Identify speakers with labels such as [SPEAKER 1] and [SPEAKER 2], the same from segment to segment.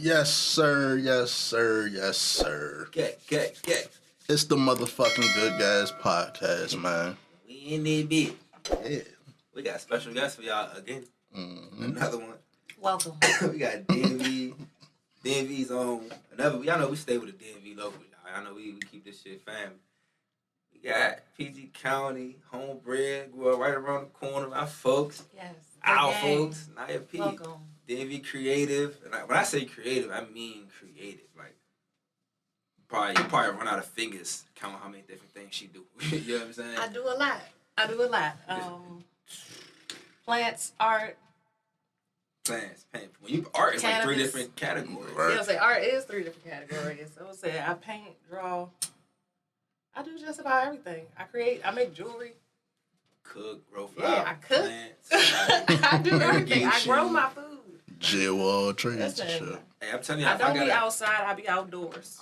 [SPEAKER 1] Yes, sir. Yes, sir. Yes, sir.
[SPEAKER 2] Get.
[SPEAKER 1] It's the motherfucking Good Guys podcast, man.
[SPEAKER 2] We in there, bitch.
[SPEAKER 1] Yeah.
[SPEAKER 2] We got a special guest for y'all again. Another one.
[SPEAKER 3] Welcome.
[SPEAKER 2] We got DMV. DMV's on another. Y'all know we stay with the DMV local. Y'all know we keep this shit family. We got PG County, homebred, grew up right around the corner. Our folks.
[SPEAKER 3] Yes.
[SPEAKER 2] Our folks. Naya P.
[SPEAKER 3] Welcome.
[SPEAKER 2] DMV creative. And when I say creative, I mean creative. Like, you probably run out of fingers counting how many different things she do. You know what I'm saying?
[SPEAKER 3] I do a lot. Plants, art.
[SPEAKER 2] Plants, paint. When you art, it's like 3 different categories.
[SPEAKER 1] Right.
[SPEAKER 3] Yeah, I would say art is 3 different categories. I would say I paint, draw. I do just about everything. I create. I make jewelry.
[SPEAKER 2] Cook, grow flowers.
[SPEAKER 3] Yeah, I cook.
[SPEAKER 2] Plants,
[SPEAKER 3] I do everything. I grow my food.
[SPEAKER 1] Jail trades and shit.
[SPEAKER 2] Hey, I'm telling you,
[SPEAKER 3] I don't be outside. I be outdoors.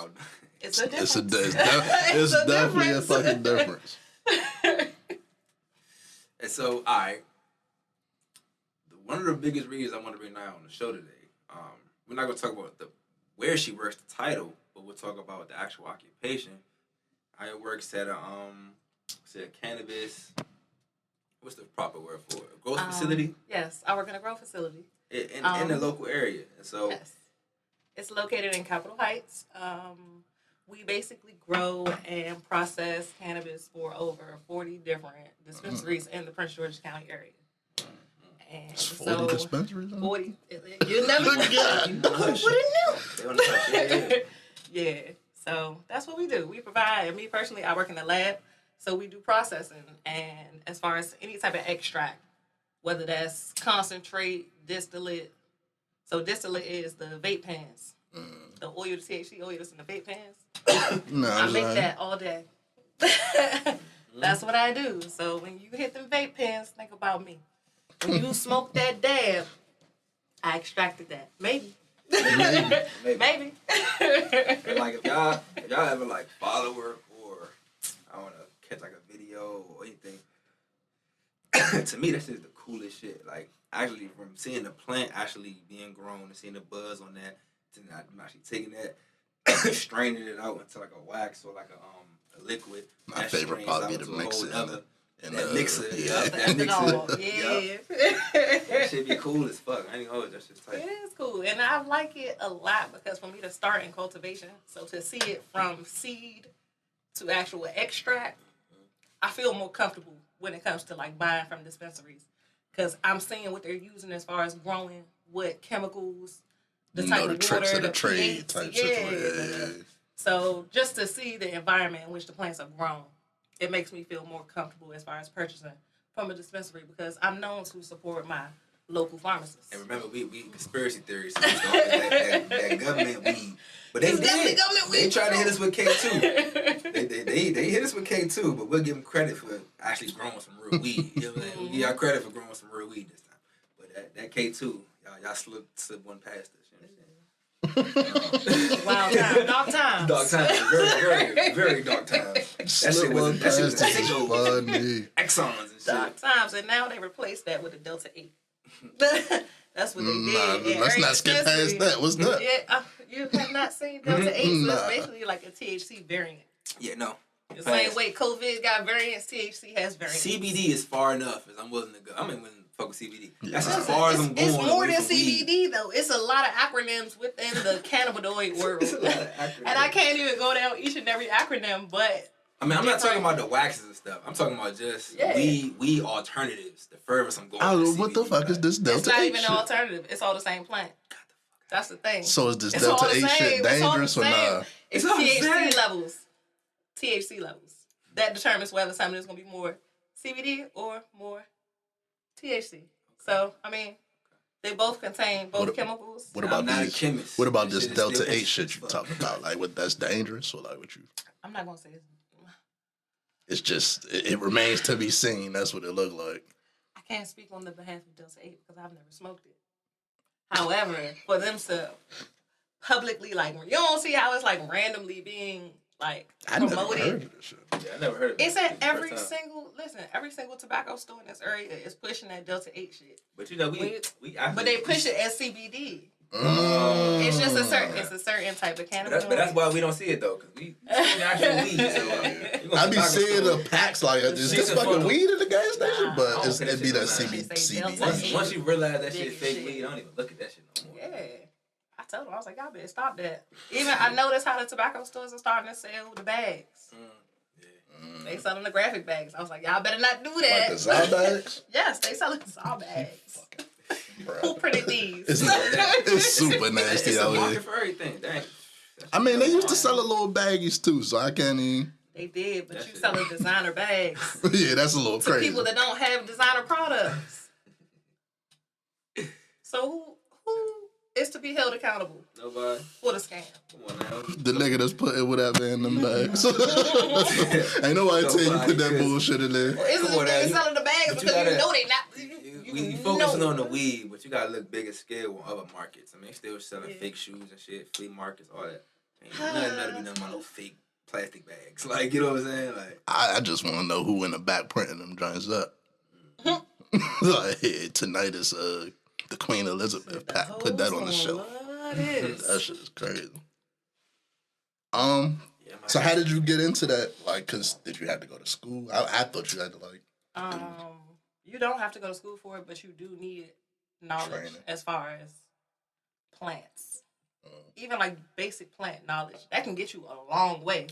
[SPEAKER 3] It's a difference.
[SPEAKER 1] It's definitely a fucking difference.
[SPEAKER 2] And so, all right. One of the biggest reasons I want to bring Naya on the show today, we're not going to talk about where she works, the title, but we'll talk about the actual occupation. Naya works at a cannabis. What's the proper word for it? A growth facility?
[SPEAKER 3] Yes, I work in a growth facility.
[SPEAKER 2] In the local area. And so,
[SPEAKER 3] yes. It's located in Capitol Heights. We basically grow and process cannabis for over 40 different dispensaries in the Prince George's County area. And
[SPEAKER 1] it's 40 dispensaries?
[SPEAKER 3] 40. You never get it. Who wouldn't know? Yeah. So that's what we do. We provide, and me personally, I work in the lab. So we do processing. And as far as any type of extract, whether that's concentrate, distillate. So distillate is the vape pens. The oil, the THC oil that's in the vape pens. I make that all day. That's what I do. So when you hit them vape pens, think about me. When you smoke that dab, I extracted that. Maybe. Maybe.
[SPEAKER 2] And like if y'all ever like follow her or I want to catch like a video or anything, to me that's just the coolest shit. Like actually from seeing the plant actually being grown and seeing the buzz on that, to I'm actually taking that, straining it out into like a wax or like a liquid.
[SPEAKER 1] My favorite part would be the mixer.
[SPEAKER 2] That mixer,
[SPEAKER 3] Yeah.
[SPEAKER 2] That should be cool as fuck. I ain't know that's just tight.
[SPEAKER 3] It is cool, and I like it a lot because for me to start in cultivation, so to see it from seed to actual extract, I feel more comfortable when it comes to like buying from dispensaries because I'm seeing what they're using as far as growing, what chemicals, the type of
[SPEAKER 1] tricks
[SPEAKER 3] water,
[SPEAKER 1] of the trade
[SPEAKER 3] pH,
[SPEAKER 1] type situation. Yeah.
[SPEAKER 3] So just to see the environment in which the plants are grown, it makes me feel more comfortable as far as purchasing from a dispensary because I'm known to support my local pharmacists.
[SPEAKER 2] And remember, we conspiracy theories. So that government weed, but they tried to hit us with K2. They hit us with K2, but we'll give them credit for actually growing some real weed. You know what I'm saying? We'll give y'all credit for growing some real weed this time. But that K2, y'all slip one past us.
[SPEAKER 3] Wild time, dark times.
[SPEAKER 2] Dark times, very dark times. That shit was funny. Exons and shit.
[SPEAKER 3] Dark times, and now they replaced that with a Delta 8. That's what they did.
[SPEAKER 1] Let's not skip past that. What's that?
[SPEAKER 3] Yeah, you have not seen Delta 8, so it's basically like a THC variant.
[SPEAKER 2] Yeah, no.
[SPEAKER 3] The same way COVID got variants, THC has variants.
[SPEAKER 2] CBD is far enough as I'm willing to go. I mean, when fuck with CBD. That's as far as I'm going.
[SPEAKER 3] It's more than CBD though. It's a lot of acronyms within the cannabinoid world. And I can't even go down each and every acronym, but
[SPEAKER 2] I mean, I'm not talking about the waxes and stuff. I'm talking about just weed alternatives. The furthest I'm going.
[SPEAKER 1] What the fuck is this Delta 8
[SPEAKER 3] It's not even
[SPEAKER 1] shit?
[SPEAKER 3] an alternative. It's all the same plant. That's the thing.
[SPEAKER 1] So is this Delta 8 shit dangerous or not?
[SPEAKER 3] It's THC levels. THC levels. That determines whether something is going to be more CBD or more THC. So, I mean, they both contain chemicals.
[SPEAKER 1] What about
[SPEAKER 2] not a chemist.
[SPEAKER 1] What about this Delta 8 shit you talking about? Like, that's dangerous or like what you?
[SPEAKER 3] I'm not going to say it's...
[SPEAKER 1] It's just, it remains to be seen. That's what it looked like.
[SPEAKER 3] I can't speak on the behalf of Delta 8 because I've never smoked it. However, for them to publicly, like, you don't see how it's like randomly being like promoted.
[SPEAKER 1] I never heard of this shit.
[SPEAKER 2] Yeah, I never heard of it.
[SPEAKER 3] It's at every single tobacco store in this area is pushing that Delta 8 shit.
[SPEAKER 2] But you know, but
[SPEAKER 3] they push it as CBD. It's just a certain type of cannabis.
[SPEAKER 2] But that's why we don't see it though, cause we see actual weed. So
[SPEAKER 1] I be seeing the packs like is this fucking weed in the gas station, but it'd be that CBD.
[SPEAKER 2] Once you realize that shit fake weed, I don't even look at that shit no more.
[SPEAKER 3] Yeah. I told them, I was like, y'all better stop that. Even I noticed how the tobacco stores are starting to sell the bags. They selling the graphic bags. I was like, y'all better not do that.
[SPEAKER 1] Like the Zod bags?
[SPEAKER 3] Yes, they selling Zod bags. Who printed these?
[SPEAKER 1] It's super nasty
[SPEAKER 2] it's
[SPEAKER 1] out
[SPEAKER 2] a
[SPEAKER 1] here.
[SPEAKER 2] market for everything. Dang.
[SPEAKER 1] I mean, they used to sell a little baggies too, so I can't even.
[SPEAKER 3] They did, but you selling designer bags.
[SPEAKER 1] Yeah, that's a little
[SPEAKER 3] to
[SPEAKER 1] crazy.
[SPEAKER 3] people that don't have designer products. So who is to be held accountable?
[SPEAKER 2] Nobody.
[SPEAKER 3] For the scam.
[SPEAKER 2] Come on now.
[SPEAKER 1] The nigga that's putting whatever in them bags. Ain't nobody tell you put that bullshit in there.
[SPEAKER 3] Well, it's niggas selling the bags because you know they not.
[SPEAKER 2] We focusing on the weed, but you gotta look bigger scale on other markets. I mean, still selling fake shoes and shit, flea markets, all that. Ain't nothing about no fake plastic bags. Like, you know what I'm saying? Like,
[SPEAKER 1] I just want to know who in the back printing them joints up. Like, hey, tonight is the Queen Elizabeth pack. Put that on the shelf. That shit is crazy. So how did you get into that? Like, cause did you have to go to school? I thought you had to like.
[SPEAKER 3] You don't have to go to school for it, but you do need knowledge
[SPEAKER 1] training
[SPEAKER 3] as far as plants. Even like basic plant knowledge that can get you a long way.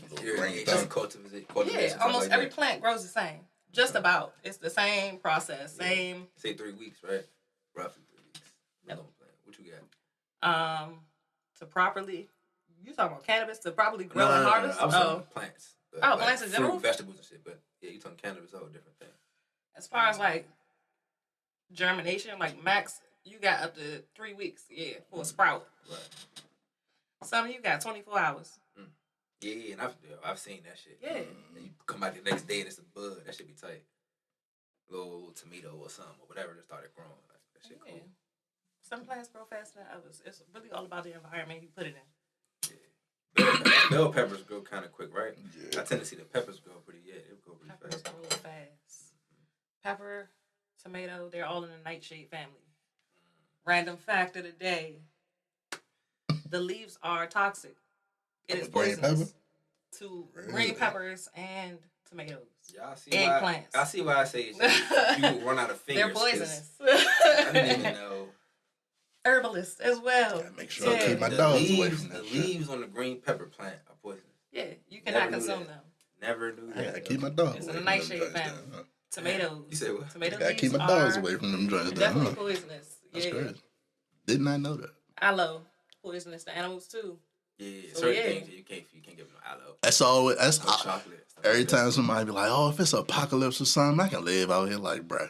[SPEAKER 3] Almost every plant grows the same. Just about. It's the same process. Same.
[SPEAKER 2] Say 3 weeks, right? Roughly 3 weeks.
[SPEAKER 3] Yep.
[SPEAKER 2] What you got?
[SPEAKER 3] To properly. You talking about cannabis to properly grow and harvest?
[SPEAKER 2] I was talking plants.
[SPEAKER 3] Like plants in general?
[SPEAKER 2] Fruit, vegetables and shit. But yeah, you talking cannabis, a whole different thing.
[SPEAKER 3] As far as like germination, like max, you got up to 3 weeks, for a sprout.
[SPEAKER 2] Right.
[SPEAKER 3] Some of you got 24 hours.
[SPEAKER 2] Yeah, and I've seen that shit.
[SPEAKER 3] Yeah.
[SPEAKER 2] And you come out the next day and it's a bud. That should be tight. Little tomato or something or whatever that started growing. Like, that shit cool.
[SPEAKER 3] Some plants grow faster than others. It's really all about the environment you put it in.
[SPEAKER 2] Bell peppers grow kind of quick, right? Yeah. I tend to see the peppers grow pretty. Yeah, they grow pretty
[SPEAKER 3] Peppers
[SPEAKER 2] fast.
[SPEAKER 3] grow fast. Pepper, tomato, they're all in the nightshade family. Random fact of the day: the leaves are toxic. It is poisonous to green peppers and tomatoes.
[SPEAKER 2] Y'all see
[SPEAKER 3] eggplants.
[SPEAKER 2] I see why I say you will run out of fingers.
[SPEAKER 3] They're poisonous.
[SPEAKER 2] I didn't even know.
[SPEAKER 3] Herbalist as well.
[SPEAKER 1] Gotta make sure I keep my dogs away from that.
[SPEAKER 2] The leaves on the green pepper plant are poisonous.
[SPEAKER 3] Yeah, you cannot consume them.
[SPEAKER 2] Never knew that.
[SPEAKER 1] I gotta keep my dogs.
[SPEAKER 3] It's in the nightshade family. Tomatoes.
[SPEAKER 2] You say what?
[SPEAKER 3] Tomato
[SPEAKER 1] gotta keep my dogs away from them joints.
[SPEAKER 3] Definitely poisonous.
[SPEAKER 1] That's crazy. Did not know that.
[SPEAKER 3] Aloe, poisonous to animals too.
[SPEAKER 2] Yeah, certain things you can't give them aloe.
[SPEAKER 1] That's always
[SPEAKER 2] chocolate.
[SPEAKER 1] Every time somebody be like, "Oh, if it's an apocalypse or something, I can live out here." Like, bruh.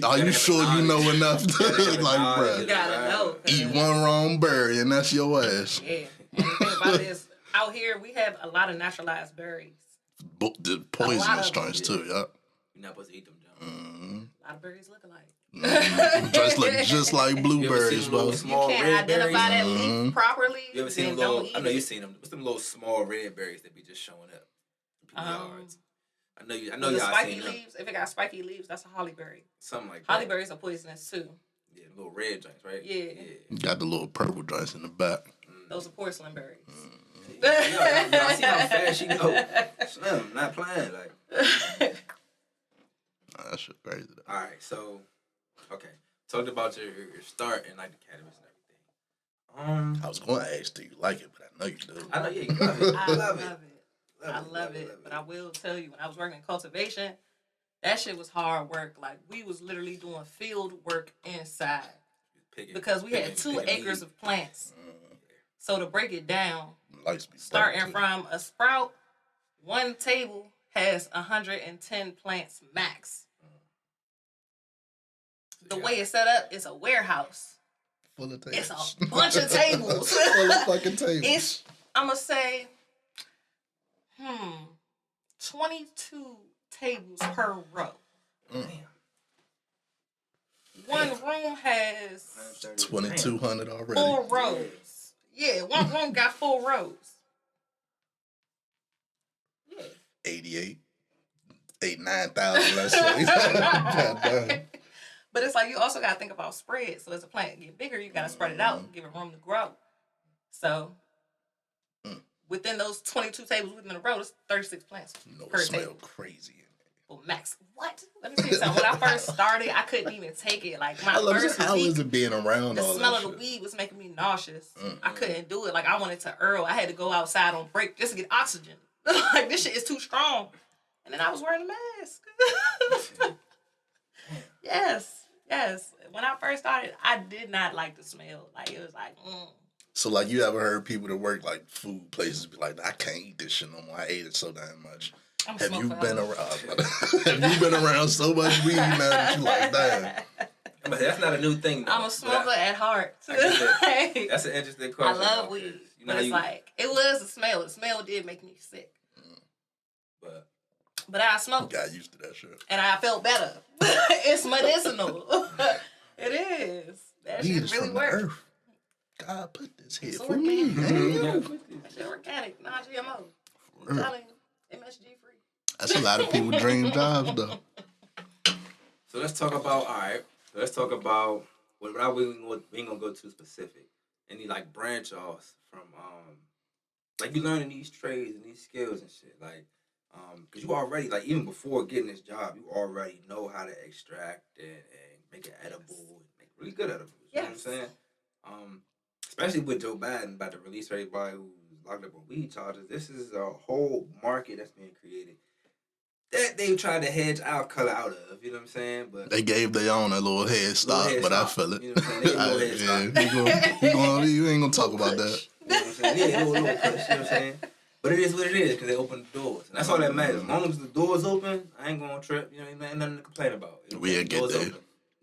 [SPEAKER 1] Are you sure you know enough to like, bruh?
[SPEAKER 3] You gotta know.
[SPEAKER 1] Eat one wrong berry and that's your ass.
[SPEAKER 3] Yeah. And the thing about it is, out here we have a lot of naturalized berries.
[SPEAKER 1] The poisonous joints too, yup.
[SPEAKER 2] You're not supposed to eat them, John.
[SPEAKER 3] A lot of berries look alike.
[SPEAKER 1] Just look just like blueberries, bro.
[SPEAKER 3] You can't identify that leaf properly.
[SPEAKER 2] You ever seen them little? I know you've seen them. What's them little small red berries that be just showing up in people's yards? I know y'all
[SPEAKER 3] spiky
[SPEAKER 2] seen them.
[SPEAKER 3] leaves. If it got spiky leaves, that's a hollyberry.
[SPEAKER 2] Something like that.
[SPEAKER 3] Hollyberries are poisonous too.
[SPEAKER 2] Yeah, little red joints, right?
[SPEAKER 3] Yeah.
[SPEAKER 1] Got the little purple joints in the back.
[SPEAKER 3] Those are porcelain berries.
[SPEAKER 2] I see how fast you go. Slim, not playing. Like,
[SPEAKER 1] that shit crazy though.
[SPEAKER 2] All right, so talked about your start and like the cannabis and everything.
[SPEAKER 1] I was going to ask, do you like it? But I know you do.
[SPEAKER 2] I know, yeah, you love it.
[SPEAKER 3] I love it. I love it. But I will tell you, when I was working in cultivation, that shit was hard work. Like, we was literally doing field work inside. Because we had 2 acres of plants. So to break it down, starting from a sprout, one table has 110 plants max. The way it's set up, it's a warehouse.
[SPEAKER 1] Full of tables.
[SPEAKER 3] It's a bunch of tables.
[SPEAKER 1] Full of fucking tables.
[SPEAKER 3] It's, I'm going to say, 22 tables per row. One room has
[SPEAKER 1] 2,200 already.
[SPEAKER 3] 4 rows. Yeah, one room got 4 rows. Yeah.
[SPEAKER 1] 88. 9,000, let's say.
[SPEAKER 3] But it's like you also got to think about spread. So as a plant get bigger, you got to spread it out, give it room to grow. So within those 22 tables within a row, there's 36 plants per
[SPEAKER 1] smell
[SPEAKER 3] table.
[SPEAKER 1] Crazy.
[SPEAKER 3] Well, max, what? Let me tell you something. When I first started, I couldn't even take it. Like my first
[SPEAKER 1] how
[SPEAKER 3] week,
[SPEAKER 1] is it being around
[SPEAKER 3] the
[SPEAKER 1] all
[SPEAKER 3] smell
[SPEAKER 1] that
[SPEAKER 3] of the
[SPEAKER 1] shit?
[SPEAKER 3] weed was making me nauseous. I couldn't do it. Like I wanted to Earl. I had to go outside on break just to get oxygen. Like this shit is too strong. And then I was wearing a mask. Yes. When I first started, I did not like the smell. Like it was like,
[SPEAKER 1] So like you ever heard people that work like food places be like, I can't eat this shit no more. I ate it so damn much. Have you been around so much weed now that you like, damn?
[SPEAKER 2] But that's not a new thing, though.
[SPEAKER 3] I'm a smoker at heart.
[SPEAKER 2] That's an interesting question.
[SPEAKER 3] I love weed. But it's like, it was the smell. The smell did make me sick. But I smoked.
[SPEAKER 1] Got used to that shit.
[SPEAKER 3] And I felt better. It's medicinal. It is. That shit really works.
[SPEAKER 1] God put this here for me.
[SPEAKER 3] It's organic, non-GMO. I'm telling you, MSG free.
[SPEAKER 1] That's a lot of people's dream jobs, though.
[SPEAKER 2] So let's talk about, well, we ain't gonna go too specific. Any like branch offs from, like you learning these trades and these skills and shit. Like, because you already, like even before getting this job, you already know how to extract and make it edible, and make really good edibles. You know what I'm saying? Especially with Joe Biden about to release everybody who's locked up on weed charges. This is a whole market that's being created that they tried to hedge our color out of. You know what I'm saying? But
[SPEAKER 1] they gave their own a little head start, but I feel it.
[SPEAKER 2] You know what I'm saying?
[SPEAKER 1] You ain't gonna talk about that.
[SPEAKER 2] You know what I'm saying? Yeah, little push. You know what I'm saying? But it is what it is because they open the doors. And that's all that matters. As long as the doors open, I ain't gonna trip. You know, ain't nothing to complain about.
[SPEAKER 1] We'll get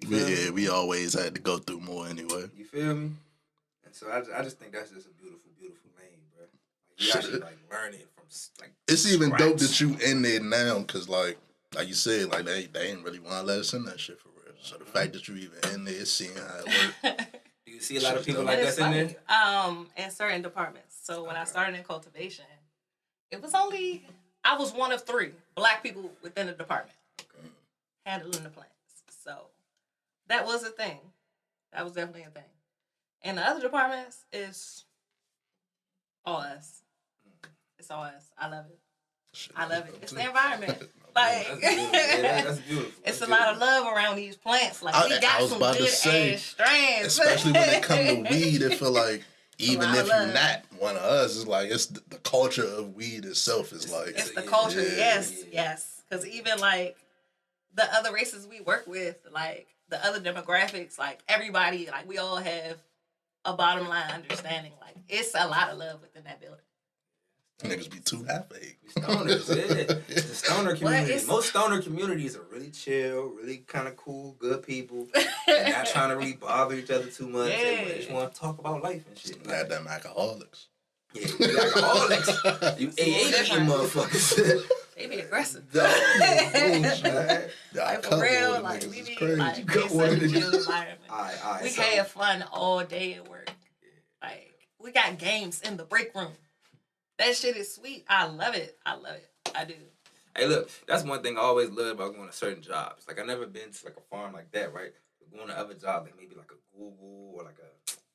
[SPEAKER 1] there. We always had to go through more anyway.
[SPEAKER 2] You feel me? And so I just think that's just a beautiful, beautiful lane, bro. Like, you actually like learn it from like.
[SPEAKER 1] It's even dope that you in there now, cause like you said, like they ain't really want to let us in that shit for real. So the fact that you even in there, seeing how it works.
[SPEAKER 2] Do you see a lot of people like that in there?
[SPEAKER 3] In certain departments. So when I started in cultivation, it was only I was one of 3 Black people within the department handling the plants. So that was a thing. That was definitely a thing. And the other departments is all us. It's all us. I love it. I love it. It's the environment. Like
[SPEAKER 2] that's beautiful.
[SPEAKER 3] It's a lot of love around these plants. Like we got some good ass strands.
[SPEAKER 1] Especially when it comes to weed, it feel like even if you're not one of us, it's like it's the culture of weed itself is like
[SPEAKER 3] it's the culture. Yes. Because even like the other races we work with, like the other demographics, like everybody, like we all have a bottom line understanding. Like it's a lot of love within that building.
[SPEAKER 1] Niggas be too happy.
[SPEAKER 2] Stoners, yeah. It's a stoner community. Most stoner communities are really chill, really kind of cool, good people. They're not trying to really bother each other too much. They just want to talk about life and shit.
[SPEAKER 1] Not them alcoholics.
[SPEAKER 2] Yeah, you alcoholics. You AA motherfuckers.
[SPEAKER 3] They be aggressive.
[SPEAKER 1] Like
[SPEAKER 3] for real, like we be like it's such a chill environment. We have fun all day at work. Like we got games in the break room. That shit is sweet. I love it. I do.
[SPEAKER 2] Hey, look, that's one thing I always love about going to certain jobs. Like, I never been to, like, a farm like that, right? But going to other jobs, like, maybe, like, a Google or, like,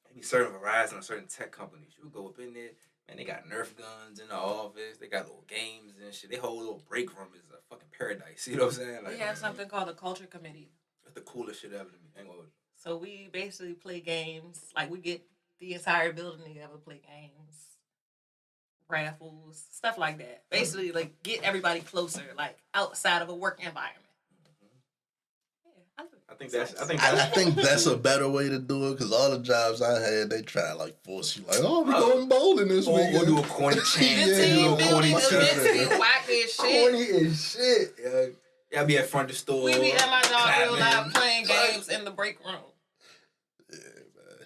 [SPEAKER 2] maybe certain Verizon or certain tech companies. You go up in there, man, they got Nerf guns in the office. They got little games and shit. Their whole little break room is a fucking paradise. You know what I'm saying? Like,
[SPEAKER 3] we have something called a culture committee.
[SPEAKER 2] That's the coolest shit ever to me.
[SPEAKER 3] So we basically play games. Like, we get the entire building together, play games. Raffles, stuff like that. Basically, like get everybody closer, like outside of a work environment. Yeah,
[SPEAKER 1] I think that's a better way to do it because all the jobs I had, they try to like force you, like, oh, we going bowling this week.
[SPEAKER 2] We'll do a corny chant.
[SPEAKER 3] Do a corny chant. Whack as shit.
[SPEAKER 2] Corny as shit. Yeah, I be at front of the store.
[SPEAKER 3] We be at my job real live playing games in the break room.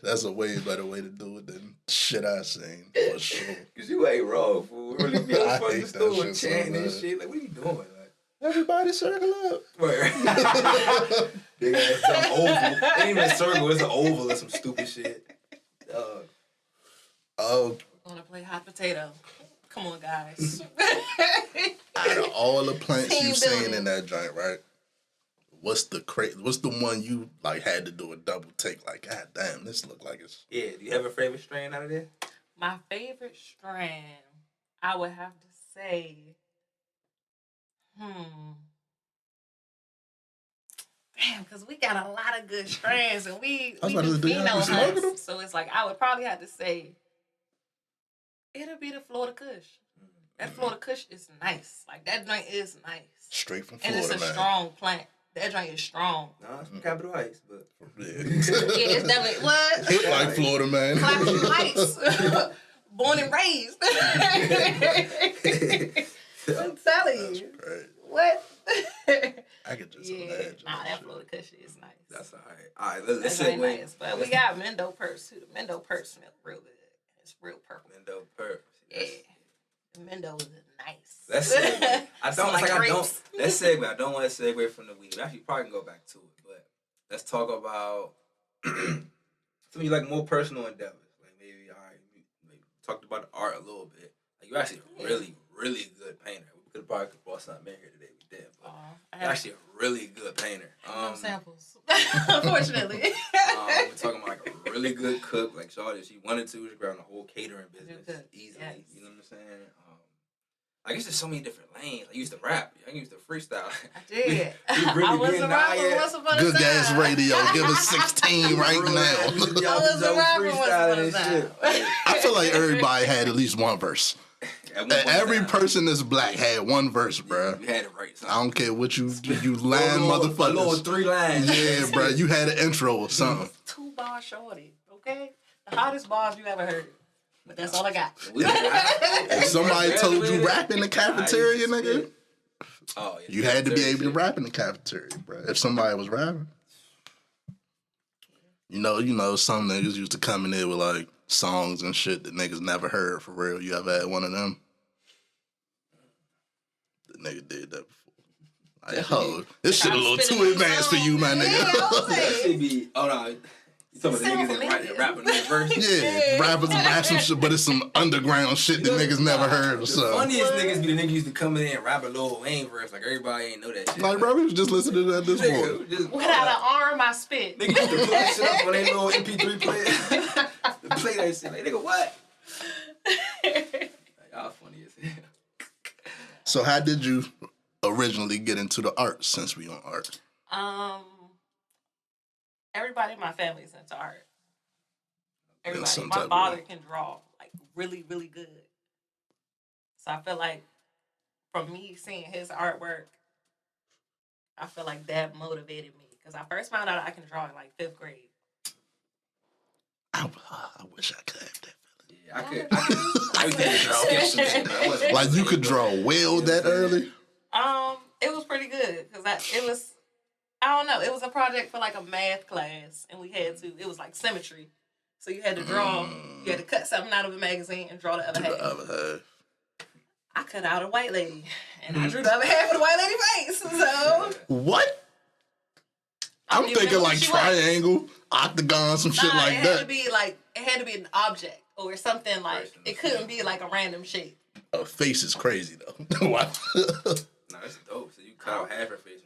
[SPEAKER 1] That's a way better way to do it than shit I seen, for sure.
[SPEAKER 2] Because you ain't wrong, fool. We really be on front of the store chanting and shit. Like, what are you doing? Like,
[SPEAKER 1] everybody circle up.
[SPEAKER 2] Where? Big ass dumb oval. It ain't even a circle, it's an oval or some stupid shit.
[SPEAKER 1] Oh.
[SPEAKER 3] I want to play hot potato. Come on, guys.
[SPEAKER 1] Out of all the plants you've seen in that joint, right? what's the one you like had to do a double take? Like, God damn, this look like it's.
[SPEAKER 2] Yeah. Do you have a favorite strain out of there?
[SPEAKER 3] My favorite strand, I would have to say, damn, because we got a lot of good strands and we do pheno hunts. So it's like I would probably have to say it'll be the Florida Kush. That Florida Kush is nice. Like that joint is nice.
[SPEAKER 1] Straight from Florida,
[SPEAKER 3] and it's a strong plant. That joint is strong.
[SPEAKER 2] No, it's from Capitol Heights, but
[SPEAKER 1] yeah,
[SPEAKER 3] it's definitely what
[SPEAKER 1] hit like Florida, man.
[SPEAKER 3] Capitol Heights, born and raised. I'm telling you.
[SPEAKER 1] Right.
[SPEAKER 3] What?
[SPEAKER 1] I could just imagine.
[SPEAKER 3] Nah, that Florida Cushion is nice.
[SPEAKER 2] That's all right. All right, let's
[SPEAKER 3] say nice. But we got Mendo Purse too. The Mendo Purse smells real good. It's real purple.
[SPEAKER 2] Mendo Purse.
[SPEAKER 3] Yeah. The Mendo is nice.
[SPEAKER 2] Let's segue. Let's segue. I don't want to segue from the weed. We actually probably can go back to it, but let's talk about some of you like more personal endeavors. Like maybe maybe talked about the art a little bit. Like you're actually a really, really good painter. We could probably brought something in here today. We did, but you're actually a really good painter.
[SPEAKER 3] No samples, unfortunately.
[SPEAKER 2] We're talking about like a really good cook. Like Shawty, she wanted to. She ran a whole catering business easily. Yes. You know what I'm saying? I guess there's so many different lanes. I used to rap. I used to freestyle.
[SPEAKER 3] I did.
[SPEAKER 2] I was a rapper
[SPEAKER 3] once upon a time.
[SPEAKER 1] Good gas radio. Give us 16 right now.
[SPEAKER 3] I was a rapper once upon a time.
[SPEAKER 1] I feel like everybody had at least one verse. Every person that's black had one verse, bro.
[SPEAKER 2] You had it right. Son.
[SPEAKER 1] I don't care what you line motherfuckers.
[SPEAKER 2] A little 3 lines.
[SPEAKER 1] Yeah, bro. You had an intro or something.
[SPEAKER 3] 2-bar shorty, okay? The hottest bars you ever heard. But that's all I got.
[SPEAKER 1] If somebody told you rap in the cafeteria, nigga, you had to be able to rap in the cafeteria, bro. If somebody was rapping. You know, some niggas used to come in there with like songs and shit that niggas never heard for real. You ever had one of them? The nigga did that before. Like, this shit a little too advanced for you, my nigga.
[SPEAKER 2] That should be, no. Some of the niggas that rapping that verse.
[SPEAKER 1] Yeah, rappers rap some shit, but it's some underground shit that niggas never heard or something.
[SPEAKER 2] The funniest niggas be the niggas used to come in and rap a Lil Wayne verse. Like, everybody ain't know that shit.
[SPEAKER 1] Like, bro, we was just listening to that this morning.
[SPEAKER 3] Without an arm, I spit.
[SPEAKER 2] Niggas used to put that shit up on their little MP3 player. Play that shit. Like, nigga, what? Like, y'all funny as hell.
[SPEAKER 1] So how did you originally get into the art since we on art?
[SPEAKER 3] Everybody in my family is into art. Everybody. My father can draw, like, really, really good. So I feel like from me seeing his artwork, I feel like that motivated me. Because I first found out I can draw in, like, 5th grade.
[SPEAKER 1] I wish I could have that.
[SPEAKER 2] Yeah, I could draw.
[SPEAKER 1] Like, you could draw well that early?
[SPEAKER 3] It was pretty good. Because I don't know. It was a project for like a math class, and it was like symmetry. So you had to draw, you had to cut something out of a magazine and draw the other half. I cut out a white lady, and I drew the other half of the white lady face. So
[SPEAKER 1] what? I'm thinking like triangle, octagon, some shit like that.
[SPEAKER 3] It had to be an object or something like. It couldn't be like a random shape.
[SPEAKER 1] A face is crazy though.
[SPEAKER 2] Nah, that's dope. So you cut out half her face.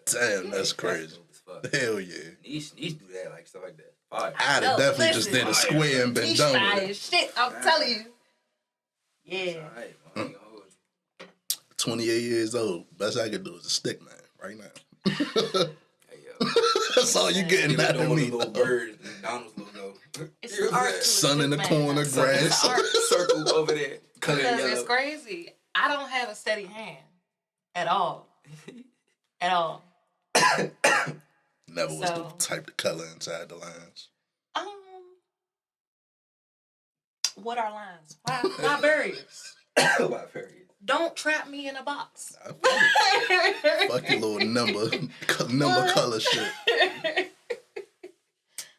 [SPEAKER 1] Damn, that's crazy. Hell yeah.
[SPEAKER 2] Niche do that, like stuff like that. Fire.
[SPEAKER 1] I'd have definitely just did a square and been done with it.
[SPEAKER 3] Shit, I'm telling you. Yeah.
[SPEAKER 2] All right,
[SPEAKER 1] 28 years old. Best I could do is a stick man right now.
[SPEAKER 2] Hey, yo.
[SPEAKER 1] That's all you getting out of me.
[SPEAKER 2] Little bird, McDonald's logo.
[SPEAKER 3] It's an art.
[SPEAKER 1] Sun in the corner, grass.
[SPEAKER 2] Circle over there.
[SPEAKER 3] Because it's crazy. I don't have a steady hand at all. At all.
[SPEAKER 1] Never was the type to color inside the lines.
[SPEAKER 3] What are lines? Why barriers?
[SPEAKER 2] Why barriers?
[SPEAKER 3] Don't trap me in a box.
[SPEAKER 1] Fuck your little number color shit.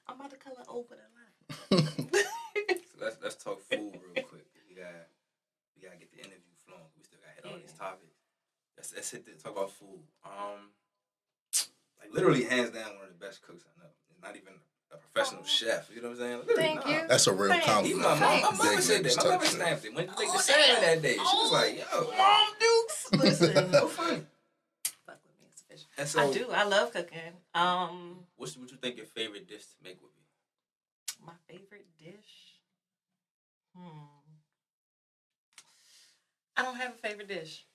[SPEAKER 3] I'm about to color over the line.
[SPEAKER 2] So let's talk food real quick. We gotta get the interview flowing. We still gotta hit all these topics. Let's hit talk about food. Like literally hands down one of the best cooks I know. Not even a professional chef. You know what I'm saying? Literally,
[SPEAKER 3] Thank you.
[SPEAKER 1] That's a real compliment.
[SPEAKER 2] My mama said that. My mama snapped it. When you make the salmon that day, she was like, yo.
[SPEAKER 3] Mom Dukes. Listen.
[SPEAKER 2] No funny.
[SPEAKER 3] Fuck with me, it's official.
[SPEAKER 2] And so,
[SPEAKER 3] I do. I love cooking.
[SPEAKER 2] what you think your favorite dish to make would be?
[SPEAKER 3] My favorite dish? I don't have a favorite dish.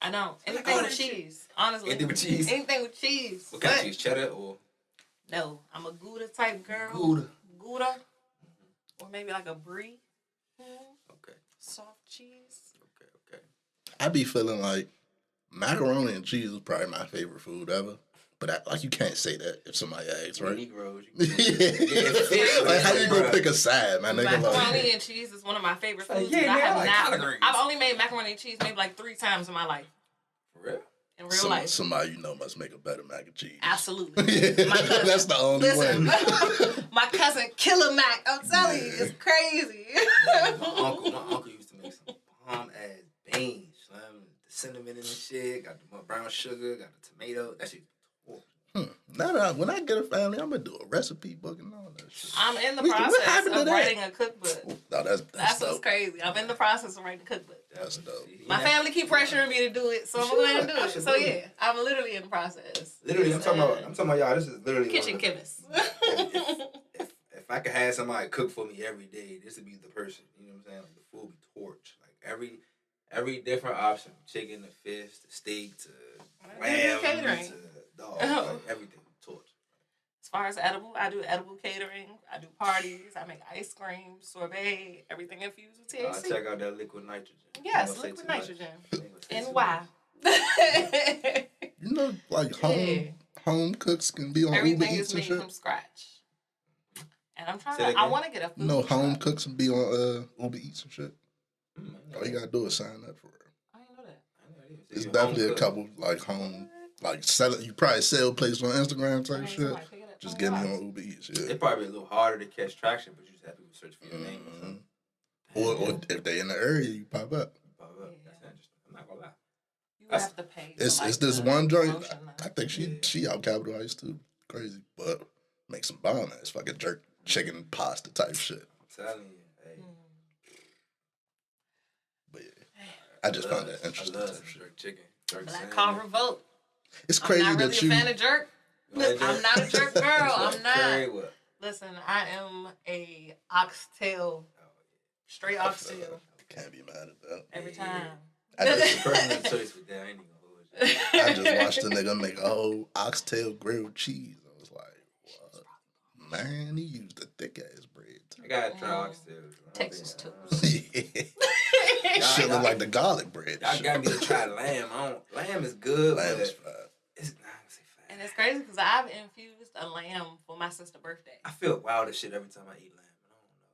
[SPEAKER 3] I don't. Anything with cheese, honestly.
[SPEAKER 2] Anything with cheese?
[SPEAKER 3] Anything with cheese.
[SPEAKER 2] What kind of cheese? Cheddar or?
[SPEAKER 3] No, I'm a Gouda type girl. Gouda. Or maybe like a brie.
[SPEAKER 2] Okay.
[SPEAKER 3] Soft cheese.
[SPEAKER 2] Okay.
[SPEAKER 1] I be feeling like macaroni and cheese is probably my favorite food ever. But like you can't say that if somebody asks, right?
[SPEAKER 2] Negroes.
[SPEAKER 1] Like how you gonna pick a side, man?
[SPEAKER 3] Macaroni and cheese is one of my favorite foods. I've only made macaroni and cheese maybe like 3 times in my life.
[SPEAKER 2] For real?
[SPEAKER 3] In real life.
[SPEAKER 1] Somebody you know must make a better mac and cheese.
[SPEAKER 3] Absolutely.
[SPEAKER 1] That's the only way.
[SPEAKER 3] My cousin Killer Mac, I'm telling you, it's crazy.
[SPEAKER 2] My uncle used to make some bomb ass beans. The cinnamon in the shit, got the brown sugar, got the tomato. That shit.
[SPEAKER 1] Now when I get a family, I'm gonna do a recipe book and all that shit.
[SPEAKER 3] I'm in the process of writing a cookbook.
[SPEAKER 1] No, that's
[SPEAKER 3] what's crazy. I'm in the process of writing a cookbook.
[SPEAKER 1] That's dope.
[SPEAKER 3] My family keep pressuring me to do it, so I'm going to go ahead and do it. So yeah, I'm literally in the process.
[SPEAKER 2] Literally, I'm talking about y'all. This is literally
[SPEAKER 3] kitchen chemist.
[SPEAKER 2] If I could have somebody cook for me every day, this would be the person. You know what I'm saying? Like the food would be torch. Like every different option, chicken to fish to steak to lamb to dog, like everything torch.
[SPEAKER 3] As far as edible, I do edible catering. I do parties. I make ice cream, sorbet, everything infused with THC.
[SPEAKER 2] Check out that liquid nitrogen.
[SPEAKER 3] Yes, liquid nitrogen. And why?
[SPEAKER 1] You know, like home cooks can be on
[SPEAKER 3] everything
[SPEAKER 1] Uber Eats and shit.
[SPEAKER 3] Everything is made from scratch. And I'm trying to. I want to get a food.
[SPEAKER 1] No, home cooks can be on Uber Eats and shit. All you gotta do is sign up for it.
[SPEAKER 3] I didn't know that.
[SPEAKER 1] It's definitely a couple like home. Like you probably sell places on Instagram type shit. Just get me on Uber Eats. Yeah.
[SPEAKER 2] It's probably a little harder to catch traction, but you just have people search for your name or something.
[SPEAKER 1] Or if they in the area, you pop up.
[SPEAKER 2] That's interesting. I'm not gonna lie.
[SPEAKER 3] You have to pay.
[SPEAKER 1] It's this one joint. I think she out capitalized too. Crazy, but make some bomb ass fucking jerk chicken pasta type shit.
[SPEAKER 2] I'm telling you, hey.
[SPEAKER 1] But yeah, I just found that interesting.
[SPEAKER 2] I love jerk chicken.
[SPEAKER 3] Black Car Revolt.
[SPEAKER 1] It's crazy
[SPEAKER 3] I'm not really
[SPEAKER 1] that you.
[SPEAKER 3] a fan of jerk. I'm not a jerk girl. I'm not.
[SPEAKER 2] What?
[SPEAKER 3] Listen, I am a oxtail, straight oxtail.
[SPEAKER 1] Can't be mad at that.
[SPEAKER 3] Every time.
[SPEAKER 2] I just personal choice with that. I ain't even hold you.
[SPEAKER 1] I just watched a nigga make a whole oxtail grilled cheese. I was like, what? Man, he used a thick ass bread.
[SPEAKER 2] I gotta try oxtail.
[SPEAKER 3] Texas toast.
[SPEAKER 1] Yeah. Shit look like the garlic bread.
[SPEAKER 2] Y'all got me to try lamb. Lamb is good.
[SPEAKER 1] Lamb is fine.
[SPEAKER 2] It's not gonna say fat.
[SPEAKER 3] And it's crazy because I've infused a lamb for my sister's birthday.
[SPEAKER 2] I feel wild as shit every time I eat lamb. I don't know.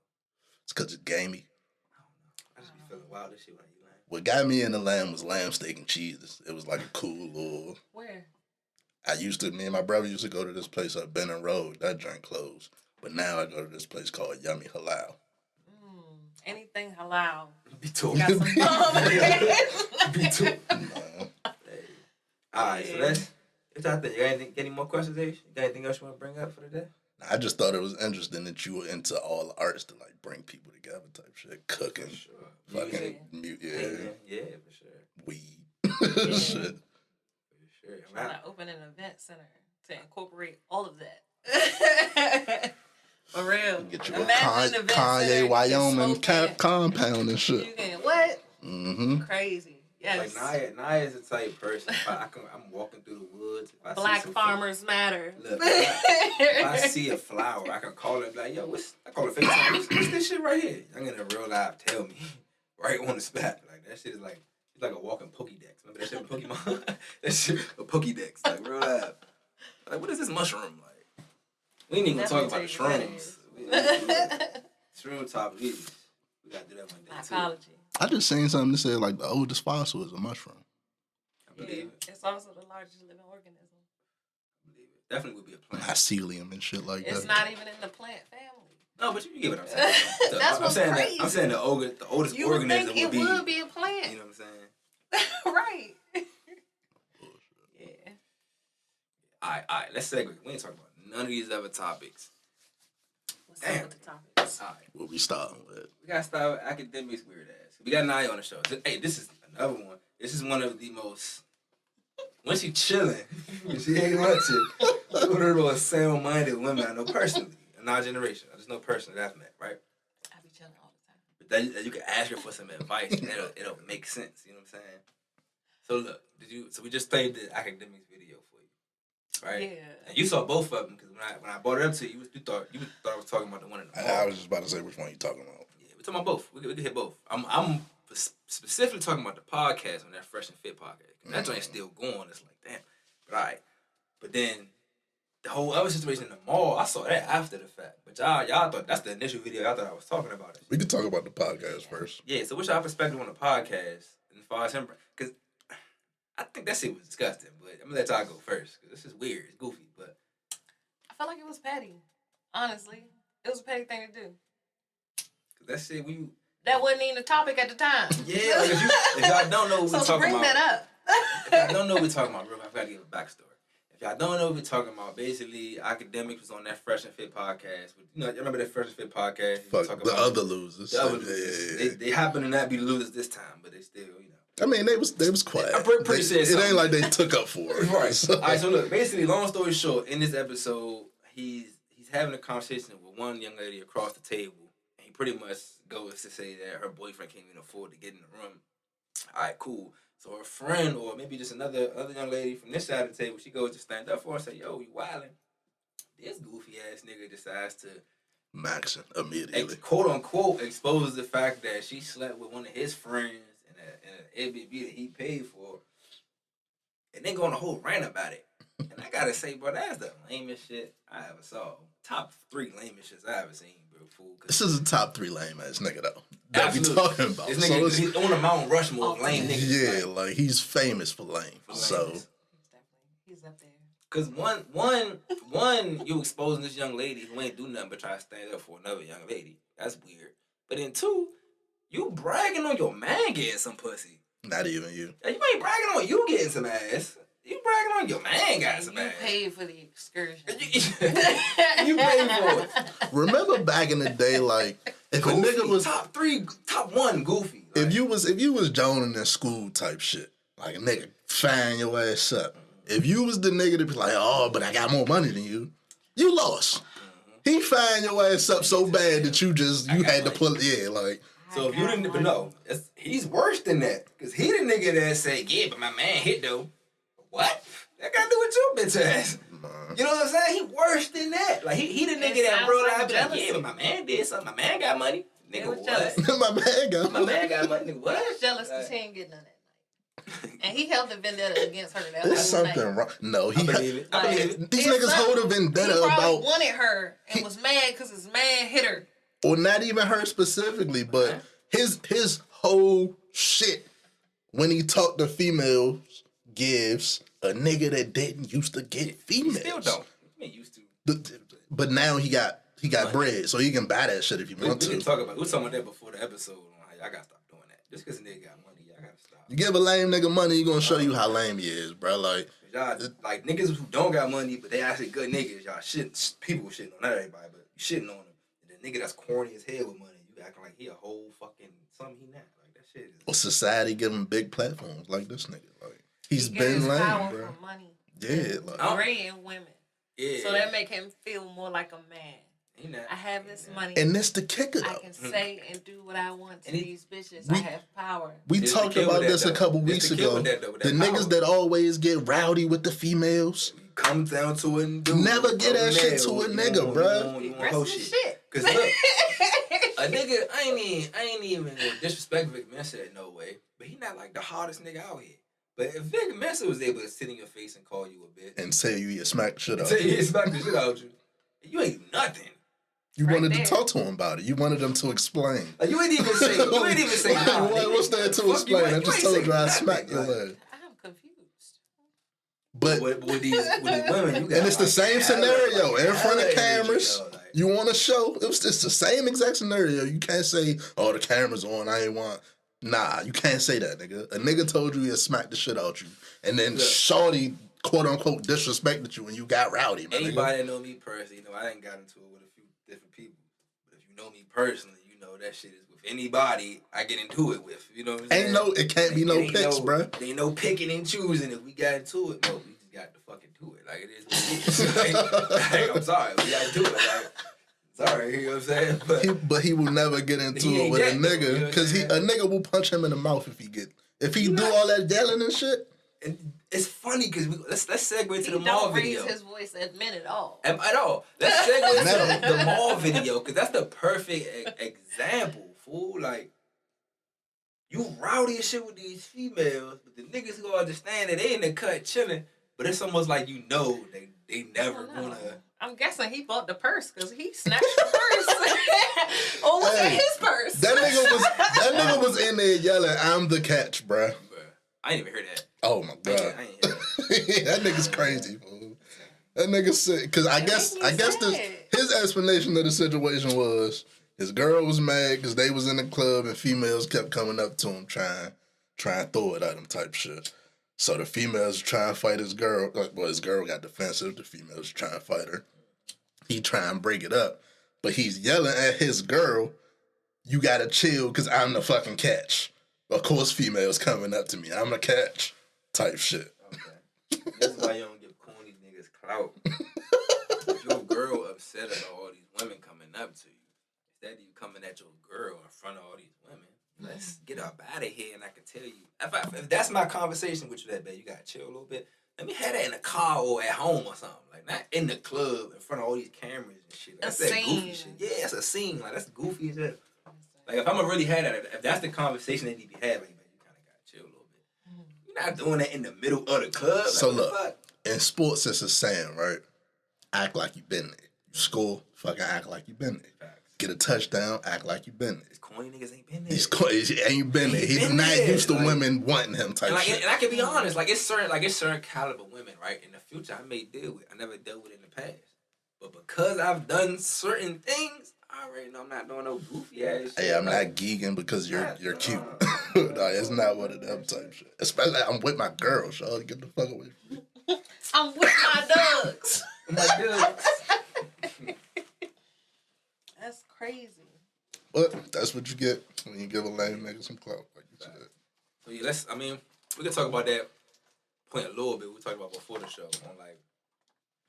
[SPEAKER 1] It's because it's gamey.
[SPEAKER 2] I don't know. I just be feeling wild as shit when I eat lamb.
[SPEAKER 1] What got me into lamb was lamb steak and cheese. It was like a cool little.
[SPEAKER 3] Where?
[SPEAKER 1] Me and my brother used to go to this place up Benton Road. That joint closed. But now I go to this place called Yummy Halal.
[SPEAKER 3] Anything halal.
[SPEAKER 2] Be too.
[SPEAKER 3] Got some bomb.
[SPEAKER 2] Be too.
[SPEAKER 1] No.
[SPEAKER 2] Alright, so that's I think. You got any more questions, Ace? You got anything else you want to bring up for today?
[SPEAKER 1] I just thought it was interesting that you were into all the arts to like bring people together type shit. Cooking.
[SPEAKER 2] For sure.
[SPEAKER 1] Fucking
[SPEAKER 2] Yeah, for sure.
[SPEAKER 1] Weed. Shit.
[SPEAKER 2] For sure.
[SPEAKER 3] I'm trying to open an event center to incorporate all of that. For real.
[SPEAKER 1] Get you a Kanye, Wyoming compound and shit.
[SPEAKER 3] You can what?
[SPEAKER 1] Mm-hmm.
[SPEAKER 3] Crazy. Yes.
[SPEAKER 2] Like Naya is the type person. I'm walking through the woods. If
[SPEAKER 3] Black farmers matter.
[SPEAKER 2] Look, if I see a flower, I can call it and be like, yo, I call it FaceTime. What's this shit right here? I'm gonna real life tell me right on the spot. Like that shit is like it's like a walking Pokédex. Remember that shit in Pokemon? That shit a Pokédex. Like real life. Like what is this mushroom like? We ain't even gonna talk about the shrooms. Shroom topic. We gotta do that one day.
[SPEAKER 3] Mycology.
[SPEAKER 1] I just seen something that said like the oldest fossil is a mushroom.
[SPEAKER 2] I believe it.
[SPEAKER 3] It's also the largest living organism.
[SPEAKER 2] I believe it. Definitely would be a plant.
[SPEAKER 1] Mycelium and shit like that.
[SPEAKER 3] It's not even in the plant family.
[SPEAKER 2] No, but you get what I'm saying.
[SPEAKER 3] That's what's crazy.
[SPEAKER 2] I'm saying the oldest
[SPEAKER 3] you
[SPEAKER 2] organism
[SPEAKER 3] would think it would be a plant.
[SPEAKER 2] You know what I'm saying?
[SPEAKER 3] Right. Yeah.
[SPEAKER 2] All right. Let's segue. We ain't talking about none of these other topics.
[SPEAKER 3] What's up with the topics?
[SPEAKER 2] All right.
[SPEAKER 1] What we starting with?
[SPEAKER 2] We gotta start with academics weird ass. We got Naya on the show. Hey, this is another one. This is one of the most when she chilling, she ain't lunching. You would her about sound-minded women I know personally in our generation. I just know personally that I've met, right?
[SPEAKER 3] I be chilling all the time.
[SPEAKER 2] But then you can ask her for some advice, and it'll make sense. You know what I'm saying? So look, so we just played the academics video for you, right?
[SPEAKER 3] Yeah.
[SPEAKER 2] And you saw both of them because when I brought it up to you, you thought I was talking about the one in the mall.
[SPEAKER 1] I was just about to say which one you talking about.
[SPEAKER 2] Yeah, we're talking about both. We can hit both. I'm specifically talking about the podcast on that Fresh and Fit podcast. That joint's still going. It's like, damn. But all right. But then the whole other situation in the mall, I saw that after the fact. But y'all thought that's the initial video. Y'all thought I was talking about it.
[SPEAKER 1] We could talk about the podcast first.
[SPEAKER 2] Yeah. So what's y'all perspective on the podcast as far as him? Because I think that shit was disgusting. But I'm gonna let y'all go first because this is weird. It's goofy. But
[SPEAKER 3] I felt like it was petty. Honestly, it was a petty thing to do.
[SPEAKER 2] Cause that shit
[SPEAKER 3] that wasn't even the topic at the time.
[SPEAKER 2] Yeah. Like if y'all don't know what we're talking
[SPEAKER 3] bring
[SPEAKER 2] about.
[SPEAKER 3] that up.
[SPEAKER 2] If y'all don't know what we're talking about, real quick, I gotta give a backstory. If y'all don't know what we're talking about, basically, Academics was on that Fresh and Fit podcast. You remember that Fresh and Fit podcast?
[SPEAKER 1] Fuck, the other losers.
[SPEAKER 2] The other losers.
[SPEAKER 1] Yeah.
[SPEAKER 2] They happen to not be the losers this time, but they still,
[SPEAKER 1] I mean, they was quiet.
[SPEAKER 2] I'm pretty sure
[SPEAKER 1] it ain't like they took up for it.
[SPEAKER 2] Right.
[SPEAKER 1] So.
[SPEAKER 2] All right, so look, basically, long story short, in this episode, he's having a conversation with one young lady across the table, and he pretty much goes to say that her boyfriend can't even afford to get in the room. All right, cool. So her friend, or maybe just another young lady from this side of the table, she goes to stand up for her and say, yo, you wildin'. This goofy ass nigga decides to
[SPEAKER 1] Maxing immediately.
[SPEAKER 2] Quote unquote expose the fact that she slept with one of his friends in an Airbnb that he paid for. And then go on a whole rant about it. And I gotta say, bro, that's the lamest shit I ever saw. Top 3 lamest shits I ever seen, bro. Fool.
[SPEAKER 1] This is a top 3 lame ass nigga though. That
[SPEAKER 2] Absolutely.
[SPEAKER 1] we talking about.
[SPEAKER 2] This nigga, he's on the Mount Rushmore of lame niggas.
[SPEAKER 1] Yeah, like he's famous for lame. So
[SPEAKER 3] He's up there.
[SPEAKER 2] Cause one, you exposing this young lady who ain't do nothing but try to stand up for another young lady. That's weird. But then 2, you bragging on your man getting some pussy.
[SPEAKER 1] Not even you.
[SPEAKER 2] You ain't bragging on you getting some ass. You bragging on your man got some ass.
[SPEAKER 3] You paid for the excursion.
[SPEAKER 2] You paid for it.
[SPEAKER 1] Remember back in the day, like if
[SPEAKER 2] Goofy,
[SPEAKER 1] a nigga was
[SPEAKER 2] top 1 goofy. Like,
[SPEAKER 1] if you was joning in school type shit, like a nigga fan your ass up. If you was the nigga to be like, oh, but I got more money than you, you lost. He find your ass up so bad that you had to pull like.
[SPEAKER 2] So if you didn't, but no, he's worse than that. Because he the nigga that say, yeah, but my man hit though. What? That got to do with your bitch ass. You know what I'm saying? He worse than that. Like, he the nigga that bro that I be like, yeah, but my man did something. My man got money. Nigga, what?
[SPEAKER 1] My man got
[SPEAKER 2] money. What?
[SPEAKER 3] He was jealous because he ain't getting none that night. And he held the vendetta against her.
[SPEAKER 1] There's something wrong. No,
[SPEAKER 2] I believe it. I believe it.
[SPEAKER 1] These niggas hold a vendetta
[SPEAKER 3] he probably
[SPEAKER 1] about.
[SPEAKER 3] wanted her and was mad because his man hit her.
[SPEAKER 1] Or not even her specifically, but his whole shit when he talked to females gives a nigga that didn't used to get females.
[SPEAKER 2] Still don't. He used to.
[SPEAKER 1] But now he got bread, so he can buy that shit if he wants to.
[SPEAKER 2] We talking about that before the episode on how y'all gotta stop doing that. Just because a nigga got money, y'all gotta stop.
[SPEAKER 1] You give a lame nigga money, he gonna show you how lame he is, bro. Like
[SPEAKER 2] y'all, like niggas who don't got money, but they actually good niggas. Y'all people shitting on not everybody, but you shitting on them. And the nigga that's corny as hell with money, you acting like he a whole fucking something he not. Like that shit is.
[SPEAKER 1] Well, society give him big platforms like this nigga. Like he's
[SPEAKER 3] he
[SPEAKER 1] been lame,
[SPEAKER 3] power
[SPEAKER 1] bro.
[SPEAKER 3] for money.
[SPEAKER 1] Yeah, like
[SPEAKER 3] Bringing women.
[SPEAKER 2] Yeah.
[SPEAKER 3] So that make him feel more like a man. I have this money.
[SPEAKER 1] And that's the kicker though.
[SPEAKER 3] I can say and do what I want to these bitches. I have power.
[SPEAKER 1] We talked about this a couple weeks ago. The niggas that always get rowdy with the females.
[SPEAKER 2] Comes down to it and do
[SPEAKER 1] never get that shit to a nigga, bro.
[SPEAKER 2] You want whole shit. Cause look, a nigga, I ain't even gonna disrespect Vic Mensa in no way, but he not like the hardest nigga out here. But if Vic Mensa was able to sit in your face and call you a bitch
[SPEAKER 1] and say you smack the shit out,
[SPEAKER 2] you ain't do nothing.
[SPEAKER 1] You wanted to talk to him about it. You wanted him to explain.
[SPEAKER 2] Like, you ain't even say nah,
[SPEAKER 1] what's there to explain? I just told you I smacked your leg.
[SPEAKER 3] I'm confused.
[SPEAKER 1] But
[SPEAKER 2] with these women, you got,
[SPEAKER 1] and it's the same scenario in front of cameras. You want to show? It's the same exact scenario. You can't say, "Oh, the camera's on. I ain't want." Nah, you can't say that, nigga. A nigga told you he'd smack the shit out you, and then shorty, quote unquote, disrespected you, and you got rowdy. Man,
[SPEAKER 2] anybody that know me personally, I ain't got into it with a few different people. But if you know me personally, you know that shit is with anybody I get into it with. You know what I'm saying?
[SPEAKER 1] It can't be no picks, bro.
[SPEAKER 2] Ain't no picking and choosing. If we got into it, bro, we just got to fucking do it. Like, it is what it is. like, I'm sorry. We got to do it. Like, sorry, you know what I'm saying?
[SPEAKER 1] But he will never get into it with a nigga, because a nigga will punch him in the mouth if he do all that yelling and shit.
[SPEAKER 2] And it's funny because let's segue to the
[SPEAKER 3] He
[SPEAKER 2] mall
[SPEAKER 3] don't
[SPEAKER 2] video.
[SPEAKER 3] raise his voice at men at all.
[SPEAKER 2] At all. Let's segue to the mall video, because that's the perfect example, fool. Like, you rowdy as shit with these females, but the niggas who understand that they in the cut chilling, but it's almost like they never gonna.
[SPEAKER 3] I'm guessing he bought the purse because he snatched the purse. Or was it his purse?
[SPEAKER 1] That nigga was in there yelling, "I'm the catch, bruh."
[SPEAKER 2] I ain't even heard that.
[SPEAKER 1] Oh my god,
[SPEAKER 2] I ain't heard that.
[SPEAKER 1] that nigga's crazy, fool. That nigga said, because I guess his explanation of the situation was his girl was mad because they was in the club and females kept coming up to him trying to throw it at him type shit. So the females trying to fight his girl. Well, his girl got defensive. The females trying to fight her. He trying to break it up, but he's yelling at his girl, "You gotta chill, because I'm the fucking catch." Of course, females coming up to me, "I'm a catch," type shit.
[SPEAKER 2] Okay. That's why you don't give corny niggas clout. If your girl upset about all these women coming up to you, instead of you coming at your girl in front of all these women, let's get up out of here. And I can tell you, if that's my conversation with you, that bad, you gotta chill a little bit. Let me have that in the car or at home or something. Like, not in the club in front of all these cameras and shit. That's that goofy shit. Yeah, it's a scene. Like, that's goofy as hell. Like, if I'm gonna really have that, if that's the conversation they need to be having, man, you kind of gotta chill a little bit. You're not doing that in the middle of the club.
[SPEAKER 1] So
[SPEAKER 2] like,
[SPEAKER 1] look, in sports, it's a saying, right? Act like you been there. You score, fucking act like you been there. Facts. Get a touchdown, act like you been there.
[SPEAKER 2] These corny niggas ain't been there.
[SPEAKER 1] He ain't been there. He's not used to women wanting him type shit.
[SPEAKER 2] And I can be honest, it's certain caliber women, right? In the future, I may deal with. I never dealt with in the past. But because I've done certain things, I already know I'm not doing no goofy ass shit.
[SPEAKER 1] Hey, I'm not geeking because you're cute. No, it's not one of them type shit. Especially, I'm with my girl, so get the fuck away from me.
[SPEAKER 3] I'm with my dogs. That's crazy.
[SPEAKER 1] But that's what you get when you give a lame nigga some clout, like you said.
[SPEAKER 2] So yeah, we can talk about that point a little bit. We talked about before the show on like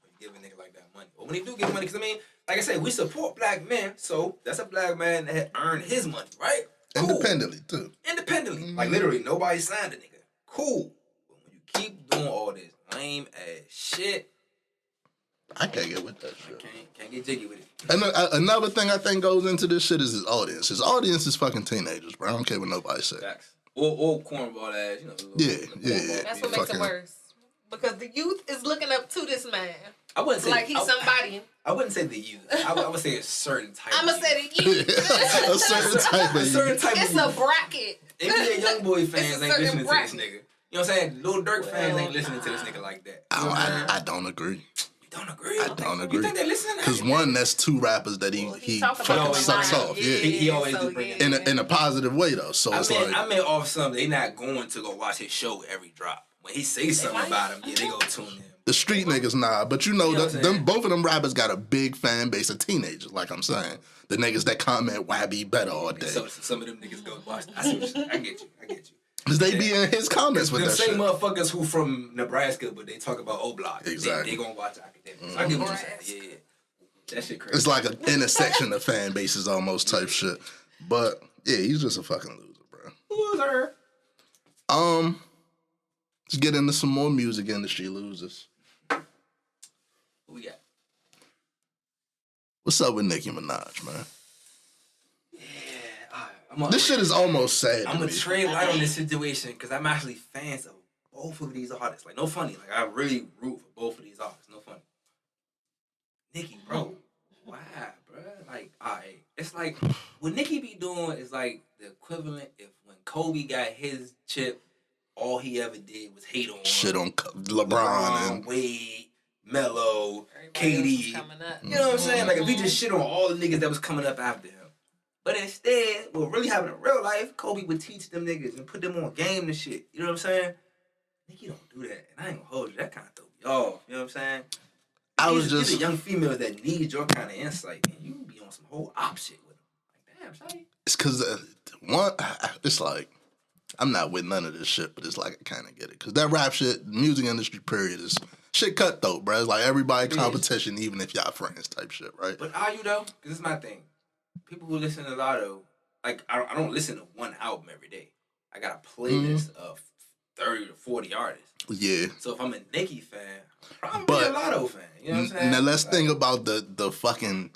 [SPEAKER 2] when you give a nigga like that money. But when he do give money, because like I said, we support black men, so that's a black man that had earned his money, right? Cool.
[SPEAKER 1] Independently, too.
[SPEAKER 2] Independently. Like, literally, nobody signed a nigga. Cool. But when you keep doing all this lame ass shit,
[SPEAKER 1] I can't get with that shit.
[SPEAKER 2] Can't get jiggy with it.
[SPEAKER 1] And another thing I think goes into this shit is his audience. His audience is fucking teenagers, bro. I don't care what nobody says.
[SPEAKER 2] Facts. Or cornball ass,
[SPEAKER 1] Yeah.
[SPEAKER 3] That's what makes it worse. Because the youth is looking up to this man.
[SPEAKER 2] I wouldn't say
[SPEAKER 3] like he's somebody.
[SPEAKER 2] I wouldn't say the youth. I would say a certain type.
[SPEAKER 3] I'm gonna say the youth.
[SPEAKER 1] a certain type of
[SPEAKER 3] It's a bracket.
[SPEAKER 2] NBA YoungBoy fans ain't listening to this nigga. You know what I'm saying? Lil Durk fans ain't listening to this nigga like that.
[SPEAKER 1] I don't agree.
[SPEAKER 2] You don't agree?
[SPEAKER 1] I don't agree.
[SPEAKER 2] You think they listening?
[SPEAKER 1] Because one, that's two rappers that he fucking sucks off. Yeah.
[SPEAKER 2] He always do bring it
[SPEAKER 1] in a positive way though. So it's like
[SPEAKER 2] I mean off something. They not going to go watch his show every drop. When he say something about him, yeah, they go tune in.
[SPEAKER 1] The street niggas, nah. But you know both of them rappers got a big fan base of teenagers, like I'm saying. The niggas that comment, "Why be better all day?"
[SPEAKER 2] So some of them niggas go watch. I get you.
[SPEAKER 1] Because they be in his comments with that shit.
[SPEAKER 2] The same motherfuckers who from Nebraska, but they talk about O-Block.
[SPEAKER 1] Exactly.
[SPEAKER 2] They gonna watch Academics. I get what you're saying. Yeah. That shit crazy.
[SPEAKER 1] It's like an intersection of fan bases almost type shit. But, yeah, he's just a fucking loser, bro.
[SPEAKER 2] Loser.
[SPEAKER 1] Let's get into some more music industry losers.
[SPEAKER 2] Who we got?
[SPEAKER 1] What's up with Nicki Minaj, man?
[SPEAKER 2] Yeah,
[SPEAKER 1] this shit is almost sad.
[SPEAKER 2] I'm gonna trade light on this situation because I'm actually fans of both of these artists. Like, no funny. Like, I really root for both of these artists. No funny. Nicki, bro. Why, bro? Like, alright. It's like, what Nicki be doing is like the equivalent if when Kobe got his chip, all he ever did was hate on
[SPEAKER 1] shit on LeBron and
[SPEAKER 2] Wade, Melo, KD. You know what I'm saying? Like, if he just shit on all the niggas that was coming up after him. But instead, what really happened in real life, Kobe would teach them niggas and put them on game and shit. You know what I'm saying? Nicki don't do that. And I ain't gonna hold you. That kind of throw me off. You know what I'm saying? These are young females that need your kind of insight. And you be on some whole op shit with them. Like, Damn, Shawty.
[SPEAKER 1] It's because it's like I'm not with none of this shit, but it's like I kind of get it because that rap shit, music industry period is shit cutthroat, bro. It's like everybody competition, even if y'all friends type shit, right?
[SPEAKER 2] But are you though? Because this is my thing. People who listen to Lotto, like I don't listen to one album every day. I got a playlist of 30 to 40 artists.
[SPEAKER 1] Yeah.
[SPEAKER 2] So if I'm a Nicki fan, I'm probably a Lotto fan. You know what I'm saying?
[SPEAKER 1] Now let's think about the fucking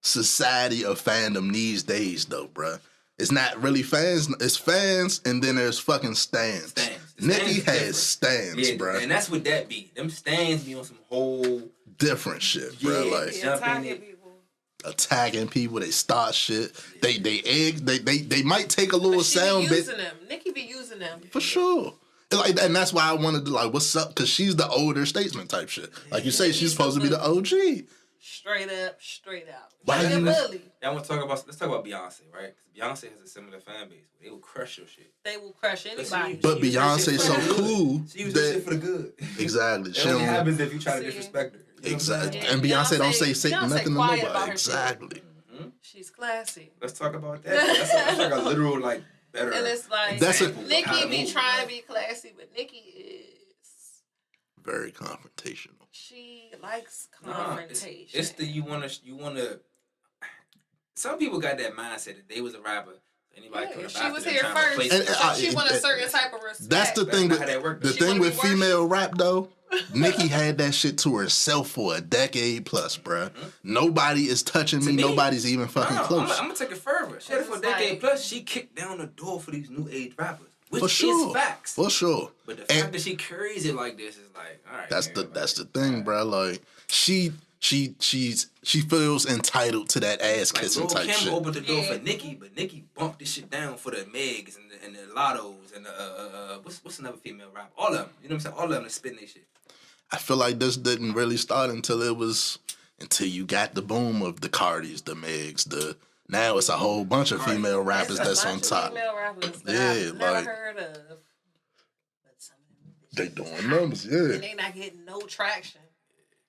[SPEAKER 1] society of fandom these days, though, bruh. It's not really fans. It's fans, and then there's fucking stans. Nicki has stans, bruh.
[SPEAKER 2] And that's what that be. Them stans be on some whole
[SPEAKER 1] different shit, bruh. Like attacking people. They start shit. They might take a little sound bit.
[SPEAKER 3] Nicki be using them
[SPEAKER 1] for sure. Like, and that's why I wanted to like, what's up? Because she's the older statesman type shit. Like you say, she's supposed to be the OG.
[SPEAKER 3] Straight up, straight out.
[SPEAKER 2] Why you really? Let's talk about Beyonce, right? Because Beyonce has a similar fan base. They will crush your shit.
[SPEAKER 3] They will crush anybody.
[SPEAKER 1] But Beyonce's so cool.
[SPEAKER 2] She uses that shit for the good.
[SPEAKER 1] Exactly.
[SPEAKER 2] It only happens if you try to disrespect her.
[SPEAKER 1] Exactly. And Beyonce don't say nothing to nobody. Exactly.
[SPEAKER 3] Mm-hmm. She's classy.
[SPEAKER 2] Let's talk about that. That's like a literal like better.
[SPEAKER 3] And it's like Nicki be trying to be classy, but Nicki is
[SPEAKER 1] very confrontational.
[SPEAKER 3] She likes confrontation.
[SPEAKER 2] It's the you wanna. Some people got that mindset that they was a rapper. Anybody come up
[SPEAKER 3] she was here first. She want a certain type of respect.
[SPEAKER 1] That's the thing. The thing with female rap though, Nicki had that shit to herself for a decade plus, bruh. Mm-hmm. Nobody is touching me. Nobody's even fucking close.
[SPEAKER 2] I'm gonna take it further. She had it for a decade plus. She kicked down the door for these new age rappers. Which
[SPEAKER 1] for sure.
[SPEAKER 2] Is facts.
[SPEAKER 1] For sure.
[SPEAKER 2] But the fact that she carries it like this is like, all right.
[SPEAKER 1] That's the thing, bro. Like she feels entitled to that ass kissing
[SPEAKER 2] like,
[SPEAKER 1] type
[SPEAKER 2] Kim
[SPEAKER 1] shit.
[SPEAKER 2] Opened the door for Nicki, but Nicki bumped this shit down for the Megs and the Lottos and the what's another female rapper? All of them. You know what I'm saying? All of them are spitting their shit.
[SPEAKER 1] I feel like this didn't really start until you got the boom of the Cardis, the Megs, now it's a whole bunch of female rappers that's on top.
[SPEAKER 3] Female rappers that I've never heard of. But some of them
[SPEAKER 1] they doing numbers, yeah.
[SPEAKER 3] And they not getting no traction.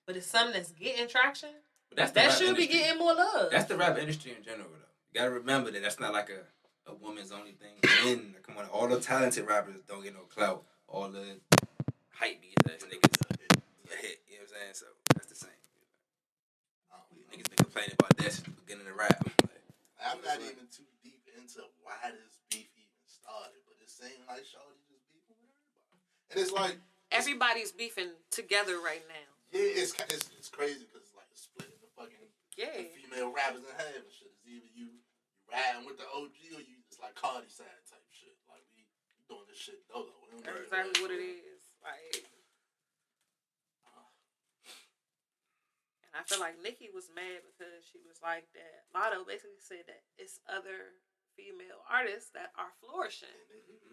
[SPEAKER 3] But it's something that's getting traction.
[SPEAKER 2] That
[SPEAKER 3] should be getting more love.
[SPEAKER 2] That's the rap industry in general, though. You gotta remember that that's not like a woman's only thing. And come on, all the talented rappers don't get no clout. All the hype beats that niggas a hit. You know what I'm saying? So that's the same. Niggas been complaining about that since the beginning of rap.
[SPEAKER 1] I'm not even too deep into why this beef even started, but it seemed like Shawty just beefing with everybody. And it's like
[SPEAKER 3] everybody's beefing together right now.
[SPEAKER 1] Yeah, it's crazy because it's like splitting the fucking the female rappers in half and shit. It's either you riding with the OG or it's like Cardi side type shit. Like we doing this shit dolo.
[SPEAKER 3] That's exactly what it is. Like, and I feel like Nicki was mad because she was like that. Lotto basically said that it's other female artists that are flourishing.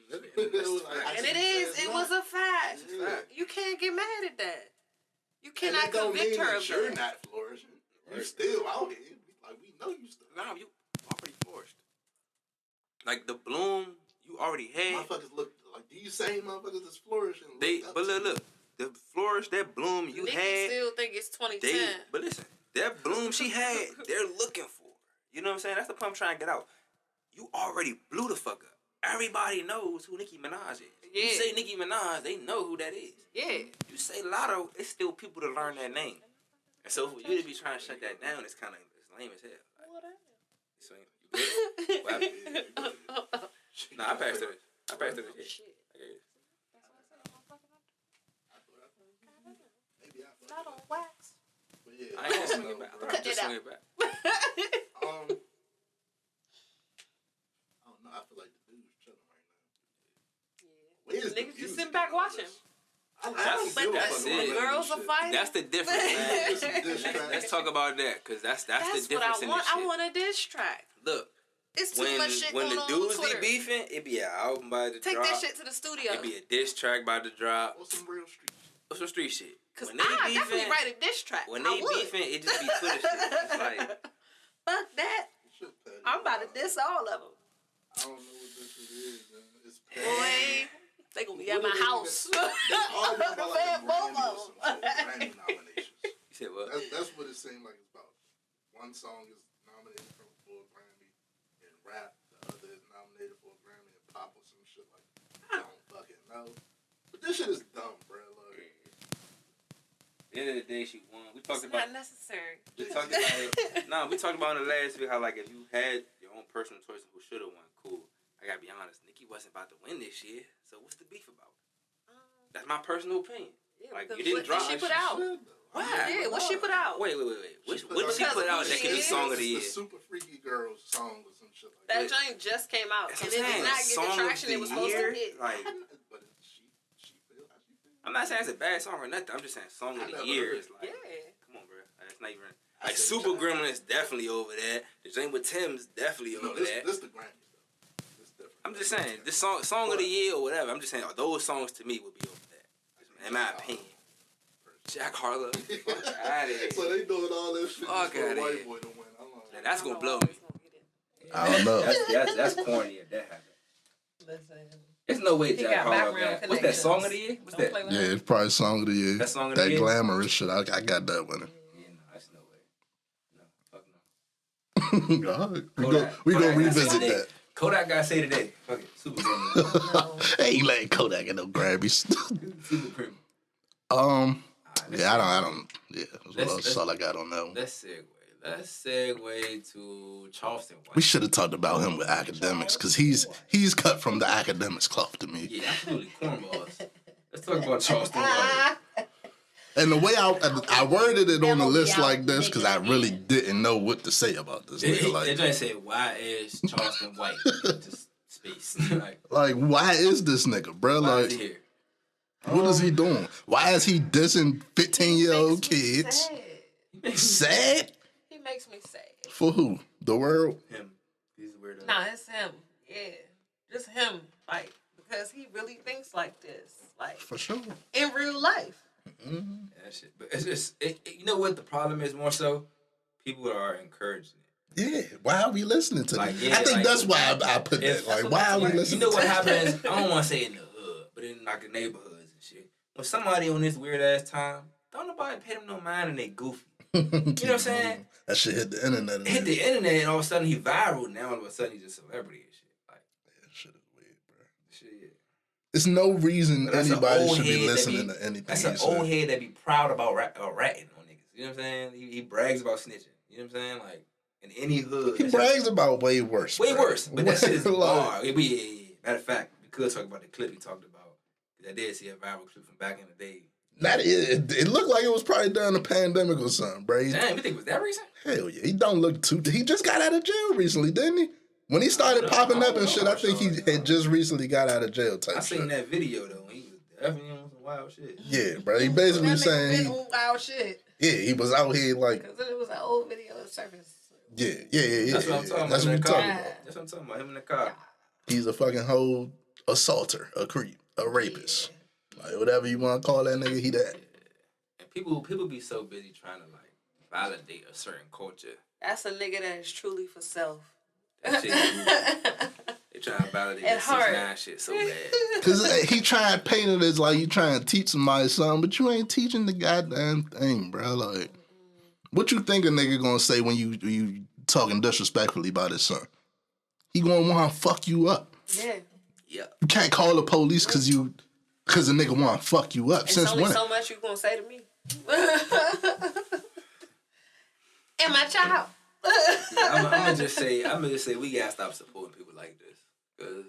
[SPEAKER 3] And it was a fact. Yeah. You can't get mad at that. You cannot convict her of that.
[SPEAKER 1] You're not flourishing. You're still out here. Like, we know you still.
[SPEAKER 2] Nah, you already flourished. Like, the bloom you already had.
[SPEAKER 1] Motherfuckers look like these same motherfuckers that's flourishing.
[SPEAKER 2] But look. The flourish, that bloom you
[SPEAKER 3] Nicki
[SPEAKER 2] had.
[SPEAKER 3] Still think it's 2010.
[SPEAKER 2] But listen, that bloom she had, they're looking for. You know what I'm saying? That's the point I'm trying to get out. You already blew the fuck up. Everybody knows who Nicki Minaj is. Yeah. You say Nicki Minaj, they know who that is.
[SPEAKER 3] Yeah.
[SPEAKER 2] You say Lotto, it's still people to learn that name. And so for you to be trying to shut that down, it's kind of lame as hell. Like, you good? Nah, I passed it. Yeah. Shit.
[SPEAKER 3] Not on wax.
[SPEAKER 1] But yeah,
[SPEAKER 2] I ain't gonna swing it back.
[SPEAKER 3] Cut it out.
[SPEAKER 1] I don't know. I feel like the dude's chilling right now. Yeah.
[SPEAKER 3] Niggas just sitting back watching.
[SPEAKER 2] The
[SPEAKER 3] girls are fighting.
[SPEAKER 2] That's the difference, man. Let's talk about that, because that's the difference in this shit.
[SPEAKER 3] I want a diss track.
[SPEAKER 2] Look.
[SPEAKER 3] It's too much shit going on
[SPEAKER 2] When the dudes be beefing, it be an album by the drop.
[SPEAKER 3] Take that shit to the studio.
[SPEAKER 2] It be a diss track by the drop.
[SPEAKER 1] What's some real street shit?
[SPEAKER 2] What's some street shit?
[SPEAKER 3] Because I definitely write a diss track.
[SPEAKER 2] When they beefing, it just be Twitter shit. It's like,
[SPEAKER 3] fuck that. I'm about to diss all of them.
[SPEAKER 1] I don't know what this shit is, man. It's
[SPEAKER 3] boy, they gonna be at my house.
[SPEAKER 1] All about like Grammy nominations.
[SPEAKER 2] You said what?
[SPEAKER 1] That's what it seemed like it's about. One song is nominated for a full Grammy, shit like that. I don't fucking know. But this shit is dumb, bro. Like,
[SPEAKER 2] at the end of the day, she won. We talked
[SPEAKER 3] It's
[SPEAKER 2] about
[SPEAKER 3] not necessary.
[SPEAKER 2] We talked about it. No, we talked about in the last week how like if you had your own personal choice of who should have won, cool. I gotta be honest, Nikki wasn't about to win this year, so what's the beef about? That's my personal opinion.
[SPEAKER 3] Yeah,
[SPEAKER 2] like
[SPEAKER 3] because
[SPEAKER 2] you didn't drop.
[SPEAKER 3] What she put out?
[SPEAKER 2] Why?
[SPEAKER 3] Yeah, what she put out?
[SPEAKER 2] Wait. What did she put out that could be song of the year?
[SPEAKER 1] The Super Freaky Girls song or some shit like
[SPEAKER 3] that. That joint just came out, and it did not get the traction it was supposed to get.
[SPEAKER 2] Like,
[SPEAKER 1] but she feel how she feel.
[SPEAKER 2] I'm not saying it's a bad song or nothing. I'm just saying song of the year is like, come on, bro. That's not even like Super Gremlin is definitely over that. The joint with Tim's definitely over that.
[SPEAKER 1] This the Grammys though. This different.
[SPEAKER 2] I'm just saying this song of the year or whatever. I'm just saying those songs to me would be over that, in my opinion. Jack Harlow, fuck out of here.
[SPEAKER 1] So they doing all this shit
[SPEAKER 2] fuck
[SPEAKER 1] for a white boy to win.
[SPEAKER 2] Now, that's gonna blow me.
[SPEAKER 1] I don't know.
[SPEAKER 2] That's corny if that happens.
[SPEAKER 3] Listen.
[SPEAKER 2] There's no way Jack Harlow got. What's that song of the year? What's that?
[SPEAKER 1] Yeah, it's probably song of the year.
[SPEAKER 2] That song of the year.
[SPEAKER 1] That glamorous shit. I got that winner.
[SPEAKER 2] Yeah, no, that's no way. No, fuck no.
[SPEAKER 1] We gonna revisit that.
[SPEAKER 2] Kodak gotta say today. Fuck it, Super Gremlin.
[SPEAKER 1] Ain't letting Kodak get no Grammys.
[SPEAKER 2] Super Gremlin.
[SPEAKER 1] Yeah, I don't. Yeah, that's all I got on that one.
[SPEAKER 2] Let's segue to Charleston White.
[SPEAKER 1] We should have talked about him with academics because he's cut from the academics cloth to me.
[SPEAKER 2] Yeah, absolutely cornballs. Let's talk about Charleston White.
[SPEAKER 1] And the way I worded it on the list like this because I really didn't know what to say about this nigga. Like,
[SPEAKER 2] they just say, "Why is Charleston White?" Just space.
[SPEAKER 1] like, why is this nigga, bro?
[SPEAKER 2] Why
[SPEAKER 1] like,
[SPEAKER 2] is he here?
[SPEAKER 1] What is he doing? Why is he dissing 15-year-old kids? Sad?
[SPEAKER 3] He makes me sad.
[SPEAKER 1] For who? The world?
[SPEAKER 2] Him. He's a weirdo.
[SPEAKER 3] Nah, it's him. Yeah. Just him. Like, because he really thinks like this. Like,
[SPEAKER 1] for sure.
[SPEAKER 3] In real life.
[SPEAKER 2] Mm-hmm. That shit. But it's just, you know what the problem is more so? People are encouraging it.
[SPEAKER 1] Yeah. Why are we listening to
[SPEAKER 2] like,
[SPEAKER 1] that?
[SPEAKER 2] yeah,
[SPEAKER 1] I think
[SPEAKER 2] like,
[SPEAKER 1] that's why I put that. Like, why are we listening to that?
[SPEAKER 2] You know what happens? I don't want to say in the hood, but in like the neighborhoods and shit. When somebody on this weird ass time, don't nobody pay them no mind and they goofy. You know what I'm saying?
[SPEAKER 1] That shit hit the internet.
[SPEAKER 2] Hit the internet and all of a sudden he viral. Now all of a sudden he's a celebrity and shit. Like,
[SPEAKER 1] yeah, that shit is weird, bro.
[SPEAKER 2] Shit.
[SPEAKER 1] There's no reason anybody should be listening to anything.
[SPEAKER 2] That's an old head that be proud about ratting on niggas. You know what I'm saying? He brags about snitching. You know what I'm saying? Like, in any hood.
[SPEAKER 1] He brags about way worse.
[SPEAKER 2] Way worse. But that shit is
[SPEAKER 1] like,
[SPEAKER 2] bar. Yeah. Matter of fact, we could talk about the clip he talked about. I did see a viral clip from back in the day.
[SPEAKER 1] It looked like it was probably during the pandemic or something, bro.
[SPEAKER 2] Damn, you think it was that recent?
[SPEAKER 1] Hell yeah. He don't look too... He just got out of jail recently, didn't he? When he started popping up and shit, I think he had just recently got out of jail type shit.
[SPEAKER 2] I seen that video, though. He was definitely on some wild shit.
[SPEAKER 1] Yeah, bro. He basically saying...
[SPEAKER 3] wild shit.
[SPEAKER 1] Yeah, he was out here like...
[SPEAKER 3] Because it was an old video of surface.
[SPEAKER 1] Yeah.
[SPEAKER 2] That's what I'm talking about.
[SPEAKER 1] That's what I'm talking about.
[SPEAKER 2] That's what I'm talking about. Him in the car.
[SPEAKER 1] He's a fucking whole assaulter, a creep, a rapist. Like, whatever you want to call that nigga, he that.
[SPEAKER 2] And people be so busy trying to, like, validate a certain culture.
[SPEAKER 3] That's a nigga that is truly for self.
[SPEAKER 2] That shit they trying to validate that 6ix9ine shit so bad.
[SPEAKER 1] Because he trying to paint it as like you trying to teach somebody something, but you ain't teaching the goddamn thing, bro. Like, what you think a nigga gonna say when you talking disrespectfully about his son? He gonna want to fuck you up.
[SPEAKER 3] Yeah.
[SPEAKER 1] You can't call the police because a nigga want to fuck you up.
[SPEAKER 3] It's
[SPEAKER 1] Since
[SPEAKER 3] only
[SPEAKER 1] when?
[SPEAKER 3] so much you gonna say to me. And my child.
[SPEAKER 2] I'm gonna just say we gotta stop supporting people like this, because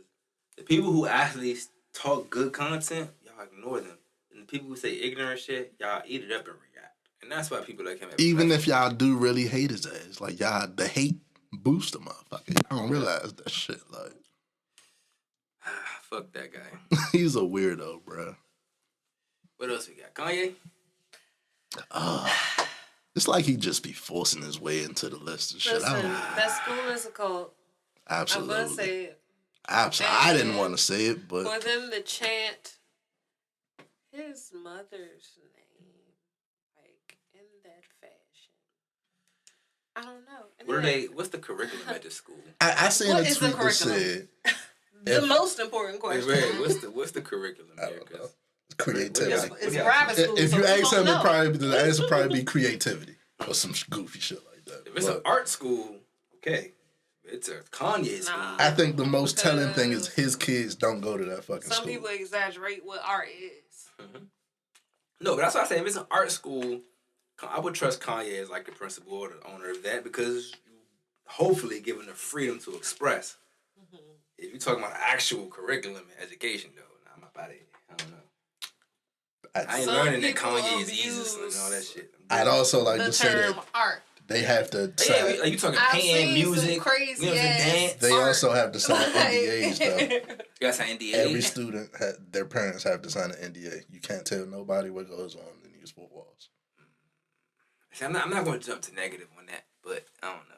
[SPEAKER 2] the people who actually talk good content, y'all ignore them, and the people who say ignorant shit, y'all eat it up and react, and that's why people like him.
[SPEAKER 1] Even if y'all do really hate his ass, like y'all, the hate boost the motherfucker. I don't realize that shit. Like,
[SPEAKER 2] fuck that guy.
[SPEAKER 1] He's a weirdo, bro.
[SPEAKER 2] What else we got? Kanye.
[SPEAKER 1] It's like he just be forcing his way into the list and shit.
[SPEAKER 3] Listen, that school is a cult.
[SPEAKER 1] Absolutely.
[SPEAKER 3] I'm gonna say it.
[SPEAKER 1] Absolutely. I didn't want to say it, but
[SPEAKER 3] for them to chant his mother's name, like, in that fashion, I don't know.
[SPEAKER 2] What's the curriculum at this school?
[SPEAKER 1] I seen a tweet that said
[SPEAKER 3] the most important question.
[SPEAKER 2] What's the curriculum here?
[SPEAKER 1] Creativity.
[SPEAKER 3] It's private school.
[SPEAKER 1] If you ask him, the answer probably be creativity or some goofy shit like that.
[SPEAKER 2] If it's an art school, okay. It's a Kanye school.
[SPEAKER 1] I think the most telling thing is his kids don't go to that fucking school.
[SPEAKER 3] Some people exaggerate what art is.
[SPEAKER 2] Mm-hmm. No, but that's why I say if it's an art school, I would trust Kanye as like the principal or the owner of that because you hopefully give him the freedom to express. Mm-hmm. If you're talking about actual curriculum and education, though, I'm not about it. I don't know. I ain't learning that Kanye is Jesus and all that shit.
[SPEAKER 1] I'd also like to say that
[SPEAKER 3] art.
[SPEAKER 1] They have to
[SPEAKER 2] sign. Yeah, like you talking painting, music,
[SPEAKER 3] crazy
[SPEAKER 2] dance.
[SPEAKER 1] They also have to sign NDAs, though.
[SPEAKER 2] You got to sign NDAs?
[SPEAKER 1] Every student, their parents have to sign an NDA. You can't tell nobody what goes on in these 4 walls.
[SPEAKER 2] See, I'm not going to jump to negative on that, but I don't know.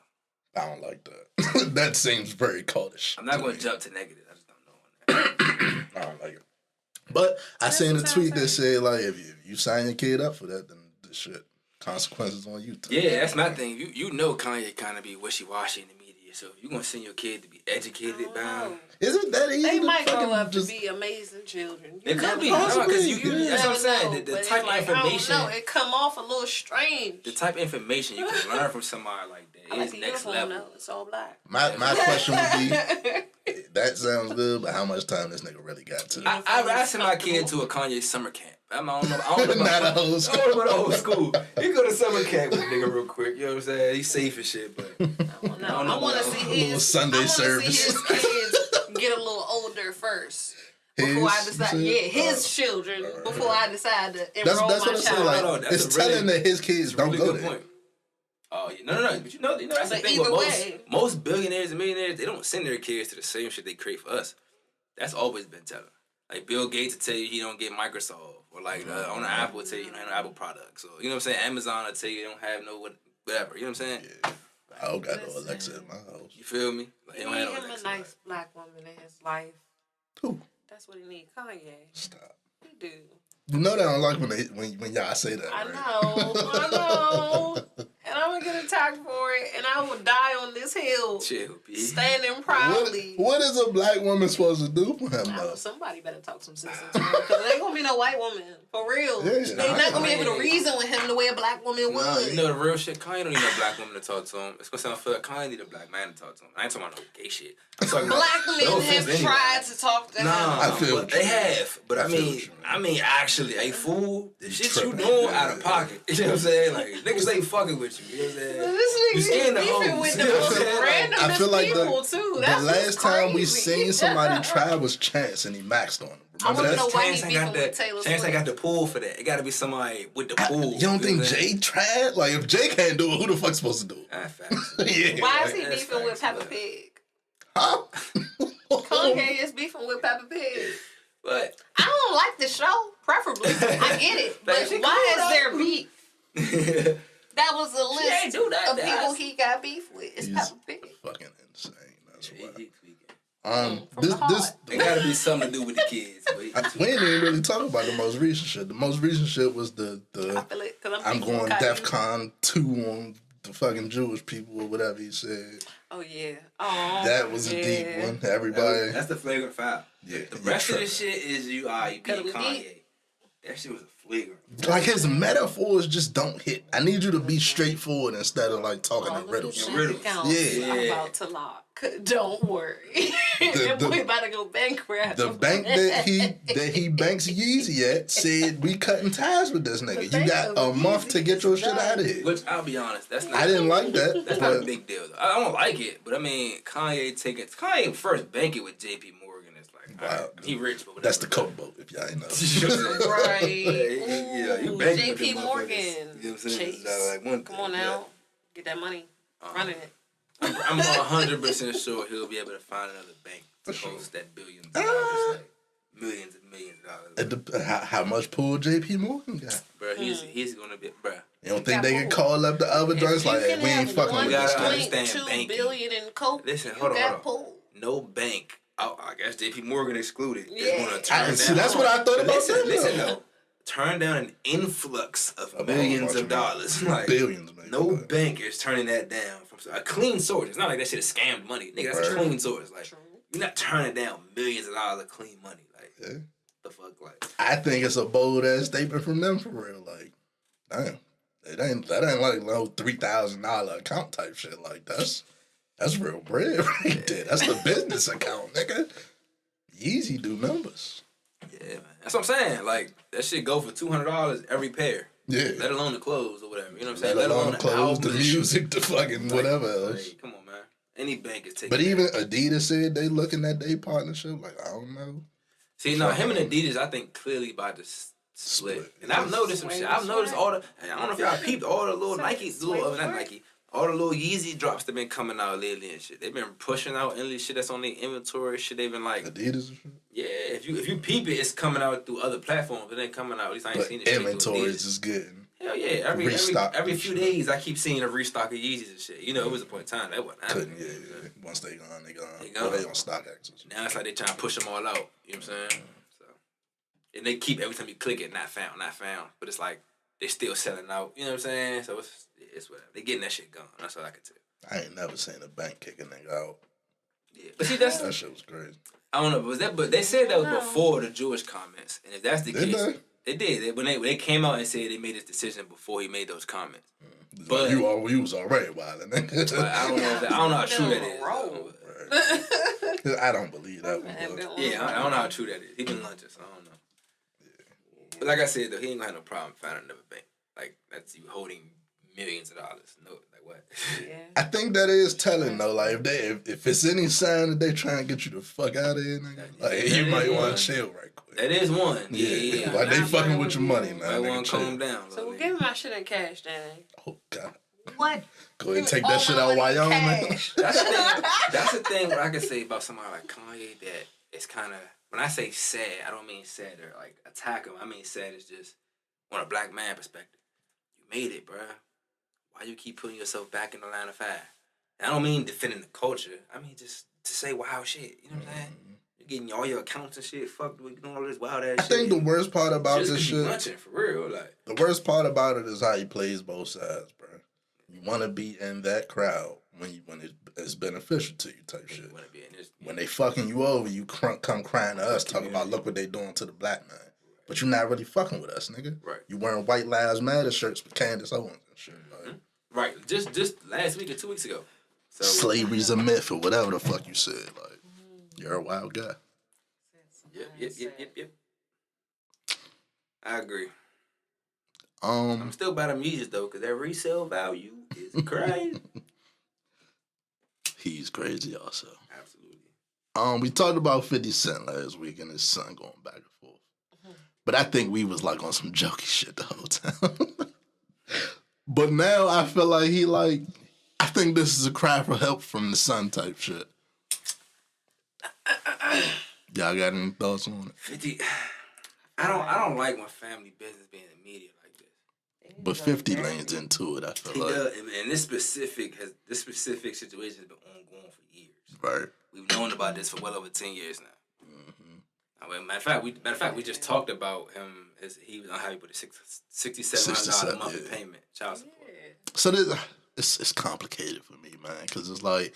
[SPEAKER 1] I don't like that. That seems very cultish.
[SPEAKER 2] I'm not going to jump to negative. I just don't know on
[SPEAKER 1] that. I don't like it. But I seen a tweet that said, like, if you sign your kid up for that, then the shit. Consequences on you.
[SPEAKER 2] Yeah, that's my thing. You know Kanye kind of be wishy-washy in the media, so if you're going to send your kid to be educated about...
[SPEAKER 1] Isn't that easy?
[SPEAKER 3] They might grow up to be amazing children.
[SPEAKER 2] It could be. Because that's what I'm saying. The type of information...
[SPEAKER 3] I don't know. It come off a little strange.
[SPEAKER 2] The type of information you can learn from somebody like that is next level.
[SPEAKER 3] Though. It's all black.
[SPEAKER 1] My question would be, that sounds good, but how much time this nigga really got to?
[SPEAKER 2] I send my kid to a Kanye summer camp. I don't know about
[SPEAKER 1] not a whole school.
[SPEAKER 2] I don't know about the whole school. He go to summer camp with a nigga real quick. You know what I'm saying? He's safe and shit, but I don't know.
[SPEAKER 3] I want to see his
[SPEAKER 1] Sunday service.
[SPEAKER 3] See his kids get a little older first. Before I decide, his children. Before I decide to enroll
[SPEAKER 1] that's
[SPEAKER 3] my
[SPEAKER 1] what
[SPEAKER 3] child.
[SPEAKER 1] Like, it's telling that his kids don't go there.
[SPEAKER 2] Point. Oh, no. But you know that's the thing with most billionaires and millionaires, they don't send their kids to the same shit they create for us. That's always been telling. Like Bill Gates will tell you he don't get Microsoft, or like on the Apple will tell you he don't have no Apple products, or you know what I'm saying. Amazon will tell you they don't have no whatever. You know what I'm saying?
[SPEAKER 1] Yeah. I don't got no Alexa in my house.
[SPEAKER 2] You feel me? Like,
[SPEAKER 3] he need him a nice black woman in his life.
[SPEAKER 1] Who?
[SPEAKER 3] That's what he need. Kanye.
[SPEAKER 1] Stop.
[SPEAKER 3] He do.
[SPEAKER 1] You know they don't like when y'all say that.
[SPEAKER 3] I
[SPEAKER 1] right?
[SPEAKER 3] know. And I'm gonna get attacked for it, and I will die on this hill.
[SPEAKER 2] Chill, B.
[SPEAKER 3] Standing proudly.
[SPEAKER 1] What is a black woman supposed to do for him, though?
[SPEAKER 3] Somebody better talk some sense into him, because there ain't gonna be no white woman. For real. Yeah, they not gonna be able to reason with him the way a black woman would.
[SPEAKER 2] No, you know the real shit? Kanye don't need no black woman to talk to him. It's gonna sound fair. Kanye need a black man to talk to him. I ain't talking about no gay shit. I'm talking
[SPEAKER 3] black men have tried to talk to him.
[SPEAKER 1] I feel
[SPEAKER 2] they have. But I mean, actually, a fool, the shit you doing out of pocket. You know what I'm saying? Like, niggas ain't fucking with you. You know what I'm saying?
[SPEAKER 3] This nigga
[SPEAKER 2] scaring the
[SPEAKER 3] beefing
[SPEAKER 2] hoes.
[SPEAKER 3] with the most randomest
[SPEAKER 1] I feel like
[SPEAKER 3] people, too.
[SPEAKER 1] The last time we seen somebody try was Chance, and he maxed on him.
[SPEAKER 3] Remember that?
[SPEAKER 2] Chance ain't got the pull for that. It got to be somebody with the pull.
[SPEAKER 1] You don't think Jay tried? Like, if Jay can't do it, who the fuck's supposed to do it?
[SPEAKER 2] Facts.
[SPEAKER 1] Yeah.
[SPEAKER 3] Why is he beefing with Peppa Pig?
[SPEAKER 1] Huh?
[SPEAKER 3] Kanye is beefing with Peppa Pig.
[SPEAKER 2] But
[SPEAKER 3] I don't like the show, preferably. I get it. But why is there beef? That was a list of people he got beef with. It's Peppa Pig.
[SPEAKER 1] Fucking insane. That's why.
[SPEAKER 3] This
[SPEAKER 2] it gotta be something to do with the kids.
[SPEAKER 1] We didn't even really talk about the most recent shit. The most recent shit was the
[SPEAKER 3] I feel it,
[SPEAKER 1] I'm going DEFCON 2 on the fucking Jewish people or whatever he said.
[SPEAKER 3] Oh yeah. Oh.
[SPEAKER 1] That was a deep one. Everybody.
[SPEAKER 2] That's the flagrant foul.
[SPEAKER 1] Yeah.
[SPEAKER 2] The rest of the shit is you being Kanye. That shit was a flagrant.
[SPEAKER 1] Like his metaphors just don't hit. I need you to be straightforward instead of like talking in riddles.
[SPEAKER 3] Yeah. I'm about to lock. Don't worry. That boy about to go bankrupt.
[SPEAKER 1] The bank that he banks Yeezy at said we cutting ties with this nigga. You got a month to get your shit out of here.
[SPEAKER 2] Which I'll be honest, that's not.
[SPEAKER 1] I didn't like that.
[SPEAKER 2] That's not a big deal. Though. I don't like it, but I mean, Kanye first banking with J.P. Morgan is like, wow, he rich, but
[SPEAKER 1] that's the coke boat. If y'all ain't know,
[SPEAKER 3] right?
[SPEAKER 2] Yeah, you banking
[SPEAKER 3] J.P. Morgan.
[SPEAKER 2] You know what I'm saying?
[SPEAKER 3] Chase.
[SPEAKER 2] Like
[SPEAKER 3] come on now, get that money, running it.
[SPEAKER 2] I'm 100% sure he'll be able to find another bank to host that billions of dollars, like millions and millions of dollars.
[SPEAKER 1] How much pull J.P. Morgan got?
[SPEAKER 2] Bro, he's gonna be, bro.
[SPEAKER 1] You don't think they can call up the other joints like, we ain't fucking with this guy?
[SPEAKER 2] $1.2
[SPEAKER 3] billion in coke.
[SPEAKER 2] Listen, hold on. No bank. I guess J.P. Morgan excluded.
[SPEAKER 3] Yeah.
[SPEAKER 2] Gonna turn down.
[SPEAKER 1] See, that's what I thought about.
[SPEAKER 2] Listen, though. Turn down an influx of millions of dollars. Like,
[SPEAKER 1] billions, man.
[SPEAKER 2] No bank is turning that down. A clean source. It's not like that shit is scammed money. Nigga, that's a clean source. Like, you're not turning down millions of dollars of clean money. Like, the fuck, like.
[SPEAKER 1] I think it's a bold ass statement from them for real. Like, damn, that ain't like no $3,000 account type shit. Like, that's That's real bread right there. That's the business account, nigga. Yeezy do numbers.
[SPEAKER 2] Yeah, man. That's what I'm saying. Like, that shit go for $200 every pair.
[SPEAKER 1] Yeah.
[SPEAKER 2] Let alone the clothes or whatever. You know what I'm saying?
[SPEAKER 1] Let alone the clothes,
[SPEAKER 2] album,
[SPEAKER 1] the music, the fucking whatever else.
[SPEAKER 2] Like, come on, man. Any bank is taking
[SPEAKER 1] But even Adidas said they looking at their partnership. Like, I don't know.
[SPEAKER 2] See, no, him and Adidas, I think clearly about to split. And I've noticed some shit. I've noticed all the, I don't know if y'all peeped all the little Nike, not Nike, all the little Yeezy drops that been coming out lately and shit. They've been pushing out endless shit that's on their inventory. Shit, they've been like
[SPEAKER 1] Adidas and shit.
[SPEAKER 2] Yeah, if you peep it, it's coming out through other platforms. It ain't coming out. At least I ain't seen it.
[SPEAKER 1] Inventories is getting.
[SPEAKER 2] Hell yeah! Every few days, I keep seeing a restock of Yeezys and shit. You know, it was a point in time that wasn't happening.
[SPEAKER 1] Yeah. Once they gone, they gone. Or they on stock access.
[SPEAKER 2] Now it's like they trying to push them all out. You know what I'm saying? So, and they keep every time you click it, not found. But it's like they still selling out. You know what I'm saying? So it's whatever. They getting that shit gone. That's all I can tell.
[SPEAKER 1] I ain't never seen a bank kick a nigga out.
[SPEAKER 2] Yeah, but see that
[SPEAKER 1] shit was crazy.
[SPEAKER 2] I don't know, but they said that was before the Jewish comments, and if that's the case, they did. When they came out and said they made this decision before he made those comments. But
[SPEAKER 1] you was already wilding.
[SPEAKER 2] I don't know how true that is.
[SPEAKER 1] I don't believe that one.
[SPEAKER 2] Yeah, I don't know how true that is. He been lunching, so I don't know. Yeah. But like I said, though, he ain't gonna have no problem finding another bank. Like that's you holding millions of dollars. No, like what?
[SPEAKER 3] Yeah.
[SPEAKER 1] I think that is telling though. Like if it's any sign that they trying to get you the fuck out of here, nigga, like you might want to chill right quick.
[SPEAKER 2] That is one. Yeah.
[SPEAKER 1] Like they fucking with your money, man.
[SPEAKER 2] I want to calm down.
[SPEAKER 4] So give me my shit in cash, Danny.
[SPEAKER 1] Oh God.
[SPEAKER 4] What?
[SPEAKER 1] Go ahead and take that shit out Wyoming.
[SPEAKER 2] That's the thing. What I can say about somebody like Kanye that it's kind of when I say sad, I don't mean sad or like attack him. I mean sad is just on a black man perspective. You made it, bruh. Why you keep putting yourself back in the line of fire? And I don't mean defending the culture. I mean just to say wild shit. You know what I'm saying? You're getting all your accounts and shit fucked with, doing all this wild ass shit.
[SPEAKER 1] I think the worst part about this shit,
[SPEAKER 2] lunching, for real, like
[SPEAKER 1] the worst part about it is how he plays both sides, bro. You want to be in that crowd when it's beneficial to you type shit. When they fucking you over, you come crying to us, talking about look what they doing to the black man. But you're not really fucking with us, nigga.
[SPEAKER 2] Right.
[SPEAKER 1] You wearing White Lives Matter shirts with Candace Owens and shit. Like.
[SPEAKER 2] Right. Just last week or 2 weeks ago. So,
[SPEAKER 1] slavery's a myth or whatever the fuck you said. Like, you're a wild guy.
[SPEAKER 2] Yep. I agree.
[SPEAKER 1] I'm
[SPEAKER 2] still about the music though, cause that resale value is crazy.
[SPEAKER 1] He's crazy also.
[SPEAKER 2] Absolutely.
[SPEAKER 1] We talked about 50 Cent last week and his son going back and forth. But I think we was like on some jokey shit the whole time. But now I feel like I think this is a cry for help from the son type shit. Y'all got any thoughts on it?
[SPEAKER 2] 50. I don't like my family business being in the media like this.
[SPEAKER 1] But 50 lanes into it, I feel like.
[SPEAKER 2] Does, and this specific situation has been ongoing for years.
[SPEAKER 1] Right.
[SPEAKER 2] We've known about this for well over 10 years now. I mean, matter of fact, we just talked about him as he was unhappy with a $6,700 monthly payment, child support.
[SPEAKER 1] So it's complicated for me, man, because it's like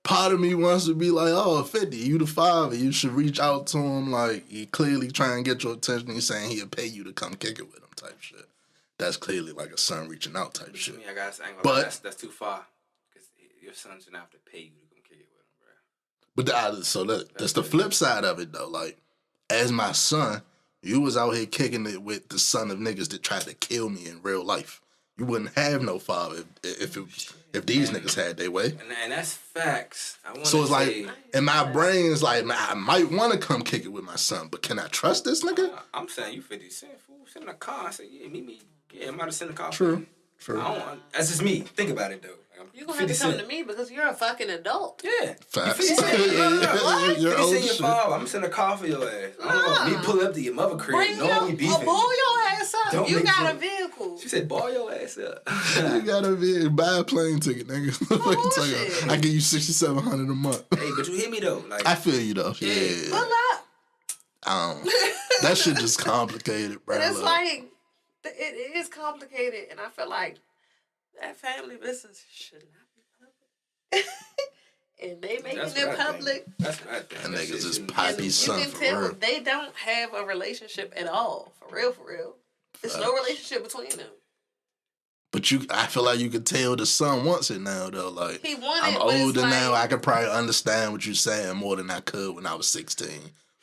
[SPEAKER 1] part of me wants to be like, oh, 50, you the father, you should reach out to him. Like he clearly trying to get your attention. He's saying he'll pay you to come kick it with him, type shit. That's clearly like a son reaching out type shit.
[SPEAKER 2] I ain't gonna lie, that's too far. Because your son shouldn't have to pay you to come kick it with him, bro.
[SPEAKER 1] But that's the flip side of it, though. Like, as my son, you was out here kicking it with the son of niggas that tried to kill me in real life. You wouldn't have no father if these niggas had their way.
[SPEAKER 2] And that's facts.
[SPEAKER 1] So it's like, in my brain, it's like, I might want to come kick it with my son, but can I trust this nigga?
[SPEAKER 2] I'm saying you 50 Cent, fool. Send in a car. I said, yeah, meet me. Yeah, I'm about to send a car.
[SPEAKER 1] True.
[SPEAKER 2] That's just me. Think about it, though.
[SPEAKER 4] You're going to have to come to me because you're a fucking adult.
[SPEAKER 2] Yeah.
[SPEAKER 1] Facts.
[SPEAKER 2] 50 Cent,
[SPEAKER 1] You're old
[SPEAKER 2] your father. I'm going to send a car for your ass. I don't know. Me pull up to your mother crib. No, we beefing.
[SPEAKER 4] Ball your ass up. You got a vehicle.
[SPEAKER 2] She said, ball your ass up.
[SPEAKER 1] You got a vehicle. Buy a plane ticket, nigga. I give you $6,700 a month.
[SPEAKER 2] Hey, but you hear me, though. Like,
[SPEAKER 1] I feel you, though. Yeah.
[SPEAKER 4] Pull up.
[SPEAKER 1] That shit just complicated, bro.
[SPEAKER 4] But it's like, it is complicated, and I feel like that family business should not be public. And they making it public.
[SPEAKER 2] That's what I think.
[SPEAKER 1] That niggas is Poppy's son, for real.
[SPEAKER 4] They don't have a relationship at all. For real. There's no relationship between them.
[SPEAKER 1] But I feel like you could tell the son wants it now, though. Like,
[SPEAKER 4] he wanted,
[SPEAKER 1] I'm older now. I could probably understand what you're saying more than I could when I was 16,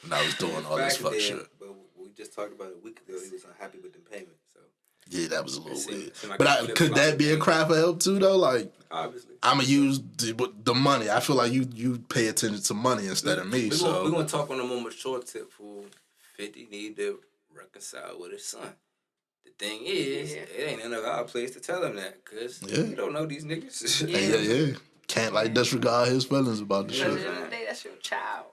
[SPEAKER 1] when I was doing all this fuck shit.
[SPEAKER 2] But we just talked about it a week ago. He was unhappy with the payment. So
[SPEAKER 1] yeah, that was a little weird.
[SPEAKER 2] Like
[SPEAKER 1] but could that be a cry for help too, though? Like,
[SPEAKER 2] obviously,
[SPEAKER 1] I'm gonna use the money. I feel like you pay attention to money instead of me.
[SPEAKER 2] We're gonna talk on a more mature tip. For 50 need to reconcile with his son. The thing is, it ain't none of our place to tell him that, because we don't know these niggas.
[SPEAKER 1] Yeah. Can't disregard his feelings about the shit.
[SPEAKER 4] At the end of the day, that's your child.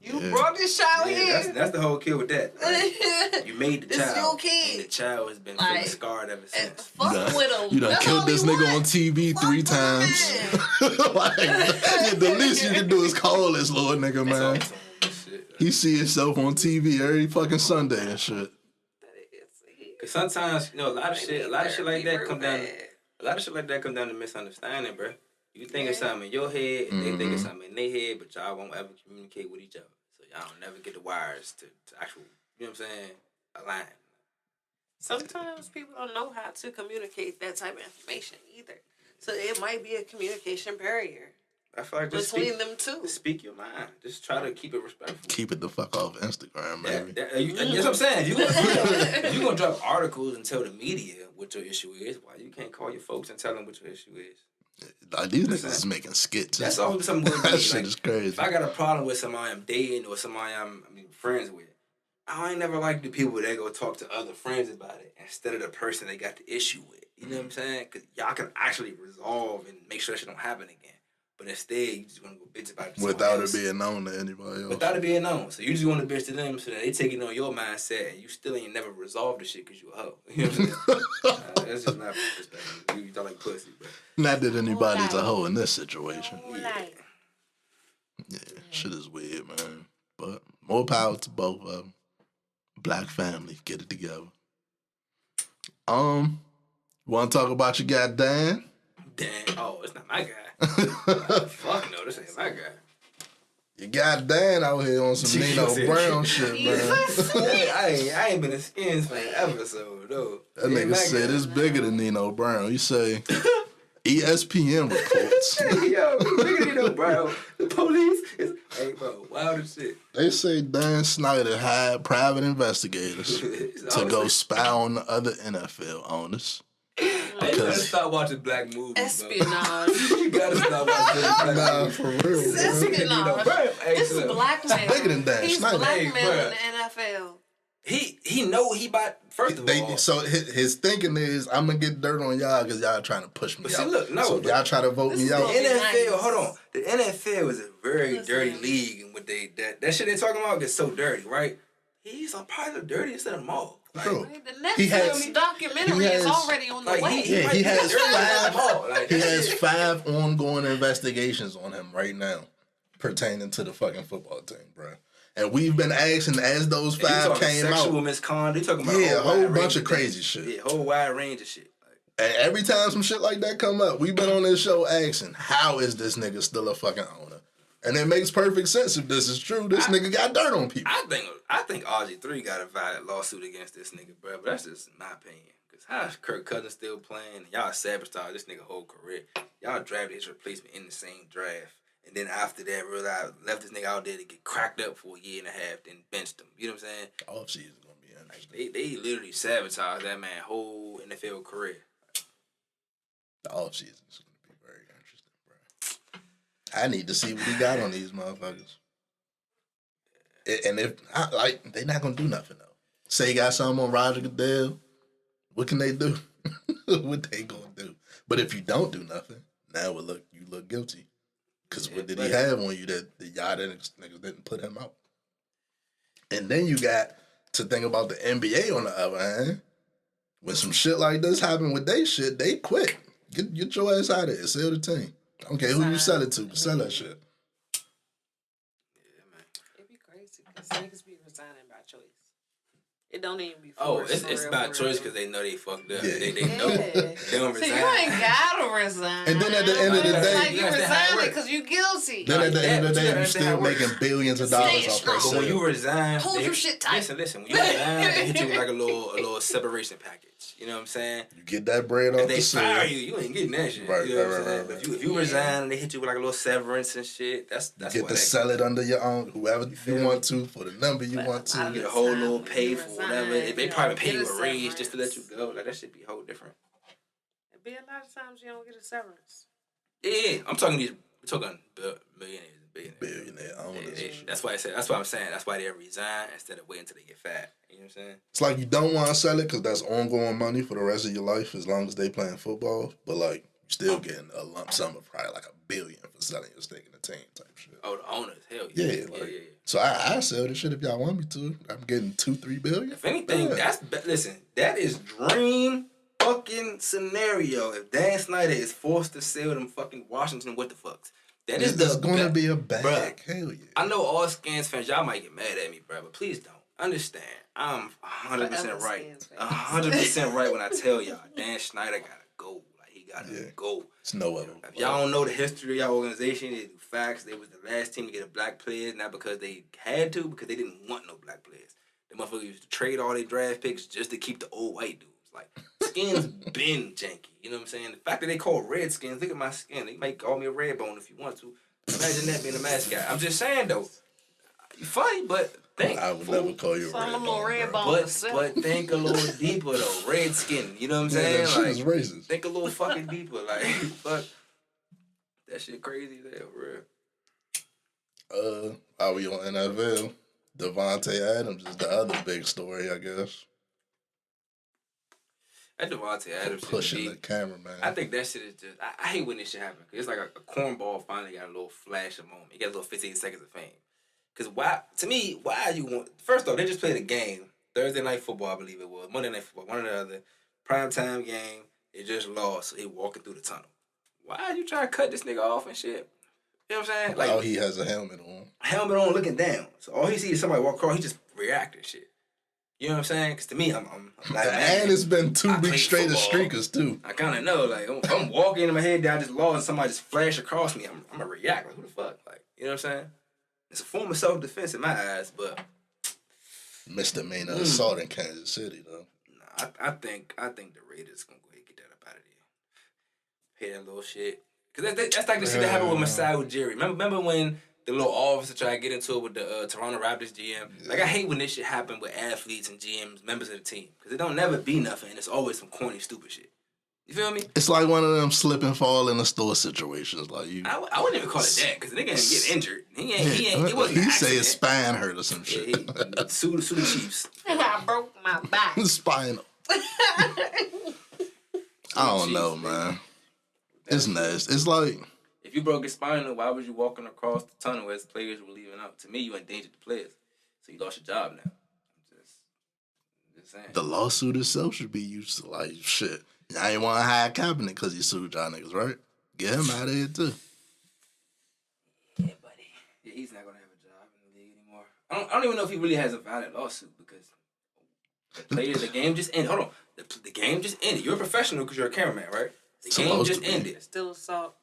[SPEAKER 4] You brought this child here.
[SPEAKER 2] That's the whole kill with that. Like, you made the
[SPEAKER 4] this
[SPEAKER 2] child.
[SPEAKER 4] Your kid.
[SPEAKER 2] And the child has been feeling scarred ever since.
[SPEAKER 4] Fuck with him.
[SPEAKER 1] You done killed this nigga on TV 3 times. Like, the least you can do is call this little nigga, man. He see himself on TV every fucking Sunday and shit.
[SPEAKER 2] Cause sometimes, a lot of shit like that come down. A lot of shit like that come down to misunderstanding, bro. You think of something in your head, and they think of something in their head, but y'all won't ever communicate with each other. So y'all don't never get the wires to actual, you know what I'm saying, align.
[SPEAKER 4] Sometimes people don't know how to communicate that type of information either. So it might be a communication barrier.
[SPEAKER 2] I feel like just
[SPEAKER 4] between them two.
[SPEAKER 2] Speak your mind. Just try to keep it respectful.
[SPEAKER 1] Keep it the fuck off Instagram, baby.
[SPEAKER 2] That's what I'm saying. If you're gonna drop articles and tell the media what your issue is, why you can't call your folks and tell them what your issue is?
[SPEAKER 1] Like, these niggas is making skits.
[SPEAKER 2] That's always something weird.
[SPEAKER 1] That shit is crazy.
[SPEAKER 2] If I got a problem with somebody I'm dating or somebody I'm friends with, I ain't never like the people that go talk to other friends about it instead of the person they got the issue with. You know what I'm saying? Because y'all can actually resolve and make sure that shit don't happen again. But instead, you just want to go bitch about it
[SPEAKER 1] without it being known to anybody else.
[SPEAKER 2] Without it being known. So you just want to bitch to them so that they take it on your mindset and you still ain't never resolved the shit because you a hoe. You know what I'm saying? That's just my perspective. You don't like pussy, but...
[SPEAKER 1] Not that anybody's a hoe in this situation.
[SPEAKER 4] Yeah,
[SPEAKER 1] shit is weird, man. But more power to both of them. Black family, get it together. Want to talk about your guy Dan?
[SPEAKER 2] Dan? Oh, it's not my guy. Fuck no, this ain't my guy.
[SPEAKER 1] You got Dan out here on some Nino Brown shit, man.
[SPEAKER 2] I ain't been a Skins fan ever, so no.
[SPEAKER 1] That nigga said it's bigger than Nino Brown. You say ESPN reports.
[SPEAKER 2] Yo, bigger than Nino Brown. The police is... Hey, bro, wild as shit.
[SPEAKER 1] They say Dan Snyder hired private investigators to go spy on the other NFL owners.
[SPEAKER 2] You gotta stop watching black movies,
[SPEAKER 4] espionage.
[SPEAKER 2] You gotta stop watching black movies.
[SPEAKER 1] For real.
[SPEAKER 4] Espionage. This is black man.
[SPEAKER 1] Bigger than that.
[SPEAKER 4] He's
[SPEAKER 1] Snyder.
[SPEAKER 4] black man in the NFL.
[SPEAKER 2] He know he bought. First of all,
[SPEAKER 1] so his thinking is, I'm gonna get dirt on y'all because y'all trying to push me out.
[SPEAKER 2] See, look, no,
[SPEAKER 1] so y'all try to vote me out.
[SPEAKER 2] The NFL, hold on. The NFL is a very dirty league, and what that shit they talking about gets so dirty, right? He's probably the dirtiest of them all. Like,
[SPEAKER 1] Bro,
[SPEAKER 4] the Netflix documentary is already on the way.
[SPEAKER 1] He has 5 ongoing investigations on him right now pertaining to the fucking football team, bro. And we've been asking as those 5 came out.
[SPEAKER 2] Sexual misconduct. They talking about
[SPEAKER 1] a whole bunch of crazy shit.
[SPEAKER 2] Yeah, whole wide range of shit.
[SPEAKER 1] And every time some shit like that come up, we've been on this show asking, how is this nigga still a fucking owner? And it makes perfect sense if this is true. This nigga got dirt on people.
[SPEAKER 2] I think RG3 got a valid lawsuit against this nigga, bro. But that's just my opinion. Because how is Kirk Cousins still playing? And y'all sabotaged this nigga whole career. Y'all drafted his replacement in the same draft. And then after that, realized left this nigga out there to get cracked up for a year and a half, then benched him. You know what I'm saying?
[SPEAKER 1] All season gonna be interesting.
[SPEAKER 2] Like, they literally sabotaged that man's whole NFL career.
[SPEAKER 1] The off season is gonna be very interesting, bro. I need to see what he got on these motherfuckers. And if they're not gonna do nothing though. Say he got something on Roger Goodell, what can they do? What they gonna do? But if you don't do nothing, now you look guilty. Because what did he have on you that y'all niggas didn't put him out? And then you got to think about the NBA on the other hand. When some shit like this happen with they shit, they quit. Get your ass out of here. Sell the team. I don't care who you sell it to, but sell that shit.
[SPEAKER 4] Yeah, man. It'd be crazy because niggas be resigning by choice. It don't even be forced.
[SPEAKER 2] It's by choice because they know they fucked up.
[SPEAKER 1] Yeah.
[SPEAKER 2] They know. They don't resign.
[SPEAKER 4] So you ain't gotta resign.
[SPEAKER 1] And then at the end of the day,
[SPEAKER 4] like you resigning because you guilty.
[SPEAKER 1] Then at the end of the day, you still making billions of dollars off that
[SPEAKER 2] But when you resign,
[SPEAKER 4] hold your shit tight.
[SPEAKER 2] Listen. When you resign, they hit you with like a little separation package. You know what I'm saying?
[SPEAKER 1] You get that bread off
[SPEAKER 2] if they
[SPEAKER 1] the
[SPEAKER 2] fire
[SPEAKER 1] sale.
[SPEAKER 2] you ain't getting that shit.
[SPEAKER 1] Right,
[SPEAKER 2] you know what I'm
[SPEAKER 1] right,
[SPEAKER 2] saying?
[SPEAKER 1] right.
[SPEAKER 2] If you resign and they hit you with like a little severance and shit, that's
[SPEAKER 1] you get to sell it under your own, whoever you want to, for the number you want to.
[SPEAKER 2] You get a whole little pay for whatever. If they probably pay you a raise just to let you go, like that should be whole different.
[SPEAKER 4] It'd be a lot of times you don't get a severance.
[SPEAKER 2] Yeah, we're talking millionaires.
[SPEAKER 1] Billionaire owners.
[SPEAKER 2] Yeah. That's why I'm saying. That's why they resign instead of waiting until they get fat. You know what I'm saying?
[SPEAKER 1] It's like you don't want to sell it because that's ongoing money for the rest of your life as long as they playing football. But like you still getting a lump sum of probably like $1 billion for selling your stake in the team type shit.
[SPEAKER 2] Oh, the owners, hell
[SPEAKER 1] yeah.
[SPEAKER 2] Yeah.
[SPEAKER 1] So I sell this shit if y'all want me to. I'm getting $2-3 billion.
[SPEAKER 2] If anything, listen. That is dream fucking scenario. If Dan Snyder is forced to sell them fucking Washington, what the fucks? That is
[SPEAKER 1] It's going to be a bag. Bruh, hell yeah.
[SPEAKER 2] I know all Skins fans, y'all might get mad at me, bro, but please don't. Understand. I'm 100% right. 100% right when I tell y'all, Dan Snyder gotta go. Like, he gotta go.
[SPEAKER 1] It's no other.
[SPEAKER 2] If y'all don't know the history of y'all organization, they do facts. They was the last team to get a black player, not because they had to, because they didn't want no black players. The motherfuckers used to trade all their draft picks just to keep the old white dudes. Like, Skins been janky. You know what I'm saying? The fact that they call Redskins, look at my skin. They might call me a red bone if you want to. Imagine that being a mascot. I'm just saying, though. You funny, but think.
[SPEAKER 1] I would never call you a red bone.
[SPEAKER 2] But think a little deeper, though. Redskin. You know what I'm saying?
[SPEAKER 1] That shit is racist.
[SPEAKER 2] Think a little fucking deeper. Like, fuck. That shit crazy as hell, bro.
[SPEAKER 1] Are we on NFL? Devontae Adams is the other big story, I guess.
[SPEAKER 2] That Devontae Adams
[SPEAKER 1] pushing the camera, man.
[SPEAKER 2] I think that shit is just. I hate when this shit happens. Cause it's like a cornball finally got a little flash of moment. He got a little 15 seconds of fame. Because why you want. First off, they just played a game. Thursday Night Football, I believe it was. Monday Night Football, one or the other. Primetime game. They just lost. So he walking through the tunnel. Why are you trying to cut this nigga off and shit? You know what I'm saying? Like,
[SPEAKER 1] oh, he has a helmet on.
[SPEAKER 2] Helmet on, looking down. So all he sees is somebody walk across. He just reacting shit. You know what I'm saying? Because to me, I'm like, man,
[SPEAKER 1] and it's been 2 weeks straight of streakers too.
[SPEAKER 2] I kind of know. Like, I'm walking in my head down, just lost, and somebody just flash across me. I'm gonna react. Like, who the fuck? Like, you know what I'm saying? It's a form of self-defense in my eyes, but
[SPEAKER 1] misdemeanor assault in Kansas City, though.
[SPEAKER 2] Nah, I think the Raiders gonna go ahead and get that up out of there. Pay that little shit. Cause that's like the shit that happened with Masai Ujiri. Remember when the little officer tried to get into it with the Toronto Raptors GM? Yeah. Like, I hate when this shit happen with athletes and GMs, members of the team. Because it don't never be nothing, and it's always some corny, stupid shit. You feel me?
[SPEAKER 1] It's like one of them slip and fall in the store situations. Like you,
[SPEAKER 2] I wouldn't even call it that, because the nigga didn't get injured. He wasn't an accident.
[SPEAKER 1] Say his spine hurt or some shit.
[SPEAKER 2] Yeah, sue the Chiefs.
[SPEAKER 4] I broke my back.
[SPEAKER 1] Spinal. I don't know, man. It's nasty. It's like,
[SPEAKER 2] if you broke your spinal, why was you walking across the tunnel as players were leaving out? To me, you endangered the players. So you lost your job now. I'm just saying.
[SPEAKER 1] The lawsuit itself should be used to, like, shit. I ain't want to hire Kaepernick because he sued y'all niggas, right? Get him out of here, too.
[SPEAKER 2] Yeah, buddy. Yeah, he's not going to have a job in the league anymore. I don't even know if he really has a valid lawsuit because the game just ended. Hold on. The game just ended. You're a professional because you're a cameraman, right? The game just ended.
[SPEAKER 4] It's still assault.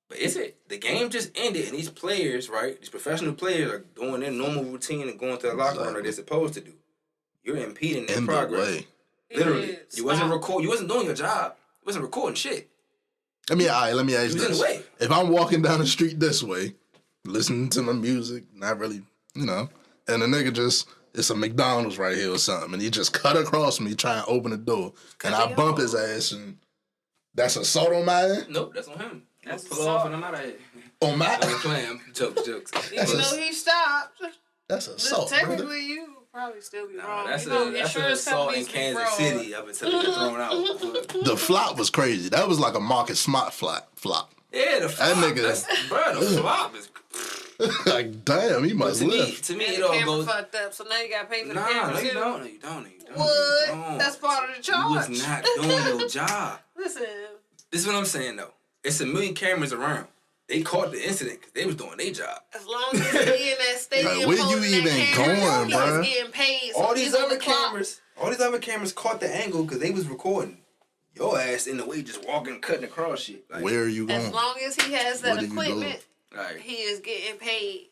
[SPEAKER 2] But is it? The game just ended, and these players, right? These professional players are doing their normal routine and going to the locker room like they're supposed to do. You're impeding their progress. Literally, you wasn't doing your job. You wasn't recording shit.
[SPEAKER 1] Let me ask you this: if I'm walking down the street this way, listening to my music, not really, and the nigga it's a McDonald's right here or something, and he just cut across me trying to open the door, and I bump his ass, and that's assault on my end?
[SPEAKER 2] Nope, that's on him. That's pull off and I'm out of here.
[SPEAKER 1] On my
[SPEAKER 2] end? I'm playing. Jokes.
[SPEAKER 4] Even though he stopped.
[SPEAKER 1] That's assault,
[SPEAKER 4] technically,
[SPEAKER 1] brother.
[SPEAKER 4] you probably still be wrong.
[SPEAKER 2] That's an assault in Kansas City up until he gets thrown out.
[SPEAKER 1] The flop was crazy. That was like a Marcus Smart flop.
[SPEAKER 2] Yeah, the flop.
[SPEAKER 1] That nigga.
[SPEAKER 2] The flop is...
[SPEAKER 1] like, damn, he must live.
[SPEAKER 2] To me, it all goes...
[SPEAKER 4] fucked up, so now you got to pay for the camera.
[SPEAKER 2] No, you don't.
[SPEAKER 4] What? That's part of the charge.
[SPEAKER 2] You was not doing your job.
[SPEAKER 4] Listen.
[SPEAKER 2] This is what I'm saying, though. It's a million cameras around. They caught the incident because they was doing their job.
[SPEAKER 4] As long as he in that stadium,
[SPEAKER 1] like, where you even going, bro?
[SPEAKER 4] Getting paid.
[SPEAKER 2] All these other cameras caught the angle because they was recording your ass in the way, just walking, cutting across shit.
[SPEAKER 1] Like, where are you going?
[SPEAKER 4] As long as he has that equipment, he is getting paid.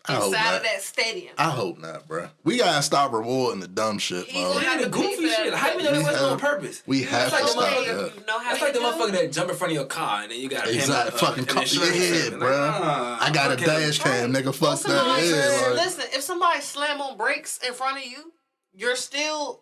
[SPEAKER 4] inside of that stadium.
[SPEAKER 1] I hope not, bro. We gotta stop rewarding the dumb shit,
[SPEAKER 2] bro. Yeah, the goofy shit. How you know that wasn't on purpose?
[SPEAKER 1] We have to stop that.
[SPEAKER 2] That's like the motherfucker that jump in front of your car and then you gotta pay
[SPEAKER 1] fucking car. Yeah, bro. I got a dash cam, nigga. Fuck that.
[SPEAKER 4] Yeah, listen, if somebody slam on brakes in front of you, you're still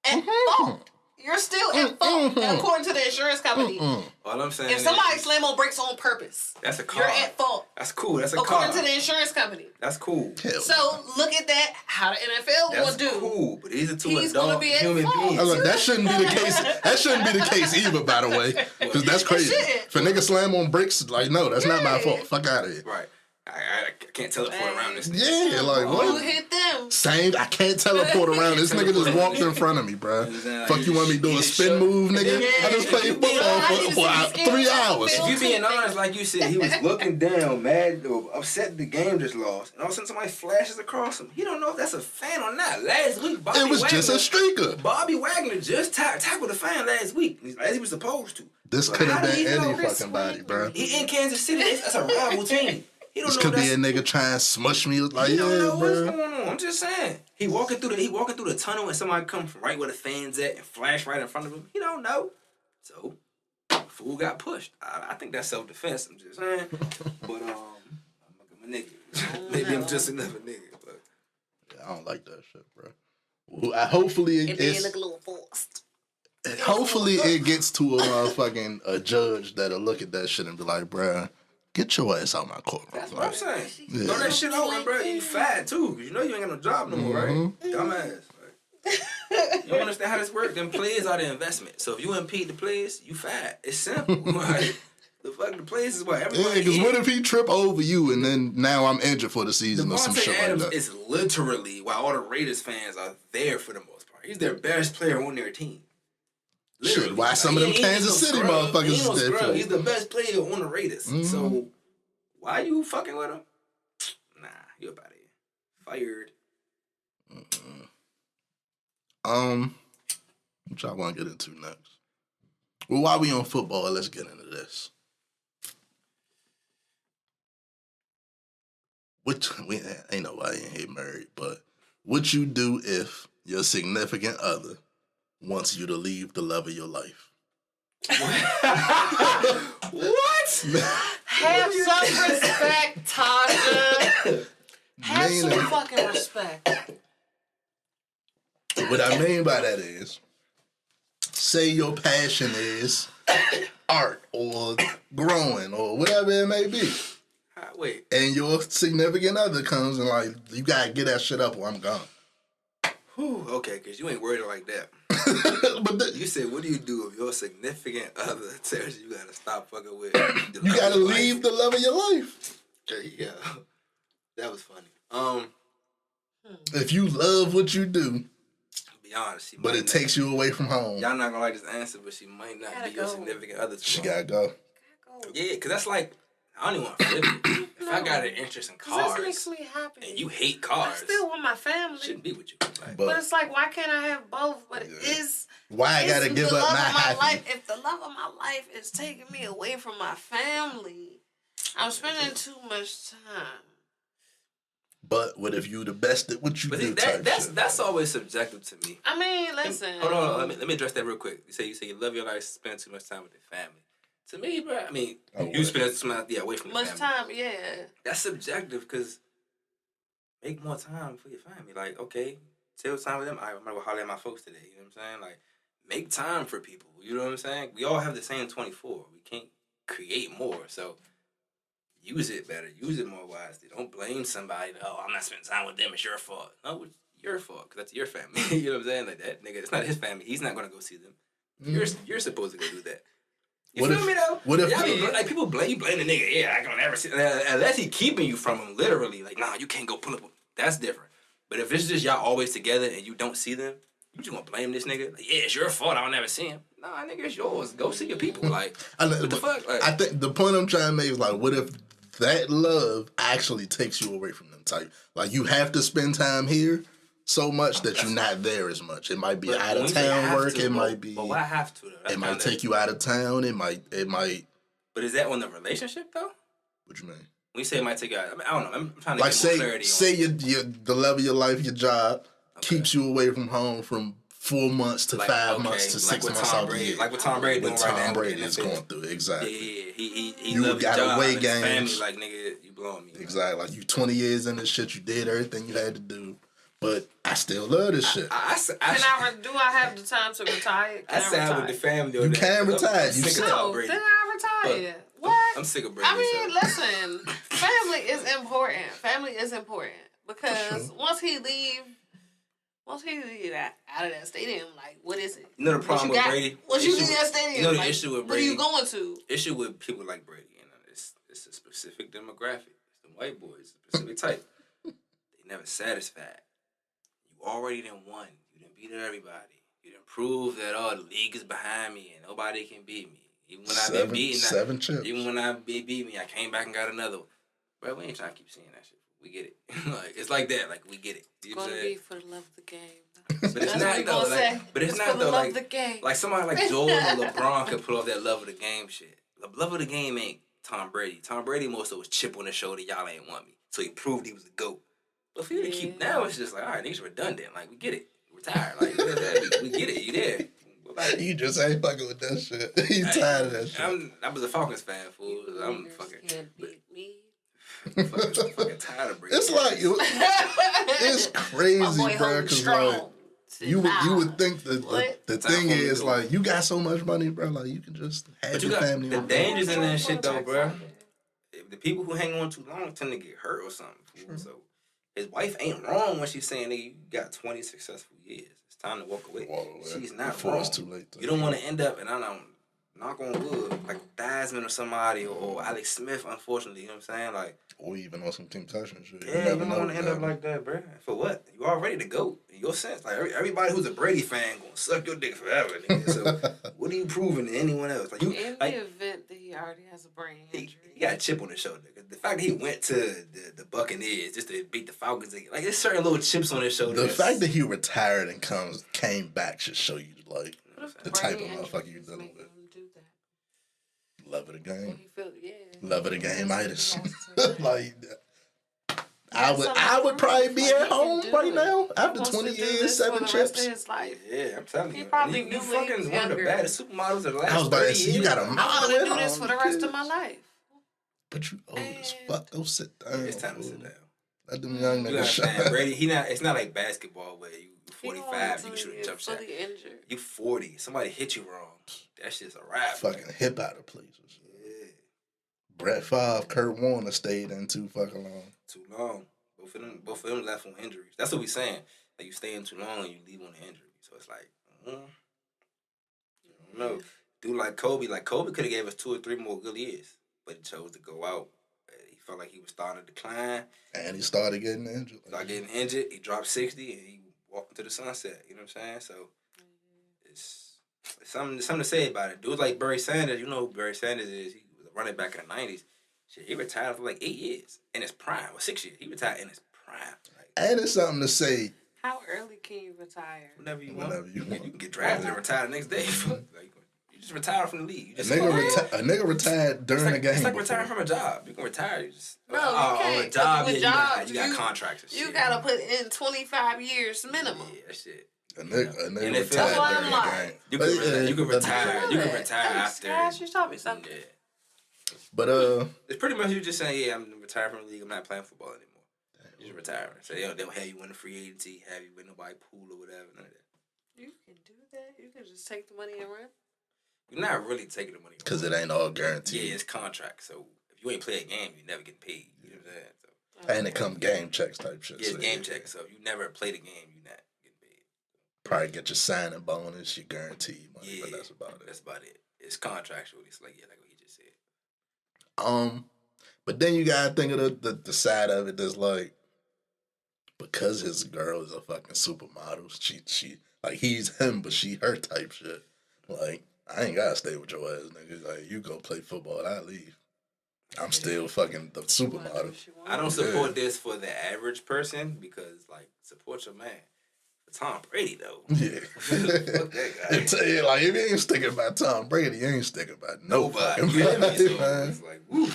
[SPEAKER 4] at fault. You're still at fault, according to the insurance company.
[SPEAKER 2] All I'm saying
[SPEAKER 4] if somebody slam on brakes on purpose,
[SPEAKER 2] that's a car.
[SPEAKER 4] You're at fault.
[SPEAKER 2] That's cool. That's a car.
[SPEAKER 4] According to the insurance company.
[SPEAKER 2] That's cool.
[SPEAKER 4] So look at that. How the NFL will do.
[SPEAKER 2] That's cool. But these are two
[SPEAKER 4] He's
[SPEAKER 2] adult human beings.
[SPEAKER 1] Like, that shouldn't be the case. That shouldn't be the case either, by the way, because that's crazy. If a nigga slam on brakes, like, no, that's not my fault. Fuck out of here.
[SPEAKER 2] Right. I can't teleport around this thing.
[SPEAKER 1] Yeah, like, what?
[SPEAKER 4] You hit them.
[SPEAKER 1] Same. I can't teleport around. This nigga just walked in front of me, bro. Fuck, you want me to do a spin move, nigga? I just played football for 3 hours.
[SPEAKER 2] If you being honest, like you said, he was looking down, mad, or upset the game just lost. And all of a sudden somebody flashes across him. He don't know if that's a fan or not. Last week, Bobby
[SPEAKER 1] It was Wagner, just a streaker.
[SPEAKER 2] Bobby Wagner just tackled a fan last week, as he was supposed to.
[SPEAKER 1] This could have been any fucking body, bro.
[SPEAKER 2] He in Kansas City. That's a rival team.
[SPEAKER 1] This could be a nigga trying to smush me. Like,
[SPEAKER 2] he don't know what's going on. I'm just saying. He walking through the tunnel and somebody come from right where the fans at and flash right in front of him. He don't know. So, fool got pushed. I think that's self-defense. I'm just saying. But I'm a nigga. Maybe I'm just another nigga. But
[SPEAKER 1] yeah, I don't like that shit, bro. Well, hopefully
[SPEAKER 4] it look a little forced.
[SPEAKER 1] Hopefully it gets to a motherfucking judge that'll look at that shit and be like, bruh, get your ass out my court.
[SPEAKER 2] That's what I'm saying. Yeah. Throw that shit over, bro. You fat too, cause you know you ain't got no job no more, right? Dumbass. Right? You don't understand how this works. Them players are the investment. So if you impede the players, you fat. It's simple. Right? The fucking players is what everybody.
[SPEAKER 1] Yeah, because what if he trip over you and then now I'm injured for the season or some shit
[SPEAKER 2] Adams
[SPEAKER 1] like that?
[SPEAKER 2] Is literally why all the Raiders fans are there for the most part. He's their best player on their team.
[SPEAKER 1] Literally. Shit, why some of them Kansas City motherfuckers is there?
[SPEAKER 2] He's the best player on the Raiders. So why you fucking with him? Nah, you up out of here. Fired.
[SPEAKER 1] What y'all want to get into next? Well, while we on football, let's get into this. We ain't nobody in here married, but what you do if your significant other wants you to leave the love of your life?
[SPEAKER 2] What?
[SPEAKER 4] Have some respect, Tasha. Have some fucking respect.
[SPEAKER 1] What I mean by that is, say your passion is art or growing or whatever it may be.
[SPEAKER 2] Wait.
[SPEAKER 1] And your significant other comes and like, you gotta get that shit up or I'm gone.
[SPEAKER 2] Whew, okay, because you ain't worried like that.
[SPEAKER 1] But
[SPEAKER 2] you said, what do you do if your significant other tells you gotta stop fucking with
[SPEAKER 1] you gotta leave the love of your life.
[SPEAKER 2] Yeah. That was funny.
[SPEAKER 1] If you love what you do,
[SPEAKER 2] be honest,
[SPEAKER 1] but it takes you away from home.
[SPEAKER 2] Y'all not gonna like this answer, but she might not be your significant other.
[SPEAKER 1] She gotta go.
[SPEAKER 2] Yeah, because that's like, I don't even want to flip it. If I got an interest in cars,
[SPEAKER 4] this makes me happy.
[SPEAKER 2] And you hate cars,
[SPEAKER 4] I still want my family.
[SPEAKER 2] Shouldn't be with you. Like,
[SPEAKER 4] but it's like, why can't I have both? But it is
[SPEAKER 1] why I gotta give up my happy?
[SPEAKER 4] Life. If the love of my life is taking me away from my family, I'm spending too much time.
[SPEAKER 1] But what if you the best at what you do?
[SPEAKER 2] That's always subjective to me.
[SPEAKER 4] I mean, listen.
[SPEAKER 2] Hold on, let me address that real quick. You say you love your life, spend too much time with your family. To me, bro, I mean, you spend too much away from your family.
[SPEAKER 4] Much time, yeah.
[SPEAKER 2] That's subjective because make more time for your family. Like, okay, tell time with them. I'm gonna go holler at my folks today. You know what I'm saying? Like, make time for people. You know what I'm saying? We all have the same 24. We can't create more. So use it better. Use it more wisely. Don't blame somebody. Oh, I'm not spending time with them. It's your fault. No, it's your fault because that's your family. You know what I'm saying? Like that nigga, it's not his family. He's not gonna go see them. You're supposed to go do that. You feel me though?
[SPEAKER 1] What if
[SPEAKER 2] like people blame the nigga? Yeah, I can never see unless he keeping you from him. Literally, like nah, you can't go pull up. That's different. But if it's just y'all always together and you don't see them, you just gonna blame this nigga? Like, yeah, it's your fault. I'll never see him. Nah, nigga, it's yours. Go see your people. Like, what the fuck? Like,
[SPEAKER 1] I think the point I'm trying to make is like, what if that love actually takes you away from them type? Like, you have to spend time here so much that you're not there as much. It might be out of town work. It might be.
[SPEAKER 2] But why have to? Though?
[SPEAKER 1] It might take you out of town. It might.
[SPEAKER 2] But is that on the relationship though?
[SPEAKER 1] What you mean?
[SPEAKER 2] when you say it might take you out, I mean, I don't know. I'm trying to
[SPEAKER 1] like
[SPEAKER 2] get more clarity.
[SPEAKER 1] Say the level of your life, your job keeps you away from home from 4 months to 5 months to 6 months out the year.
[SPEAKER 2] Like what Tom Brady doing right now.
[SPEAKER 1] Tom Brady is going through, exactly.
[SPEAKER 2] Yeah. He
[SPEAKER 1] you
[SPEAKER 2] loves his
[SPEAKER 1] got
[SPEAKER 2] job
[SPEAKER 1] away
[SPEAKER 2] and
[SPEAKER 1] games.
[SPEAKER 2] his family. Like, nigga, you blowing me.
[SPEAKER 1] Exactly. Like, you 20 years in this shit, you did everything you had to do. But I still love this shit.
[SPEAKER 4] Do I have the time to retire?
[SPEAKER 2] I sat with the family.
[SPEAKER 1] You can retire.
[SPEAKER 2] You sick
[SPEAKER 4] no,
[SPEAKER 2] Brady.
[SPEAKER 4] then I retire.
[SPEAKER 2] But
[SPEAKER 4] what?
[SPEAKER 2] I'm sick of Brady.
[SPEAKER 4] I mean, listen, family is important. Family is important because once he leave out of that stadium, like, what is it?
[SPEAKER 2] You know the problem with Brady?
[SPEAKER 4] Once you leave that stadium,
[SPEAKER 2] you know the
[SPEAKER 4] like,
[SPEAKER 2] issue with Brady?
[SPEAKER 4] What are you going to?
[SPEAKER 2] Issue with people like Brady, it's a specific demographic. It's the white boys, a specific type. They never satisfied. You already done won. You done beat everybody. You done proved that the league is behind me and nobody can beat me. Even when I been beaten, even when I beat me, I came back and got another one. Bro, we ain't trying to keep seeing that shit. We get it. Like, it's like that. Like, we get it.
[SPEAKER 4] It's going to be for the love of the game.
[SPEAKER 2] But it's not though. But it's not though. Like somebody like Jordan or LeBron could pull off that love of the game shit. The love of the game ain't Tom Brady. Tom Brady more so was chip on the shoulder. Y'all ain't want me, so he proved he was the GOAT. But for you to keep now, it's just like, all right, niggas redundant. Like, we get it. Retire. Like, we get it. You there?
[SPEAKER 1] You just ain't fucking with that shit. You tired of that shit.
[SPEAKER 2] I was a Falcons fan, fool. I'm fucking.
[SPEAKER 4] Can't beat me.
[SPEAKER 2] fucking tired of Brady.
[SPEAKER 1] It's like it's crazy, bro. Because like you would think that the thing is like you got so much money, bro. Like you can just have your family.
[SPEAKER 2] The dangers in that shit, though, bro. The people who hang on too long tend to get hurt or something. Fool. So his wife ain't wrong when she's saying, "Nigga, you got 20 successful years. It's time to walk away." She's not
[SPEAKER 1] before
[SPEAKER 2] wrong.
[SPEAKER 1] It's too late.
[SPEAKER 2] You don't want to end up, and I don't knock on wood, like Desmond or somebody, or Alex Smith, unfortunately. You know what I'm saying? Like,
[SPEAKER 1] or even on some concussion shit.
[SPEAKER 2] Yeah, you don't want to end up like that, bro. For what? You already the GOAT. In your sense, like everybody who's a Brady fan gonna suck your dick forever. Nigga. So what are you proving to anyone else? Like
[SPEAKER 4] in the event that he already has a brain injury,
[SPEAKER 2] he got a chip on his shoulder. The fact that he went to the Buccaneers just to beat the Falcons, like there's certain little chips on his shoulder.
[SPEAKER 1] The fact that he retired and came back should show you like the type of motherfucker you're dealing with. Love of the game. Love of the game, itis. Like, I would probably be at home right now after 20 years, 7 chips.
[SPEAKER 2] Yeah, I'm telling you.
[SPEAKER 4] Probably
[SPEAKER 2] you fucking one of the baddest supermodels of the last 30 years.
[SPEAKER 1] I was about to say, you got a model
[SPEAKER 4] I want to do this for the rest of my life.
[SPEAKER 1] But you old as fuck. Go sit down.
[SPEAKER 2] It's time to sit down.
[SPEAKER 1] Let them young niggas
[SPEAKER 2] shine. Brady, it's not like basketball where you 45, you shoot a jump shot. You 40, somebody hit you wrong. That shit's a wrap.
[SPEAKER 1] Fucking hip out of places. Yeah. Brett Favre, Kurt Warner stayed in too fucking long.
[SPEAKER 2] Too long. Both of them left on injuries. That's what we saying. Like you stay in too long and you leave on an injury. So it's like, I don't know. Dude like Kobe could have gave us 2 or 3 more good years, but he chose to go out. He felt like he was starting to decline.
[SPEAKER 1] And he started getting injured.
[SPEAKER 2] He dropped 60 and he walked into the sunset. You know what I'm saying? So it's something to say about it. Dudes like Barry Sanders, you know who Barry Sanders is. He was a running back in the 90s. Shit, he retired for like 8 years in his prime, or 6 years. He retired in his prime. Like,
[SPEAKER 1] and it's something to say.
[SPEAKER 4] How early can you retire?
[SPEAKER 2] Whenever you want. You can get drafted and retire the next day. You just retire from the league.
[SPEAKER 1] A nigga retired during the game.
[SPEAKER 2] It's like retiring from a job. You can retire. You just
[SPEAKER 4] you can't.
[SPEAKER 2] On a job.
[SPEAKER 4] With
[SPEAKER 2] you got contracts and shit.
[SPEAKER 4] You gotta put in 25 years minimum.
[SPEAKER 2] Yeah, that shit.
[SPEAKER 1] A nigga retired during the game.
[SPEAKER 2] You can retire. You can retire after.
[SPEAKER 4] Gosh, you taught me something.
[SPEAKER 2] Yeah.
[SPEAKER 1] But
[SPEAKER 2] it's pretty much you just saying, yeah, I'm retired from the league. I'm not playing football anymore. You just retire. So they'll have you win the free agency, have you win nobody pool or whatever. None of that.
[SPEAKER 4] You can do that. You can just take the money and run.
[SPEAKER 2] You're not really taking the money
[SPEAKER 1] because it ain't all guaranteed.
[SPEAKER 2] Yeah, it's contract. So if you ain't play a game, you never get paid. You know what I'm saying?
[SPEAKER 1] So, and it come game checks type shit.
[SPEAKER 2] Yeah, it's game checks. So if you never play the game, you're not getting paid.
[SPEAKER 1] Probably get your signing bonus, your guaranteed money,
[SPEAKER 2] yeah,
[SPEAKER 1] but that's about it.
[SPEAKER 2] That's about it. It's contractual. It's like like what you just said.
[SPEAKER 1] But then you gotta think of the side of it that's like, because his girl is a fucking supermodel, she like he's him, but she her type shit. Like, I ain't gotta stay with your ass, nigga. Like, you go play football, I leave. I'm still fucking the supermodel.
[SPEAKER 2] I don't support this for the average person because, like, support your man. For Tom Brady, though.
[SPEAKER 1] Yeah. Fuck that guy. Like, if you ain't sticking by Tom Brady, you ain't sticking by nobody.
[SPEAKER 2] You know what I mean? So it's like, woo.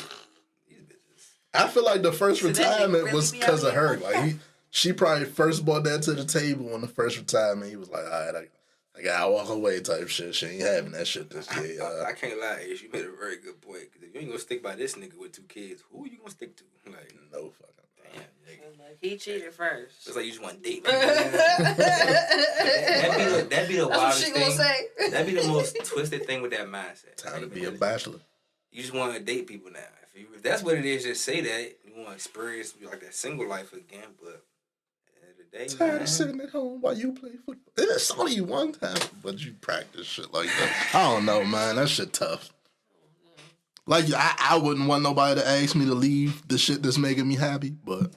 [SPEAKER 2] These bitches.
[SPEAKER 1] I feel like the first
[SPEAKER 3] So that nigga
[SPEAKER 1] retirement
[SPEAKER 3] really
[SPEAKER 1] was
[SPEAKER 3] be
[SPEAKER 1] because
[SPEAKER 3] out
[SPEAKER 1] of her.
[SPEAKER 3] here?
[SPEAKER 1] Like she probably first brought that to the table on the first retirement. He was like, all right, I gotta walk away type shit. She ain't having that shit this year.
[SPEAKER 2] I can't lie, Ace. You made a very good point. Because if you ain't gonna stick by this nigga with 2 kids, who you gonna stick to? Like,
[SPEAKER 1] No fucking.
[SPEAKER 2] damn, nigga.
[SPEAKER 4] He cheated first.
[SPEAKER 2] It's like you just want to date people. That'd be the
[SPEAKER 4] That's what
[SPEAKER 2] wildest
[SPEAKER 4] she
[SPEAKER 2] thing.
[SPEAKER 4] gonna say.
[SPEAKER 2] That'd be the most twisted thing with that mindset.
[SPEAKER 1] Time to be a bachelor.
[SPEAKER 2] You just want to date people now. If that's what it is, just say that. You want to experience like that single life again, but at the end of the day,
[SPEAKER 1] Tired of sitting at home while you play football. It's only one time, but you practice shit like that. I don't know, man. That shit tough. Like, I wouldn't want nobody to ask me to leave the shit that's making me happy, but,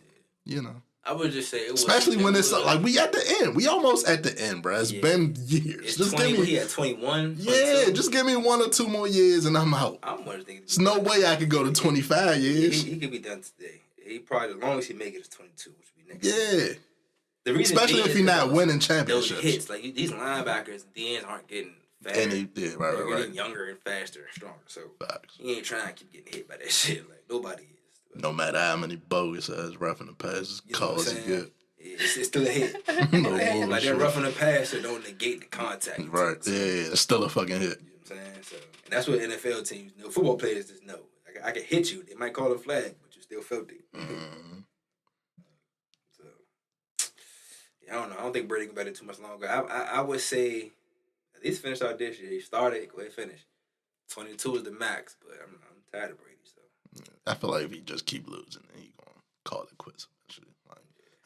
[SPEAKER 1] you know.
[SPEAKER 2] I would just say it was.
[SPEAKER 1] Especially when it's like, we at the end. We almost at the end, bro. It's been years.
[SPEAKER 2] It's
[SPEAKER 1] just
[SPEAKER 2] 20,
[SPEAKER 1] give me,
[SPEAKER 2] he at 21.
[SPEAKER 1] yeah, just give me 1 or 2 more years and I'm out.
[SPEAKER 2] I'm more thinking.
[SPEAKER 1] There's no way I could go to 25 years.
[SPEAKER 2] He could be done today. He probably, the longest he make it is 22, which would be next
[SPEAKER 1] Yeah.
[SPEAKER 2] year. The reason
[SPEAKER 1] Especially if you're not winning championships.
[SPEAKER 2] Those hits, like these linebackers, DNs aren't getting faster.
[SPEAKER 1] And they're
[SPEAKER 2] getting younger and faster and stronger. So he ain't trying to keep getting hit by that shit. Like nobody is.
[SPEAKER 1] No matter how many bogus ass roughing the passes calls you get.
[SPEAKER 2] It's still a hit.
[SPEAKER 1] No
[SPEAKER 2] like they're roughing the passer, don't negate the contact.
[SPEAKER 1] Right. Yeah, it's still a fucking hit.
[SPEAKER 2] You know what I'm saying? So and that's what NFL teams know. Football players just know. Like, I can hit you. They might call a flag, but you still felt it. So yeah, I don't know. I don't think Brady can bet it too much longer. I would say at least finish out this year. He started, go ahead finish. 22 is the max, but I'm tired of Brady. So
[SPEAKER 1] I feel like if he just keep losing, then he gonna call it quits. Like,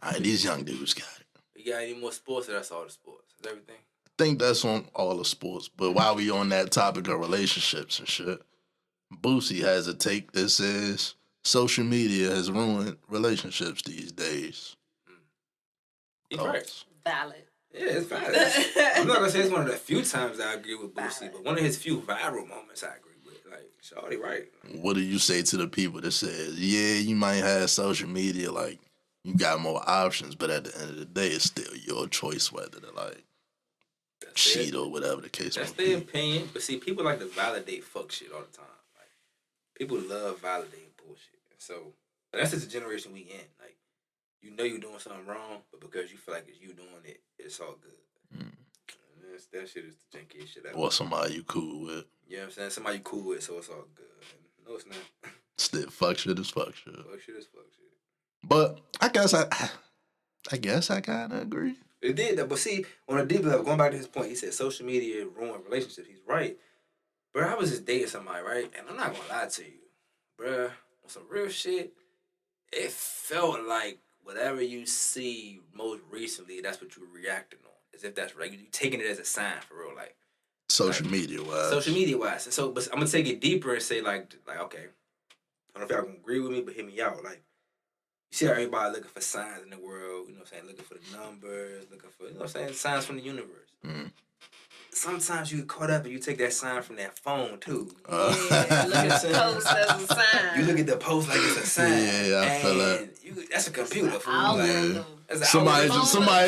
[SPEAKER 1] all right, these young dudes got it.
[SPEAKER 2] You got any more sports, or that's all the sports? Is everything?
[SPEAKER 1] I think that's on all the sports. But while we on that topic of relationships and shit, Boosie has a take that says social media has ruined relationships these days.
[SPEAKER 2] He's right.
[SPEAKER 4] Valid.
[SPEAKER 2] Yeah, it's valid. I'm not gonna say it's one of the few times I agree with Boosie, but one of his few viral moments I agree with. Like, Shawty right.
[SPEAKER 1] What do you say to the people that says, yeah, you might have social media, like, you got more options, but at the end of the day, it's still your choice whether to, like, cheat or whatever the case may be.
[SPEAKER 2] That's their opinion, but see, people like to validate fuck shit all the time. Like, people love validating bullshit. So, that's just the generation we in. Like, you know you're doing something wrong, but because you feel like it's you doing it, it's all good. That shit is the jankiest shit ever.
[SPEAKER 1] Or somebody you cool with.
[SPEAKER 2] You know what I'm saying? Somebody you cool with, so it's all good. And no, it's not.
[SPEAKER 1] Still, fuck shit is fuck shit.
[SPEAKER 2] Fuck shit is fuck shit.
[SPEAKER 1] But I guess I kinda agree.
[SPEAKER 2] It did though, but see, on a deep level, going back to his point, he said social media ruined relationships. He's right. Bro, I was just dating somebody, right? And I'm not gonna lie to you. Bro, on some real shit, it felt like whatever you see most recently, that's what you're reacting on. As if that's right. You're taking it as a sign for real, like
[SPEAKER 1] Social media wise.
[SPEAKER 2] Social media wise. And so, but I'm gonna take it deeper and say like, okay, I don't know if y'all can agree with me, but hear me out. Like, you see how everybody looking for signs in the world, you know what I'm saying? Looking for the numbers, looking for, you know what I'm saying? Signs from the universe. Sometimes you get caught up and you take that sign from that phone too.
[SPEAKER 4] Yeah, look at the post as a sign.
[SPEAKER 2] You look at the post like it's a sign.
[SPEAKER 1] Yeah, I feel that.
[SPEAKER 2] That's a computer. Fool. Like,
[SPEAKER 1] somebody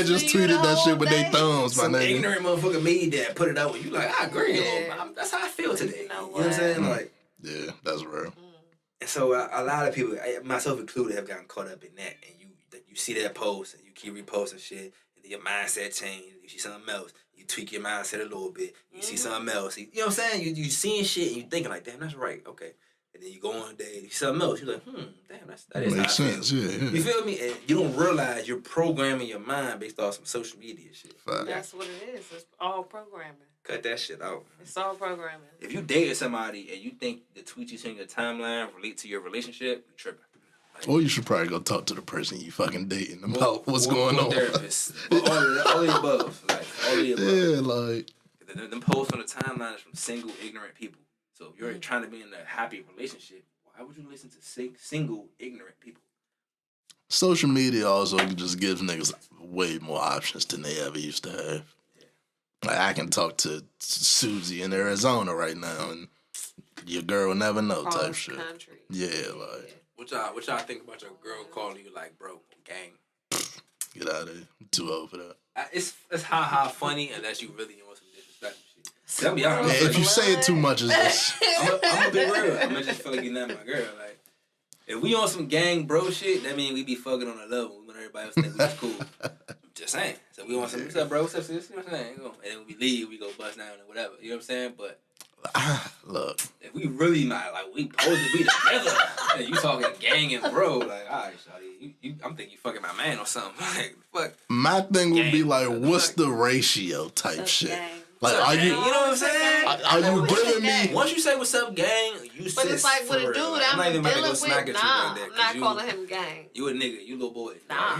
[SPEAKER 1] just tweeted that shit with their thumbs, my
[SPEAKER 2] Some
[SPEAKER 1] nigga.
[SPEAKER 2] ignorant motherfucker made that, put it out. You like, I agree. Yeah. That's how I feel today. You know what I'm saying? Like,
[SPEAKER 1] yeah, that's real.
[SPEAKER 2] And so a lot of people, myself included, have gotten caught up in that. And you see that post and you keep reposting shit, and then your mindset changes. You see something else, you tweak your mindset a little bit. You see something else. You know what I'm saying? You seeing shit and you thinking like, damn, that's right. Okay. And then you go on a day and you see something else. You're like, damn, that is
[SPEAKER 1] makes sense. Yeah.
[SPEAKER 2] You feel me? And you don't realize you're programming your mind based off some social media shit.
[SPEAKER 4] That's what it is. It's all programming.
[SPEAKER 2] Cut that shit out.
[SPEAKER 4] It's all programming.
[SPEAKER 2] If you dated somebody and you think the tweets you see in your timeline relate to your relationship, you're tripping. Like,
[SPEAKER 1] or you should probably go talk to the person you fucking dating about what's going on.
[SPEAKER 2] Therapist. all the above. Like, all the above.
[SPEAKER 1] Yeah, like.
[SPEAKER 2] Them posts on the timeline is from single, ignorant people. So if you're trying to be in a happy relationship, why would you listen to single, ignorant people?
[SPEAKER 1] Social media also just gives niggas way more options than they ever used to have. Yeah. Like, I can talk to Susie in Arizona right now, and your girl will never know type shit.
[SPEAKER 4] Country.
[SPEAKER 1] Yeah, like.
[SPEAKER 2] What y'all think about your girl calling you like, bro, gang?
[SPEAKER 1] Get out of here. I'm too old for that.
[SPEAKER 2] It's ha funny unless you really want some disrespectful shit. Tell me, I'm
[SPEAKER 1] if you say it too much, it's just...
[SPEAKER 2] I'm gonna be real. I'm gonna just feel like you're not my girl. Like, If we on some gang bro shit, that mean we be fucking on a level. We want everybody else to think we was cool. Just saying. So we on some, what's up, bro? What's up, sis? You know what I'm saying? And then when we leave, we go bust down or whatever. You know what I'm saying? But
[SPEAKER 1] look,
[SPEAKER 2] if we really not, like, we supposed to be together, and you talking gang and bro, like, all right, shawty, I'm thinking you fucking my man or something. Like, fuck.
[SPEAKER 1] My thing would be like, what's
[SPEAKER 2] fuck?
[SPEAKER 1] the ratio type shit?
[SPEAKER 4] Gang.
[SPEAKER 1] Like,
[SPEAKER 2] What's
[SPEAKER 1] are
[SPEAKER 2] up,
[SPEAKER 1] you?
[SPEAKER 2] gang? You know what I'm saying?
[SPEAKER 1] Are you giving me?
[SPEAKER 2] Once you say what's up, gang, you
[SPEAKER 4] But
[SPEAKER 2] sis
[SPEAKER 4] it's like with a
[SPEAKER 2] for
[SPEAKER 4] dude
[SPEAKER 2] real.
[SPEAKER 4] I'm
[SPEAKER 2] not even about to
[SPEAKER 4] dealing
[SPEAKER 2] go smack
[SPEAKER 4] with.
[SPEAKER 2] at you
[SPEAKER 4] Nah,
[SPEAKER 2] like that.
[SPEAKER 4] I'm not
[SPEAKER 2] You,
[SPEAKER 4] calling him gang.
[SPEAKER 2] You a nigga, you little boy.
[SPEAKER 4] Nah.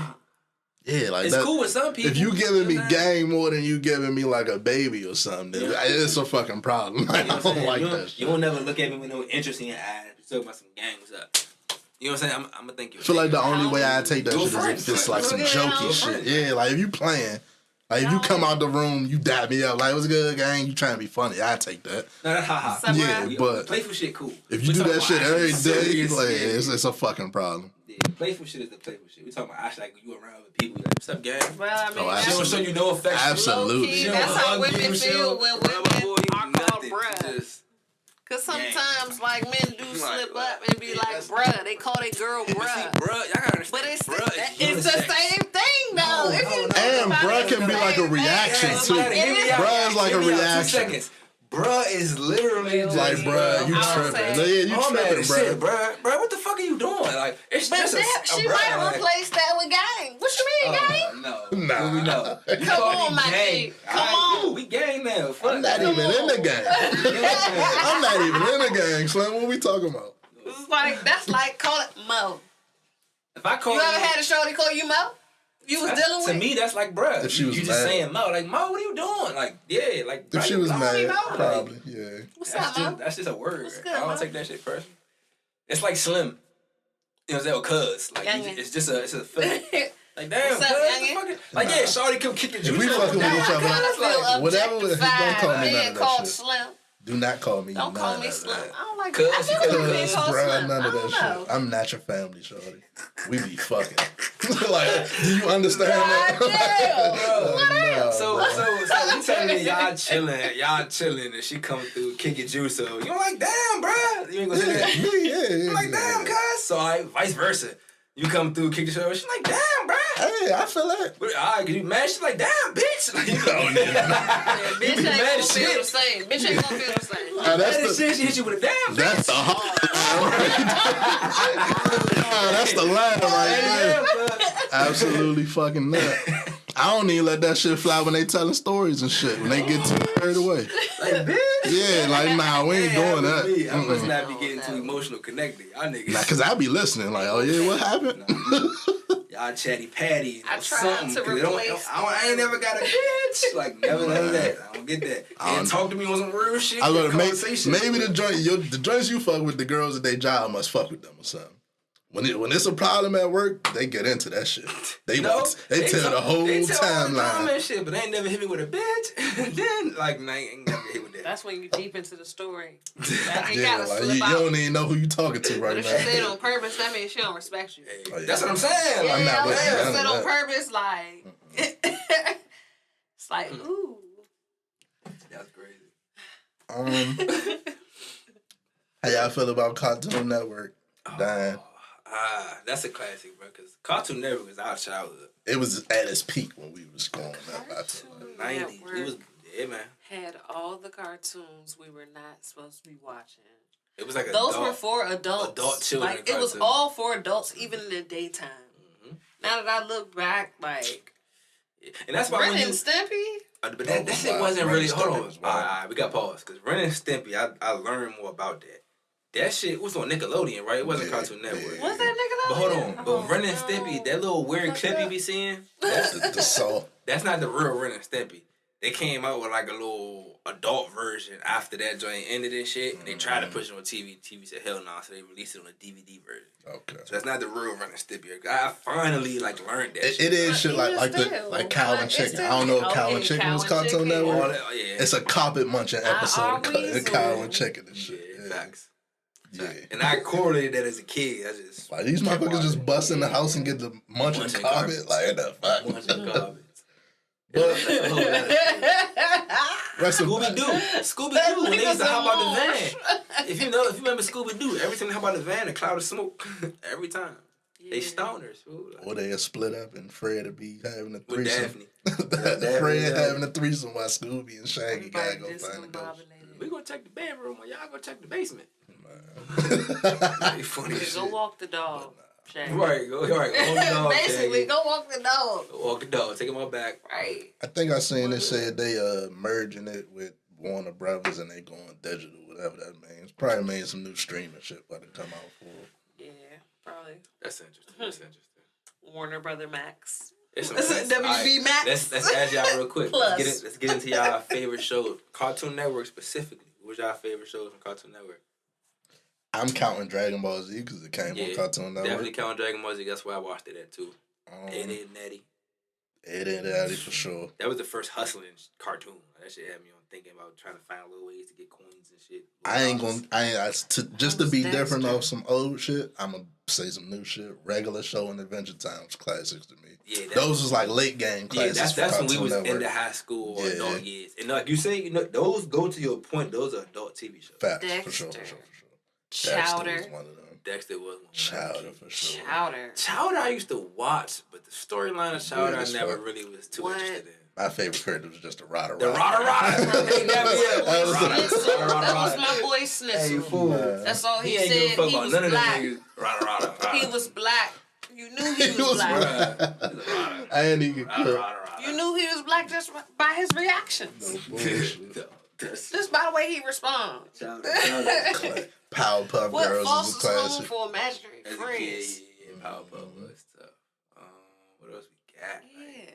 [SPEAKER 1] Yeah, like
[SPEAKER 2] it's
[SPEAKER 1] that.
[SPEAKER 2] cool with some people.
[SPEAKER 1] If you giving me
[SPEAKER 2] know what I'm saying?
[SPEAKER 1] gang more than you giving me like a baby or something, then it's a fucking problem. Like,
[SPEAKER 2] You know
[SPEAKER 1] I
[SPEAKER 2] what I'm
[SPEAKER 1] don't
[SPEAKER 2] saying?
[SPEAKER 1] like
[SPEAKER 2] you
[SPEAKER 1] that
[SPEAKER 2] don't,
[SPEAKER 1] shit.
[SPEAKER 2] you won't never look at me with no interest in your eyes. You talking about some gang, what's up? You know what I'm saying? I'm gonna think you.
[SPEAKER 1] I feel like the only way I take that
[SPEAKER 2] Go
[SPEAKER 1] shit is
[SPEAKER 2] friends.
[SPEAKER 1] if it's like some
[SPEAKER 4] Go
[SPEAKER 1] jokey
[SPEAKER 4] friends.
[SPEAKER 1] shit. Yeah, like if you playing, like if you come out the room, you dab me up, like what's good, gang? You trying to be funny? I take that.
[SPEAKER 2] No, that's haha.
[SPEAKER 1] Yeah, but
[SPEAKER 2] playful shit cool.
[SPEAKER 1] if you
[SPEAKER 2] We
[SPEAKER 1] do
[SPEAKER 2] talking
[SPEAKER 1] that shit
[SPEAKER 2] about
[SPEAKER 1] every
[SPEAKER 2] actually
[SPEAKER 1] day,
[SPEAKER 2] serious,
[SPEAKER 1] like
[SPEAKER 2] yeah.
[SPEAKER 1] it's a fucking problem.
[SPEAKER 2] Yeah, playful shit is the playful shit. We talking about actually like you around with people. Like, what's up, gang?
[SPEAKER 4] Well, I mean,
[SPEAKER 1] Oh,
[SPEAKER 2] She
[SPEAKER 1] absolutely.
[SPEAKER 2] don't show you no affection.
[SPEAKER 1] Absolutely.
[SPEAKER 4] Low-key,
[SPEAKER 2] She don't
[SPEAKER 4] that's how
[SPEAKER 2] hug
[SPEAKER 4] women
[SPEAKER 2] you, she
[SPEAKER 4] feel
[SPEAKER 2] don't
[SPEAKER 4] when
[SPEAKER 2] rub
[SPEAKER 4] women
[SPEAKER 2] for you,
[SPEAKER 4] are called
[SPEAKER 2] nothing.
[SPEAKER 4] bruh.
[SPEAKER 2] Just,
[SPEAKER 4] Cause sometimes like men do slip up and be
[SPEAKER 2] yeah,
[SPEAKER 4] like
[SPEAKER 2] that's-
[SPEAKER 4] bruh. They call their girl
[SPEAKER 2] but see,
[SPEAKER 4] bruh.
[SPEAKER 2] bruh, y'all gotta understand.
[SPEAKER 4] But it's
[SPEAKER 2] bruh is
[SPEAKER 4] it's the
[SPEAKER 2] unisex.
[SPEAKER 4] same thing though.
[SPEAKER 2] No,
[SPEAKER 4] If you
[SPEAKER 2] no,
[SPEAKER 4] think
[SPEAKER 1] And
[SPEAKER 4] about
[SPEAKER 1] bruh
[SPEAKER 4] it,
[SPEAKER 1] can be like a
[SPEAKER 4] same thing.
[SPEAKER 1] reaction
[SPEAKER 2] Yeah,
[SPEAKER 1] too.
[SPEAKER 2] somebody, hear me out.
[SPEAKER 1] Bruh is like
[SPEAKER 2] Hear
[SPEAKER 1] a
[SPEAKER 2] me out. 2
[SPEAKER 1] reaction.
[SPEAKER 2] seconds. Bruh is literally just
[SPEAKER 1] Like, bruh, you
[SPEAKER 4] I would
[SPEAKER 1] tripping?
[SPEAKER 4] say-
[SPEAKER 1] Yeah, you
[SPEAKER 2] I'm mad
[SPEAKER 1] tripping,
[SPEAKER 2] as shit,
[SPEAKER 1] bruh.
[SPEAKER 2] bruh. Bruh, what the fuck are you doing? Like, it's
[SPEAKER 4] But
[SPEAKER 2] just
[SPEAKER 4] that, she
[SPEAKER 2] bruh,
[SPEAKER 4] might
[SPEAKER 2] like,
[SPEAKER 4] replace that with gang. What you mean, gang?
[SPEAKER 2] No.
[SPEAKER 1] Nah.
[SPEAKER 2] We know. You
[SPEAKER 4] Come
[SPEAKER 2] call
[SPEAKER 4] on,
[SPEAKER 2] me
[SPEAKER 4] my
[SPEAKER 2] gang.
[SPEAKER 4] G. Come
[SPEAKER 2] Alright,
[SPEAKER 4] on.
[SPEAKER 2] cool. We gang now. Fuck
[SPEAKER 1] I'm not
[SPEAKER 2] that.
[SPEAKER 1] even in the gang. I'm not even in the gang, Slim. What we talking about?
[SPEAKER 4] It's like that's like call it Mo.
[SPEAKER 2] If I call
[SPEAKER 4] You ever had a shorty call you Mo? You was dealing with
[SPEAKER 2] to me, that's like, bruh.
[SPEAKER 1] If she was
[SPEAKER 2] you just
[SPEAKER 1] mad.
[SPEAKER 2] saying Mo. Like, Mo, what are you doing? Like, yeah, like,
[SPEAKER 1] If
[SPEAKER 2] bruh,
[SPEAKER 1] she
[SPEAKER 2] you
[SPEAKER 1] was
[SPEAKER 2] blowing me,
[SPEAKER 1] mad,
[SPEAKER 2] Mo. Like,
[SPEAKER 1] probably, yeah.
[SPEAKER 4] What's up, Mo?
[SPEAKER 2] that's just a word.
[SPEAKER 4] What's good,
[SPEAKER 2] I don't
[SPEAKER 4] Mo?
[SPEAKER 2] take that shit personal. It's like Slim. You know what I'm saying? Or Cuz. Like,
[SPEAKER 4] Youngin.
[SPEAKER 2] it's just a feeling. Like, damn,
[SPEAKER 4] What's
[SPEAKER 2] Cuz,
[SPEAKER 4] up,
[SPEAKER 2] the
[SPEAKER 4] youngin?
[SPEAKER 2] fuck is- like, yeah, shawty come kick your
[SPEAKER 1] If
[SPEAKER 2] juice.
[SPEAKER 1] we
[SPEAKER 2] up.
[SPEAKER 1] fucking with
[SPEAKER 2] Damn,
[SPEAKER 1] each other,
[SPEAKER 2] cuz,
[SPEAKER 4] I feel
[SPEAKER 2] like,
[SPEAKER 1] whatever-
[SPEAKER 4] objectified
[SPEAKER 1] don't call me
[SPEAKER 4] being
[SPEAKER 1] none of that
[SPEAKER 4] called
[SPEAKER 1] shit.
[SPEAKER 4] Slim.
[SPEAKER 1] Do not call me.
[SPEAKER 4] Don't
[SPEAKER 1] none
[SPEAKER 4] call
[SPEAKER 1] of
[SPEAKER 4] me
[SPEAKER 1] that.
[SPEAKER 4] Slim. I don't like
[SPEAKER 2] Cuz,
[SPEAKER 4] that. I feel like being
[SPEAKER 1] Cuz,
[SPEAKER 4] called
[SPEAKER 1] bruh,
[SPEAKER 4] Slim.
[SPEAKER 1] none
[SPEAKER 4] I
[SPEAKER 1] of that
[SPEAKER 4] don't
[SPEAKER 1] shit.
[SPEAKER 4] know.
[SPEAKER 1] I'm not your family, shorty. We be fucking. Like, do you understand
[SPEAKER 4] God
[SPEAKER 1] that?
[SPEAKER 4] damn. What
[SPEAKER 1] No,
[SPEAKER 4] else?
[SPEAKER 2] So
[SPEAKER 1] bro.
[SPEAKER 2] you telling me y'all chilling, and she come through, kick your juice up. You like, damn, bruh. You ain't gonna say that.
[SPEAKER 1] Yeah.
[SPEAKER 2] I'm like, damn, cuz. So vice versa. You come through, kick the show. She's like, damn, bruh.
[SPEAKER 1] Hey, I feel that.
[SPEAKER 2] But, all right, you mad? She's like, damn, bitch. Like, you
[SPEAKER 1] Oh, yeah.
[SPEAKER 4] Yeah, bitch ain't
[SPEAKER 2] mad
[SPEAKER 4] gonna
[SPEAKER 2] as
[SPEAKER 4] feel
[SPEAKER 2] shit.
[SPEAKER 4] the same. Bitch ain't gonna feel the same.
[SPEAKER 1] That's
[SPEAKER 2] Mad as
[SPEAKER 1] the-
[SPEAKER 2] shit, she hit you with a damn bitch.
[SPEAKER 1] That's the hard right. That's the line right there. Absolutely fucking nut. I don't even let that shit fly when they telling stories and shit. When they get too carried away.
[SPEAKER 2] Like, bitch.
[SPEAKER 1] Yeah, like, nah, we ain't doing that.
[SPEAKER 2] Me. I must
[SPEAKER 1] Mm-mm.
[SPEAKER 2] not be getting too emotional connected. Y'all niggas.
[SPEAKER 1] Nah, cause I be listening, like, oh yeah, what happened?
[SPEAKER 2] Y'all chatty patty.
[SPEAKER 4] I
[SPEAKER 2] or
[SPEAKER 4] tried
[SPEAKER 2] something.
[SPEAKER 4] to
[SPEAKER 2] 'Cause they don't-
[SPEAKER 4] replace
[SPEAKER 2] I ain't never got a bitch. Like, never none of that. I don't get that. And talk to me on some real shit.
[SPEAKER 1] I was gonna
[SPEAKER 2] conversation.
[SPEAKER 1] maybe the joints you fuck with, the girls at their job must fuck with them or something. When it's a problem at work, they get into that shit. They tell the whole
[SPEAKER 2] they tell all the drama
[SPEAKER 1] timeline.
[SPEAKER 2] and shit, but they ain't never hit me with a bitch. Then, like, nah, I ain't never hit with that.
[SPEAKER 4] That's when you deep into the story. That ain't
[SPEAKER 1] Yeah,
[SPEAKER 4] gotta
[SPEAKER 1] like
[SPEAKER 4] slip
[SPEAKER 1] you
[SPEAKER 4] out.
[SPEAKER 1] don't even know who you talking to
[SPEAKER 4] But
[SPEAKER 1] right
[SPEAKER 4] if she said it
[SPEAKER 1] now.
[SPEAKER 4] on purpose, that means she don't respect you.
[SPEAKER 2] Hey,
[SPEAKER 1] Oh, yeah.
[SPEAKER 2] That's what I'm saying.
[SPEAKER 4] Yeah,
[SPEAKER 2] Like,
[SPEAKER 1] I'm not with
[SPEAKER 4] if
[SPEAKER 1] you.
[SPEAKER 4] she
[SPEAKER 1] None
[SPEAKER 4] said
[SPEAKER 1] of
[SPEAKER 4] on
[SPEAKER 1] that.
[SPEAKER 4] purpose, like it's like ooh.
[SPEAKER 2] That's crazy.
[SPEAKER 1] How y'all feel about Cartoon Network? Dying.
[SPEAKER 2] That's a classic, bro. Because Cartoon Network was our childhood.
[SPEAKER 1] It was at its peak when we was growing up. I feel like.
[SPEAKER 2] 90s. It was, yeah, man.
[SPEAKER 4] Had all the cartoons we were not supposed to be watching.
[SPEAKER 2] It was like
[SPEAKER 4] Those were for adults.
[SPEAKER 2] adult children
[SPEAKER 4] Like it was
[SPEAKER 2] cartoons.
[SPEAKER 4] all for adults, even in the daytime.
[SPEAKER 2] Mm-hmm.
[SPEAKER 4] Now that I look back, like
[SPEAKER 2] And that's why
[SPEAKER 4] Ren
[SPEAKER 2] when
[SPEAKER 4] and
[SPEAKER 2] you...
[SPEAKER 4] Stimpy.
[SPEAKER 2] But that shit
[SPEAKER 1] wow.
[SPEAKER 2] wasn't
[SPEAKER 1] Ren
[SPEAKER 2] really...
[SPEAKER 1] and
[SPEAKER 2] Hold
[SPEAKER 1] Stimpy
[SPEAKER 2] on.
[SPEAKER 1] was
[SPEAKER 2] All
[SPEAKER 1] wild.
[SPEAKER 2] right, we got pause. Because Ren and Stimpy, I learned more about that. That shit was on Nickelodeon, right? It wasn't
[SPEAKER 1] Yeah,
[SPEAKER 2] Cartoon Network.
[SPEAKER 1] yeah.
[SPEAKER 4] Was that Nickelodeon?
[SPEAKER 2] But hold on.
[SPEAKER 4] Oh,
[SPEAKER 2] But Ren and
[SPEAKER 4] no.
[SPEAKER 2] Stimpy, that little weird clip you be seeing,
[SPEAKER 1] The soul.
[SPEAKER 2] that's not the real Ren and Stimpy. They came out with like a little adult version after that joint ended and shit. And they tried to push it on TV. TV said hell no, so they released it on a DVD version.
[SPEAKER 1] Okay.
[SPEAKER 2] So that's not the real Ren and Stimpy. I finally like learned that shit.
[SPEAKER 1] It is shit like
[SPEAKER 4] still.
[SPEAKER 1] like Cow and
[SPEAKER 4] It's
[SPEAKER 1] Chicken.
[SPEAKER 4] still-
[SPEAKER 1] I don't know if
[SPEAKER 4] okay,
[SPEAKER 1] Cow and Chicken
[SPEAKER 4] Cow
[SPEAKER 1] was
[SPEAKER 4] and
[SPEAKER 1] Cartoon
[SPEAKER 4] Chicken.
[SPEAKER 1] Network.
[SPEAKER 2] All that, yeah.
[SPEAKER 1] It's a carpet munching episode
[SPEAKER 4] always
[SPEAKER 1] of Cow
[SPEAKER 4] will.
[SPEAKER 1] and Chicken and shit.
[SPEAKER 2] Yeah,
[SPEAKER 1] Yeah.
[SPEAKER 2] facts.
[SPEAKER 1] Yeah.
[SPEAKER 2] And I correlated that as a kid. I just
[SPEAKER 1] Like these motherfuckers just bust in the house and get the munching
[SPEAKER 2] Munching
[SPEAKER 1] carpet.
[SPEAKER 2] carpet.
[SPEAKER 1] Like the fuck.
[SPEAKER 2] munching garbage. Scooby-Doo. When they used to hop out the van. If you remember Scooby-Doo, every time they hop out the van, a cloud of smoke. Every time. Yeah. They stoners. Like.
[SPEAKER 1] Or they split up and Fred would be having a threesome.
[SPEAKER 2] With Daphne.
[SPEAKER 1] Fred having a threesome while Scooby and Shaggy gotta go find the ghost.
[SPEAKER 2] We gonna check the bedroom or y'all gonna check the basement.
[SPEAKER 4] Funny shit. Go walk the dog. Shaggy.
[SPEAKER 2] Right, go walk the dog.
[SPEAKER 4] Basically, go walk the dog.
[SPEAKER 2] Go walk the dog. Take him out back.
[SPEAKER 4] Right.
[SPEAKER 1] I think I seen they said they merging it with Warner Brothers and they going digital, whatever that means. Probably made some new streaming shit by the come out for.
[SPEAKER 4] Yeah, probably.
[SPEAKER 2] That's interesting.
[SPEAKER 4] Warner Brother Max.
[SPEAKER 2] WB Max. Let's ask y'all real quick. Let's get into y'all favorite shows. Cartoon Network specifically. What was y'all favorite shows from Cartoon Network?
[SPEAKER 1] I'm counting Dragon Ball Z because it came on Cartoon Network.
[SPEAKER 2] Definitely counting Dragon Ball Z. That's why I watched it at too. Ed and Eddie.
[SPEAKER 1] Ed and Eddie for sure.
[SPEAKER 2] That was the first hustling cartoon. That shit had me on thinking about trying to find little ways to get coins and shit.
[SPEAKER 1] Just to be different off some old shit, I'm gonna say some new shit. Regular Show and Adventure Time was classics to me. Yeah, those was like late game classics.
[SPEAKER 2] Yeah, that's when we was into high school or adult years. And like you say, those go to your point. Those are adult TV shows.
[SPEAKER 1] Facts, for sure.
[SPEAKER 4] Chowder
[SPEAKER 1] was one of them.
[SPEAKER 2] Dexter was one.
[SPEAKER 1] Chowder for sure.
[SPEAKER 2] Chowder I used to watch, but the storyline of Chowder I never really was too interested in.
[SPEAKER 1] My favorite character was just the Rada.
[SPEAKER 2] The Rada.
[SPEAKER 4] That was my boy Snitzel.
[SPEAKER 2] Hey, fool.
[SPEAKER 4] That's all he said. He was black.
[SPEAKER 2] Rada.
[SPEAKER 4] He was black. You knew he was black.
[SPEAKER 1] I ain't even care.
[SPEAKER 4] You knew he was black just by his reactions.
[SPEAKER 1] No bullshit.
[SPEAKER 4] Just by the way he responds.
[SPEAKER 1] Powerpuff Girls was a classic.
[SPEAKER 4] For imaginary friends.
[SPEAKER 2] Yeah, Powerpuff was tough. What else we got?
[SPEAKER 4] Yeah.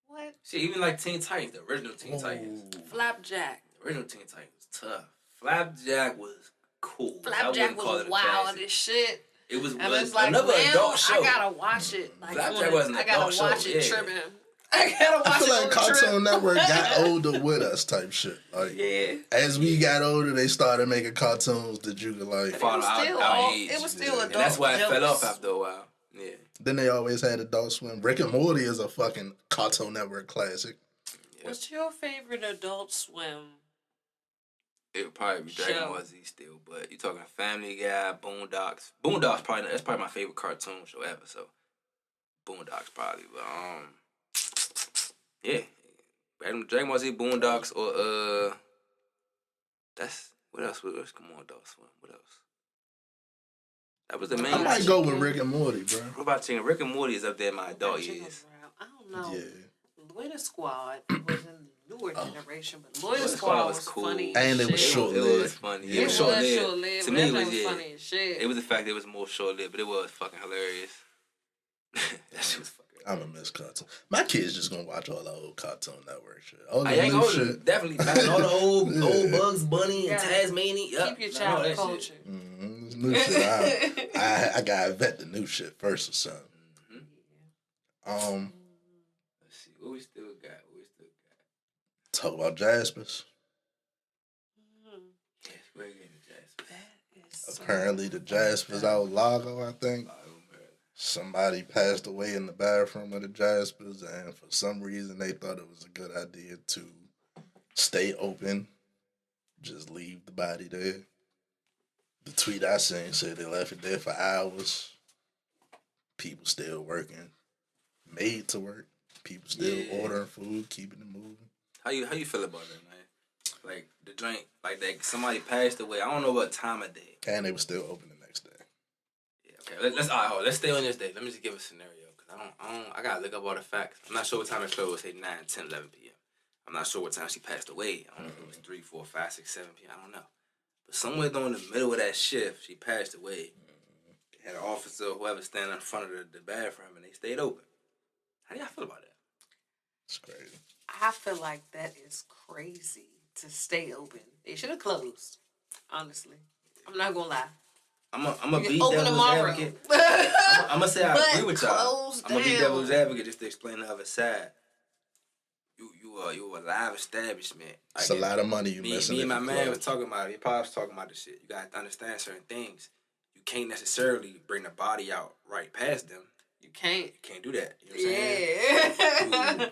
[SPEAKER 4] What?
[SPEAKER 2] Shit, even like Teen Titans, the original Teen Titans.
[SPEAKER 4] Flapjack.
[SPEAKER 2] The original Teen Titans was tough. Flapjack was cool.
[SPEAKER 4] Flapjack was wild as shit.
[SPEAKER 2] It was
[SPEAKER 4] like,
[SPEAKER 2] another adult show.
[SPEAKER 4] I gotta watch it. Like,
[SPEAKER 2] Flapjack wasn't an adult show.
[SPEAKER 4] I gotta watch it tripping. I gotta watch
[SPEAKER 1] I feel like Cartoon
[SPEAKER 4] trip.
[SPEAKER 1] Network got older with us type shit. Like, as we got older, they started making cartoons that you could like
[SPEAKER 2] follow our age.
[SPEAKER 4] It was still adult.
[SPEAKER 2] And that's why it fell off after a while. Yeah.
[SPEAKER 1] Then they always had Adult Swim. Rick and Morty is a fucking Cartoon Network classic.
[SPEAKER 4] Yep. What's your favorite Adult Swim?
[SPEAKER 2] It would probably be Dragon Ball Z still, but you talking Family Guy, Boondocks. Boondocks that's probably my favorite cartoon show ever. So Boondocks probably, but yeah, Dragon Ball Z, Boondocks, or that's what else? Come on, Adult Swim. What else? That was the main.
[SPEAKER 1] I might go with Rick and Morty, bro.
[SPEAKER 2] What about you? Rick and Morty is up there in my adult years.
[SPEAKER 4] I don't know.
[SPEAKER 1] Yeah.
[SPEAKER 4] Loida Squad was in the newer generation, but Loida Squad was cool. Funny.
[SPEAKER 1] And it was short-lived.
[SPEAKER 2] It was funny.
[SPEAKER 4] It was short-lived.
[SPEAKER 2] To me, it was
[SPEAKER 4] funny as shit.
[SPEAKER 2] It was the fact that it was more short-lived, but it was fucking hilarious. That shit was fucking.
[SPEAKER 1] I'm gonna miss cartoon. My kids just gonna watch all the old Cartoon Network shit.
[SPEAKER 2] All the new shit. Definitely. All the old Bugs Bunny and Tasmania. Yep.
[SPEAKER 4] Keep your child culture.
[SPEAKER 1] This new shit. I gotta vet the new shit first or something.
[SPEAKER 2] Let's see. What we still got?
[SPEAKER 1] Talk about Jaspers.
[SPEAKER 2] Yes, we're getting Jaspers.
[SPEAKER 1] Apparently the Jaspers out Lago, I think. Somebody passed away in the bathroom of the Jaspers, and for some reason they thought it was a good idea to stay open, just leave the body there. The tweet I seen said they left it there for hours. People still working, made to work. People still ordering food, keeping it moving.
[SPEAKER 2] How you feel about that, man? Like the drink, like that somebody passed away. I don't know what time of day.
[SPEAKER 1] And they were still open the next day.
[SPEAKER 2] Okay, let's stay on this day. Let me just give a scenario because I gotta look up all the facts. I'm not sure what time it closed. Say 9, 10, 11 p.m. I'm not sure what time she passed away. I don't know if it was 3, 4, 5, 6, 7 p.m. I don't know. But somewhere during the middle of that shift, she passed away. They had an officer or whoever standing in front of the bathroom, and they stayed open. How do y'all feel about that?
[SPEAKER 1] It's crazy.
[SPEAKER 4] I feel like that is crazy to stay open. They should have closed. Honestly, I'm not gonna lie.
[SPEAKER 2] I'm gonna be devil's advocate. I'm gonna say I agree with y'all. I'm gonna be devil's advocate just to explain the other side. You a live establishment.
[SPEAKER 1] It's a lot of money you missing.
[SPEAKER 2] Me and my man was talking about it. Your pops talking about this shit. You gotta understand certain things. You can't necessarily bring the body out right past them.
[SPEAKER 4] You can't.
[SPEAKER 2] You can't do that. You know what I'm saying?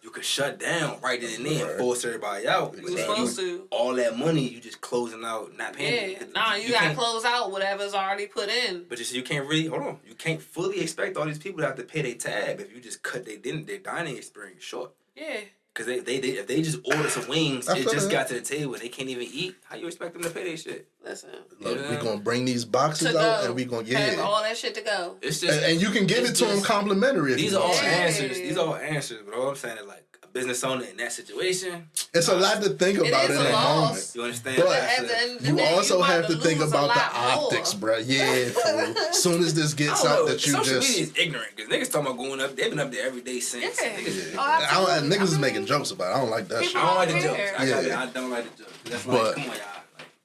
[SPEAKER 2] You could shut down right then and there and force everybody out.
[SPEAKER 4] You supposed to.
[SPEAKER 2] All that money, you just closing out, not paying.
[SPEAKER 4] Yeah, nah, you gotta close out whatever's already put in.
[SPEAKER 2] But you can't really, hold on, you can't fully expect all these people to have to pay their tab if you just cut their dining experience short.
[SPEAKER 4] Yeah.
[SPEAKER 2] Because if they just order some wings, it just got to the table and they can't even eat, how you expect them to pay their shit?
[SPEAKER 4] Listen.
[SPEAKER 1] Look, we're going to bring these boxes out and we're going to get
[SPEAKER 4] all that shit to go.
[SPEAKER 2] It's just,
[SPEAKER 1] and you can give it to them complimentary.
[SPEAKER 2] These are all answers. These are all answers. But all I'm saying is like a business owner in that situation.
[SPEAKER 1] It's a lot to think about in that moment.
[SPEAKER 2] You understand?
[SPEAKER 1] But you also have to think about the optics, bro. Yeah, as soon as this gets out that you
[SPEAKER 2] social
[SPEAKER 1] just...
[SPEAKER 2] media is ignorant because niggas talking about going up. They've been up there every day since.
[SPEAKER 4] Yeah.
[SPEAKER 1] Niggas is making jokes about it. I don't like that shit.
[SPEAKER 2] I don't like the jokes. I don't like the jokes. That's like, come on, y'all.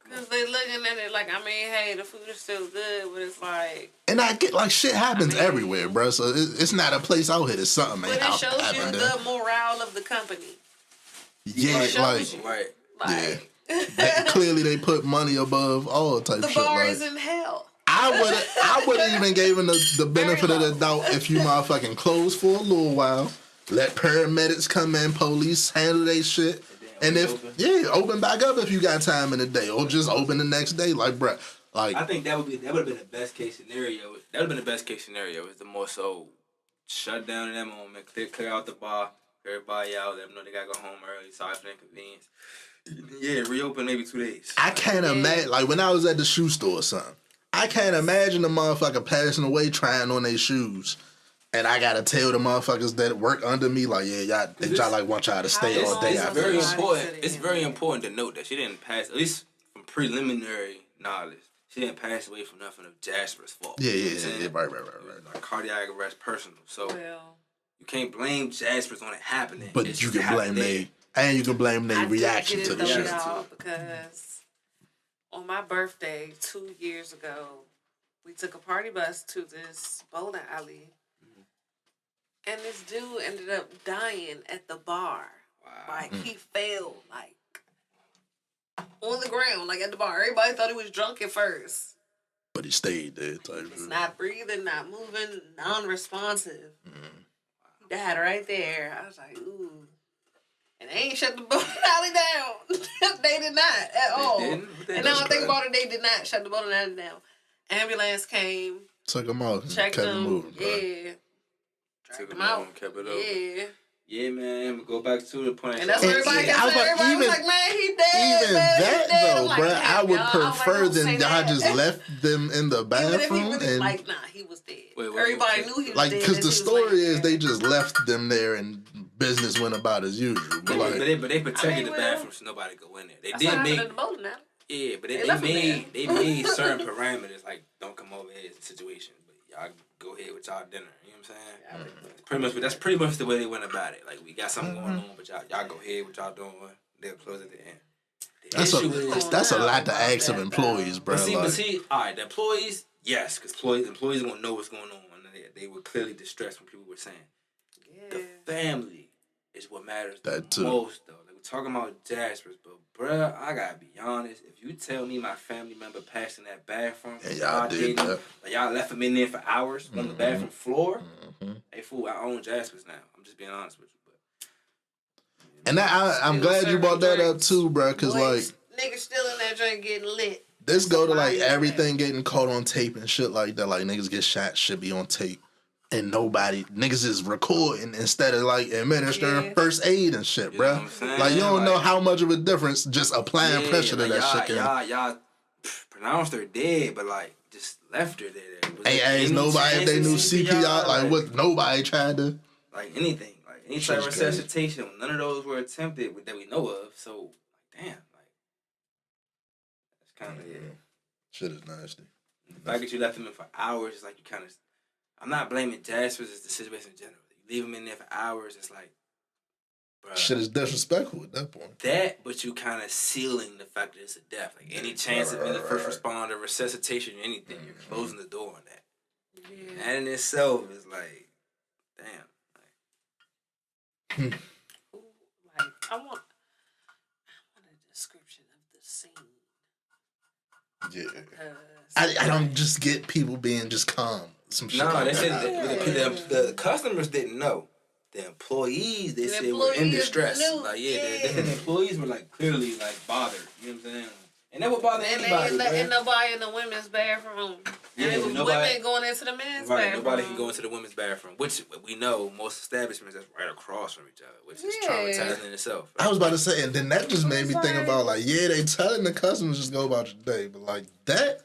[SPEAKER 4] Because they looking at it like, I mean, hey, the food is still good, but it's like...
[SPEAKER 1] And I get, like, shit happens everywhere, bro. So it's not a place out here. It's something, man.
[SPEAKER 4] But it shows you the morale of the company.
[SPEAKER 1] Yeah,
[SPEAKER 2] right.
[SPEAKER 1] Yeah. Clearly, they put money above all type of shit.
[SPEAKER 4] The bar is in hell.
[SPEAKER 1] I would have even given the benefit of the doubt if you motherfucking closed for a little while. Let paramedics come in, police handle their shit. And open back up if you got time in the day, or just open the next day, like, bruh. Like,
[SPEAKER 2] I think that would have been the best case scenario. That would have been the best case scenario. Is the more so shut down in that moment, clear out the bar, everybody out, let them know they gotta go home early, sorry for the inconvenience. Yeah, reopen maybe 2 days.
[SPEAKER 1] I can't imagine, like when I was at the shoe store or something, I can't imagine the motherfucker passing away trying on their shoes. And I gotta tell the motherfuckers that work under me, like, yeah, y'all like want y'all to stay all day.
[SPEAKER 2] It's very important. It's very important to note that she didn't pass, at least from preliminary knowledge, she didn't pass away from nothing of Jasper's fault.
[SPEAKER 1] Yeah, right.
[SPEAKER 2] Like cardiac arrest, personal. So you can't blame Jasper's on it happening.
[SPEAKER 1] But you can blame they, and you can blame their reaction to the shit.
[SPEAKER 4] Because on my birthday 2 years ago, we took a party bus to this bowling alley. And this dude ended up dying at the bar. Wow. Like, he fell, like, on the ground, like, at the bar. Everybody thought he was drunk at first.
[SPEAKER 1] But he stayed there.
[SPEAKER 4] He's not breathing, not moving, non-responsive. He died right there. I was like, ooh. And they ain't shut the bowling alley down. They did not at all. And now I think about it, they did not shut the bowling alley down. Ambulance came.
[SPEAKER 1] Took him out.
[SPEAKER 4] Checked him.
[SPEAKER 1] Moving,
[SPEAKER 4] yeah.
[SPEAKER 2] Took him out and kept it up. Yeah, man. Go back to the point.
[SPEAKER 4] And that's what everybody kept saying. Everybody was like, man, he dead.
[SPEAKER 1] Even
[SPEAKER 4] man,
[SPEAKER 1] that,
[SPEAKER 4] he dead.
[SPEAKER 1] though,
[SPEAKER 4] like,
[SPEAKER 1] bro, I would prefer than y'all just
[SPEAKER 4] that.
[SPEAKER 1] left them in the bathroom.
[SPEAKER 4] Even if he really,
[SPEAKER 1] and
[SPEAKER 4] like, nah, he was dead. Everybody knew he was
[SPEAKER 1] like,
[SPEAKER 4] dead.
[SPEAKER 1] because the story is they just left them there and business went about as usual. But, like,
[SPEAKER 2] but they protected the bathroom so nobody could go in there. They did make... Yeah, but they made certain parameters, like, don't come over here, it's a situation. But y'all go ahead with y'all dinner. You know what I'm saying? That's pretty much the way they went about it. Like, we got something going on, but y'all go ahead with y'all doing. They'll close at the end.
[SPEAKER 1] That's a lot to ask of employees, bro.
[SPEAKER 2] But see, all right, the employees, yes, because employees won't know what's going on. They were clearly distressed when people were saying. Yeah. The family is what matters the most, though. Like, we're talking about Jasper's, but, bruh, I gotta be honest. If you tell me my family member passed in that bathroom,
[SPEAKER 1] and y'all did that.
[SPEAKER 2] Like, y'all left him in there for hours on the bathroom floor, hey, fool, I own Jasper's now. I'm just being honest with you. But
[SPEAKER 1] and I'm glad you brought that up, too, bruh, because, like...
[SPEAKER 4] Niggas still in that joint getting lit.
[SPEAKER 1] This go to, like, everything getting caught on tape and shit like that. Like, niggas get shot, should be on tape. And niggas is recording instead of, like, administering first aid and shit, bro. Like, you don't know how much of a difference just applying pressure to that shit.
[SPEAKER 2] Y'all pronounced her dead, but, like, just left her there.
[SPEAKER 1] Ain't nobody, if they knew CPR, like, what, nobody tried to...
[SPEAKER 2] Like, anything. Like, any type of resuscitation, none of those were attempted that we know of. So, like, damn. Like, that's kind of,
[SPEAKER 1] Shit is nasty.
[SPEAKER 2] The fact that you left him in for hours is like you kind of... I'm not blaming Jasper's, it's the situation in general. You leave him in there for hours, it's like, bruh.
[SPEAKER 1] Shit is disrespectful at that point.
[SPEAKER 2] That, but you kind of sealing the fact that it's a death. Like, any chance of being the first responder, resuscitation, anything, you're closing the door on that. Yeah. That in itself is like, damn.
[SPEAKER 4] Like, I want a description of the scene.
[SPEAKER 1] Yeah. I don't just get people being just calm. Some shit
[SPEAKER 2] no, they said the customers didn't know. the employees, they said, were in distress. Like, the employees were, like, clearly, like, bothered. You know what I'm saying? And that would bother anybody,
[SPEAKER 4] and nobody in the women's bathroom. And it was women going into the men's bathroom.
[SPEAKER 2] Nobody can go into the women's bathroom, which we know most establishments that's right across from each other, which is traumatizing in itself.
[SPEAKER 1] I was about to say, and then that just made me think about, like, they telling the customers just go about your day, but, like, that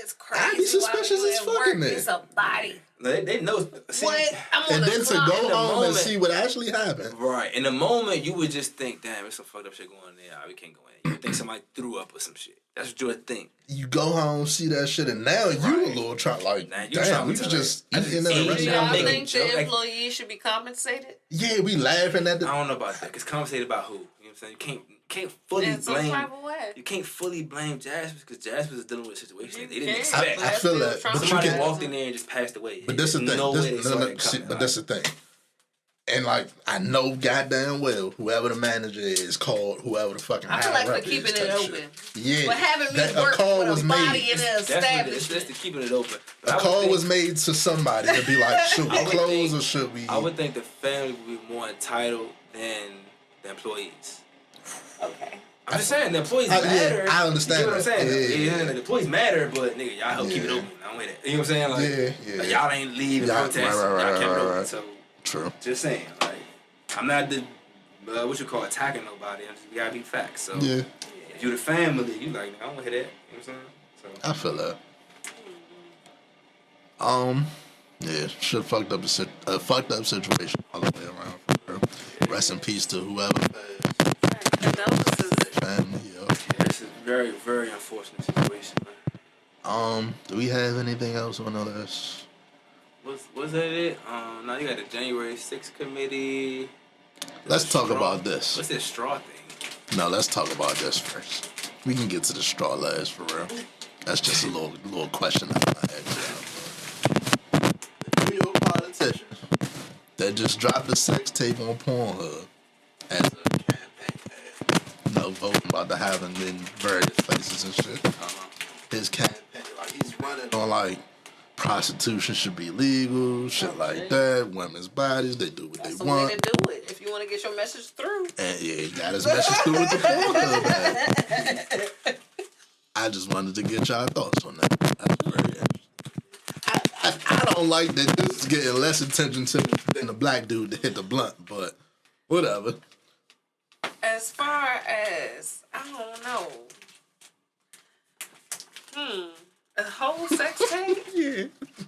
[SPEAKER 4] is crazy.
[SPEAKER 1] I'd be suspicious as fucking there.
[SPEAKER 4] It's a body.
[SPEAKER 2] They know. See,
[SPEAKER 4] what?
[SPEAKER 1] And then to go home and see what actually happened.
[SPEAKER 2] Right. In the moment, you would just think, damn, there's some fucked up shit going on there. We can't go in. You would think somebody threw up or some shit. That's what you would think.
[SPEAKER 1] You go home, see that shit, and now you a little like, damn, we was just eating in the restaurant.
[SPEAKER 4] You think the employees should be compensated?
[SPEAKER 1] Yeah, we laughing at the...
[SPEAKER 2] I don't know about that. Because compensated about who? You know what I'm saying? You can't fully blame...
[SPEAKER 4] some type of way.
[SPEAKER 2] You can't fully blame Jasmine because Jasmine is dealing with a situation they didn't expect.
[SPEAKER 1] I feel that.
[SPEAKER 2] But somebody walked in there and just passed away.
[SPEAKER 1] But that's the thing. But that's the thing. And, like, I know goddamn well whoever the manager is called whoever the fucking
[SPEAKER 4] I feel like we're keeping it open.
[SPEAKER 1] Shit. Yeah.
[SPEAKER 4] But having me work with a body in an establishment.
[SPEAKER 2] That's the keeping it open.
[SPEAKER 1] A call was made to somebody to be like, should we close or should we...
[SPEAKER 2] I would think the family would be more entitled than the employees.
[SPEAKER 4] Okay.
[SPEAKER 2] I'm just saying, the employees matter.
[SPEAKER 1] I understand.
[SPEAKER 2] You know what I'm saying?
[SPEAKER 1] Yeah.
[SPEAKER 2] The employees matter, but nigga, y'all help keep it open. I don't with that. You know what I'm saying? Like, like y'all ain't leaving protest. Y'all kept it open. So,
[SPEAKER 1] true.
[SPEAKER 2] Just saying, like, I'm not the attacking nobody. We gotta be facts. So if you the family, you like, I don't want to hear that. You know what I'm saying? So
[SPEAKER 1] I feel that. Shit fucked up a fucked up situation all the way around for her. Rest in peace to whoever. Family,
[SPEAKER 2] this is a very, very unfortunate situation, man.
[SPEAKER 1] Do we have anything else on the list?
[SPEAKER 2] Was that it? Now you got the January 6th committee.
[SPEAKER 1] Let's talk about this.
[SPEAKER 2] What's this straw thing?
[SPEAKER 1] No, let's talk about this first. We can get to the straw last for real. That's just a little question I had. New York politician that just dropped a sex tape on Pornhub as a campaign. Voting about to have him in various places and shit. His campaign, like he's running on like prostitution should be legal, shit like that. Women's bodies, they do what they want.
[SPEAKER 4] That's the way to do it if you want to get your message through.
[SPEAKER 1] And he got his message through with the Pornhub. I just wanted to get y'all thoughts on that. That's very interesting. I don't like that this is getting less attention than the black dude that hit the blunt, but whatever.
[SPEAKER 4] As far as, I don't know. A whole sex tape?
[SPEAKER 1] Yeah.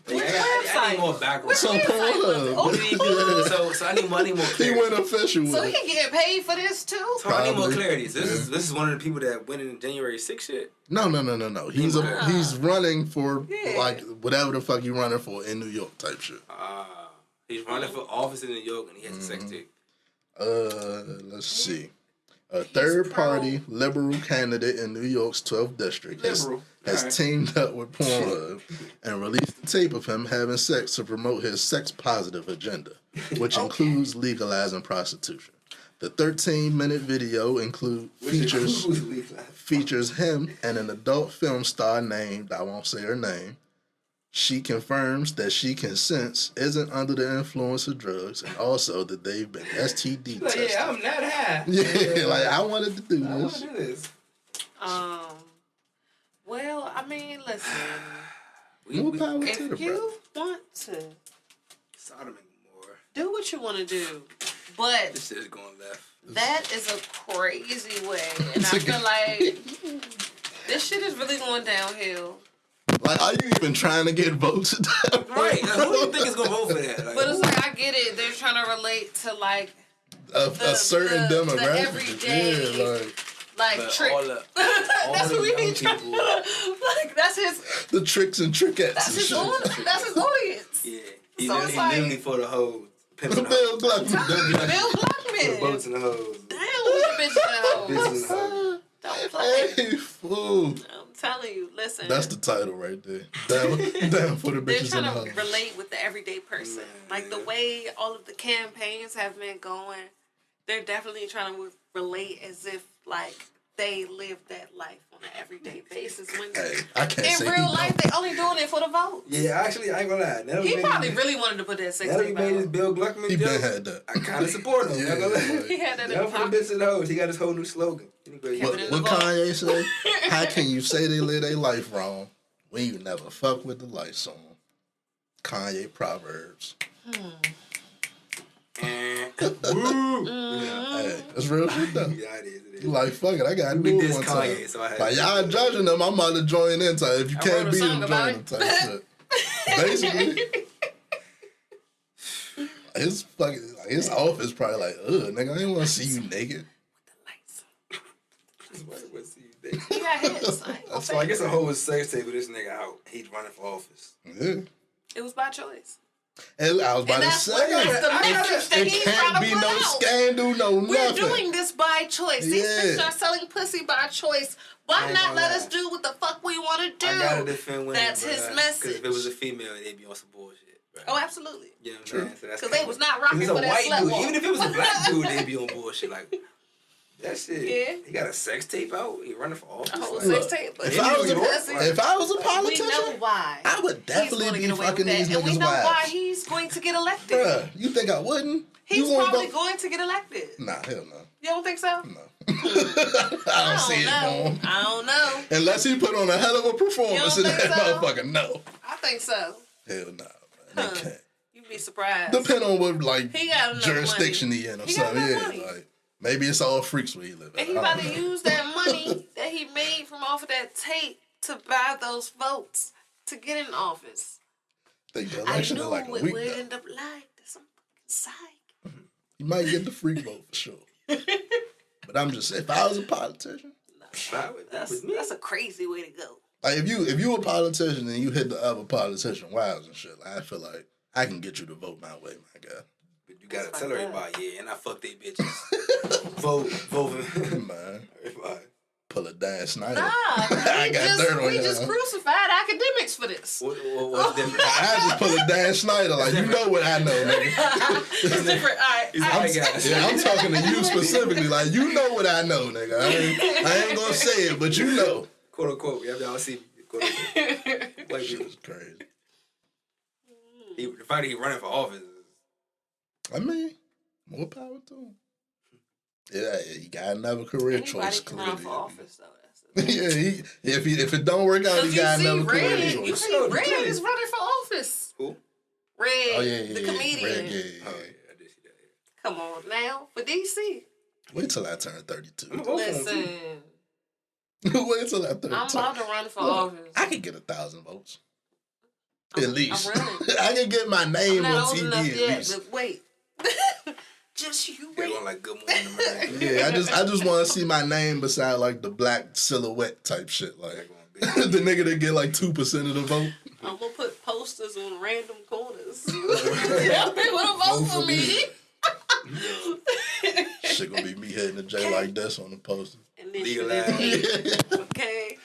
[SPEAKER 2] I need more background.
[SPEAKER 1] So Pornhub.
[SPEAKER 2] So I need more clarity.
[SPEAKER 1] He went official with
[SPEAKER 4] So he getting paid for this too?
[SPEAKER 2] So I need more clarity. This is one of the people that went in January 6th shit?
[SPEAKER 1] No. He's running for like whatever the fuck you running for in New York type shit.
[SPEAKER 2] He's running for office in New York and he has a sex tape.
[SPEAKER 1] Let's see. A third-party liberal candidate in New York's 12th district has teamed up with Pornhub and released a tape of him having sex to promote his sex-positive agenda, which includes legalizing prostitution. The 13-minute video features him and an adult film star named, I won't say her name. She confirms that she consents, isn't under the influence of drugs, and also that they've been STD tested.
[SPEAKER 2] Yeah, I'm not high.
[SPEAKER 1] Yeah, like I wanted to do this.
[SPEAKER 2] I want to do this.
[SPEAKER 4] Well, I mean, listen.
[SPEAKER 1] If
[SPEAKER 4] you want to
[SPEAKER 2] Sodom more.
[SPEAKER 4] Do what you want to do, but
[SPEAKER 2] this shit is going left.
[SPEAKER 4] That is a crazy way, and I feel like this shit is really going downhill.
[SPEAKER 1] Like, are you even trying to get votes?
[SPEAKER 2] Right. Like, who do you think is going to vote for that? Like,
[SPEAKER 4] but it's like, I get it. They're trying to relate to, like,
[SPEAKER 1] a certain demographic.
[SPEAKER 4] The everyday,
[SPEAKER 1] yeah,
[SPEAKER 4] like trick. That's what we need. Like, that's his...
[SPEAKER 1] The tricks and trickettes.
[SPEAKER 4] That's his audience.
[SPEAKER 2] Yeah.
[SPEAKER 4] He's
[SPEAKER 2] literally for the hoes.
[SPEAKER 1] Bill Blackman.
[SPEAKER 4] Bill Blackman.
[SPEAKER 2] The boats and the hoes.
[SPEAKER 4] Damn, with the bitches and the hoes. Don't play.
[SPEAKER 1] Hey, fool.
[SPEAKER 4] I'm telling you, listen.
[SPEAKER 1] That's the title right there. Down for the bitches.
[SPEAKER 4] They're trying to relate with the everyday person. Like the way all of the campaigns have been going, they're definitely trying to relate as if like they live that life on an everyday basis. When
[SPEAKER 1] I can't
[SPEAKER 4] in
[SPEAKER 1] say
[SPEAKER 4] real life, they only doing it for the vote.
[SPEAKER 2] Yeah, actually, I ain't gonna lie.
[SPEAKER 4] He probably really wanted to put that sex
[SPEAKER 2] Now
[SPEAKER 4] tape
[SPEAKER 2] he made his
[SPEAKER 4] out.
[SPEAKER 2] Bill Gluckman
[SPEAKER 1] He
[SPEAKER 2] joke.
[SPEAKER 1] been had that.
[SPEAKER 2] I kind of support him.
[SPEAKER 1] Yeah,
[SPEAKER 2] Like,
[SPEAKER 4] He had that in
[SPEAKER 2] down
[SPEAKER 4] the
[SPEAKER 2] for the
[SPEAKER 4] pocket.
[SPEAKER 2] bits and hoes. He got his whole new slogan.
[SPEAKER 1] What Kanye say? How can you say they live their life wrong when you never fuck with the lights on? Kanye Proverbs.
[SPEAKER 2] Woo!
[SPEAKER 1] Hey, that's real shit though.
[SPEAKER 2] Yeah, it is.
[SPEAKER 1] You like, fuck it, I gotta
[SPEAKER 2] We
[SPEAKER 1] do it
[SPEAKER 2] diss
[SPEAKER 1] one
[SPEAKER 2] Kanye,
[SPEAKER 1] time.
[SPEAKER 2] so I had
[SPEAKER 1] Like,
[SPEAKER 2] to-
[SPEAKER 1] y'all judging them, I'm about to join in type. If you
[SPEAKER 4] I
[SPEAKER 1] can't
[SPEAKER 4] wrote a
[SPEAKER 1] beat
[SPEAKER 4] song
[SPEAKER 1] them,
[SPEAKER 4] about
[SPEAKER 1] join them type shit. Basically. His office probably like, ugh, nigga, I didn't want to see you naked.
[SPEAKER 4] He got hits.
[SPEAKER 2] So I guess a whole sex tape with this nigga out. He's running for office.
[SPEAKER 1] Yeah.
[SPEAKER 4] It was by choice.
[SPEAKER 1] And I was about to say,
[SPEAKER 4] That's the message that
[SPEAKER 1] it
[SPEAKER 4] he's
[SPEAKER 1] can't
[SPEAKER 4] trying to
[SPEAKER 1] be
[SPEAKER 4] put
[SPEAKER 1] no
[SPEAKER 4] out.
[SPEAKER 1] scandal, no
[SPEAKER 4] We're
[SPEAKER 1] nothing.
[SPEAKER 4] doing this by choice. These
[SPEAKER 1] Yeah.
[SPEAKER 4] bitches are selling pussy by choice. Why
[SPEAKER 2] ain't
[SPEAKER 4] not
[SPEAKER 2] gonna
[SPEAKER 4] let
[SPEAKER 2] lie.
[SPEAKER 4] us do what the fuck we want to do?
[SPEAKER 2] I gotta defend women.
[SPEAKER 4] That's his message.
[SPEAKER 2] Because if it was a female, they'd be on some bullshit. Right?
[SPEAKER 4] Oh, absolutely.
[SPEAKER 2] You know what I'm saying? So
[SPEAKER 4] Because they was not rocking
[SPEAKER 2] He's
[SPEAKER 4] for
[SPEAKER 2] a
[SPEAKER 4] that
[SPEAKER 2] white
[SPEAKER 4] slut
[SPEAKER 2] dude.
[SPEAKER 4] walk.
[SPEAKER 2] Even if it was a black dude, they'd be on bullshit. Like, that shit.
[SPEAKER 4] Yeah.
[SPEAKER 2] He got a sex tape out. He running for office.
[SPEAKER 4] A whole
[SPEAKER 2] Like,
[SPEAKER 4] sex tape. But
[SPEAKER 1] If I was a
[SPEAKER 4] we
[SPEAKER 1] politician,
[SPEAKER 4] know why.
[SPEAKER 1] I would
[SPEAKER 4] He's
[SPEAKER 1] definitely
[SPEAKER 4] gonna
[SPEAKER 1] be
[SPEAKER 4] get away
[SPEAKER 1] fucking
[SPEAKER 4] with
[SPEAKER 1] these
[SPEAKER 4] that. And we
[SPEAKER 1] niggas'
[SPEAKER 4] know why
[SPEAKER 1] wives.
[SPEAKER 4] he's going to get elected.
[SPEAKER 1] Bruh, you think I wouldn't?
[SPEAKER 4] He's
[SPEAKER 1] You won't
[SPEAKER 4] probably
[SPEAKER 1] vote?
[SPEAKER 4] going to get elected.
[SPEAKER 1] Nah, hell no.
[SPEAKER 4] You don't think so?
[SPEAKER 1] No. I don't see it for him.
[SPEAKER 4] I don't know.
[SPEAKER 1] Unless he put on a hell of a performance in
[SPEAKER 4] You
[SPEAKER 1] that
[SPEAKER 4] don't think so?
[SPEAKER 1] motherfucker, no.
[SPEAKER 4] I think so.
[SPEAKER 1] Hell no, man. They can't.
[SPEAKER 4] You'd be surprised.
[SPEAKER 1] Depend on what, like,
[SPEAKER 4] He got enough
[SPEAKER 1] jurisdiction
[SPEAKER 4] money.
[SPEAKER 1] he in or
[SPEAKER 4] He got
[SPEAKER 1] something.
[SPEAKER 4] enough
[SPEAKER 1] Yeah,
[SPEAKER 4] money.
[SPEAKER 1] like, maybe it's all freaks where he live at.
[SPEAKER 4] And he
[SPEAKER 1] I
[SPEAKER 4] about
[SPEAKER 1] don't
[SPEAKER 4] to
[SPEAKER 1] know.
[SPEAKER 4] use that money that he made from off of that tape to buy those votes to get in office.
[SPEAKER 1] Think the
[SPEAKER 4] I
[SPEAKER 1] election
[SPEAKER 4] knew
[SPEAKER 1] in like a
[SPEAKER 4] it
[SPEAKER 1] week
[SPEAKER 4] would
[SPEAKER 1] though.
[SPEAKER 4] end up like some fucking psych.
[SPEAKER 1] You might get the freak vote for sure. But I'm just saying, if I was a politician,
[SPEAKER 4] That's a crazy way to go.
[SPEAKER 1] like if you a politician and you hit the other politician wives and shit, like, I feel like I can get you to vote my way, my guy.
[SPEAKER 2] But you gotta tell everybody, yeah, and I fuck they bitches. vote.
[SPEAKER 1] Man,
[SPEAKER 2] Everybody.
[SPEAKER 1] pull a Dan Snyder.
[SPEAKER 4] Nah,
[SPEAKER 1] I got dirt on
[SPEAKER 4] we
[SPEAKER 1] y'all.
[SPEAKER 4] just crucified academics for this.
[SPEAKER 2] What's different?
[SPEAKER 1] I just pull a Dan Snyder, like, you know what I know, nigga.
[SPEAKER 4] It's different. All right.
[SPEAKER 1] I'm talking to you specifically, like, you know what I know, nigga. I ain't gonna say it, but you know.
[SPEAKER 2] Quote unquote. Y'all see me. Quote unquote. White
[SPEAKER 1] Shit
[SPEAKER 2] people.
[SPEAKER 1] is crazy.
[SPEAKER 2] The fact that he running for office.
[SPEAKER 1] I mean, more power to him. Yeah, he got another career
[SPEAKER 4] Anybody
[SPEAKER 1] choice.
[SPEAKER 4] can run for office, though.
[SPEAKER 1] Yeah, if it don't work out, he got another career
[SPEAKER 4] Red,
[SPEAKER 1] choice.
[SPEAKER 4] you see Red is running for office.
[SPEAKER 2] Who?
[SPEAKER 4] Red,
[SPEAKER 1] Oh yeah,
[SPEAKER 4] the comedian.
[SPEAKER 1] Red, yeah.
[SPEAKER 2] I did see that.
[SPEAKER 4] Come on now, for DC.
[SPEAKER 1] Wait till I turn 32.
[SPEAKER 2] I'm gonna vote for him,
[SPEAKER 4] Listen,
[SPEAKER 1] Wait till I turn 32.
[SPEAKER 4] I'm about to run for office.
[SPEAKER 1] I can get 1,000 votes. At least.
[SPEAKER 4] I'm running.
[SPEAKER 1] I can get my
[SPEAKER 4] I'm
[SPEAKER 1] name
[SPEAKER 4] not
[SPEAKER 1] on
[SPEAKER 4] old
[SPEAKER 1] TV
[SPEAKER 4] enough
[SPEAKER 1] at
[SPEAKER 4] yet,
[SPEAKER 1] least.
[SPEAKER 4] but wait. Just you
[SPEAKER 2] They're
[SPEAKER 4] wait.
[SPEAKER 2] going like Good Morning America.
[SPEAKER 1] Yeah, I just want to see my name beside like the black silhouette type shit. Like
[SPEAKER 2] They're going big.
[SPEAKER 1] the nigga that get like 2% of the vote.
[SPEAKER 4] I'm gonna put posters on random corners. Y'all wanna vote for me?
[SPEAKER 1] Shit gonna be me heading to jail like this on the poster.
[SPEAKER 4] Initiative
[SPEAKER 2] Legalize.
[SPEAKER 4] 8. Okay.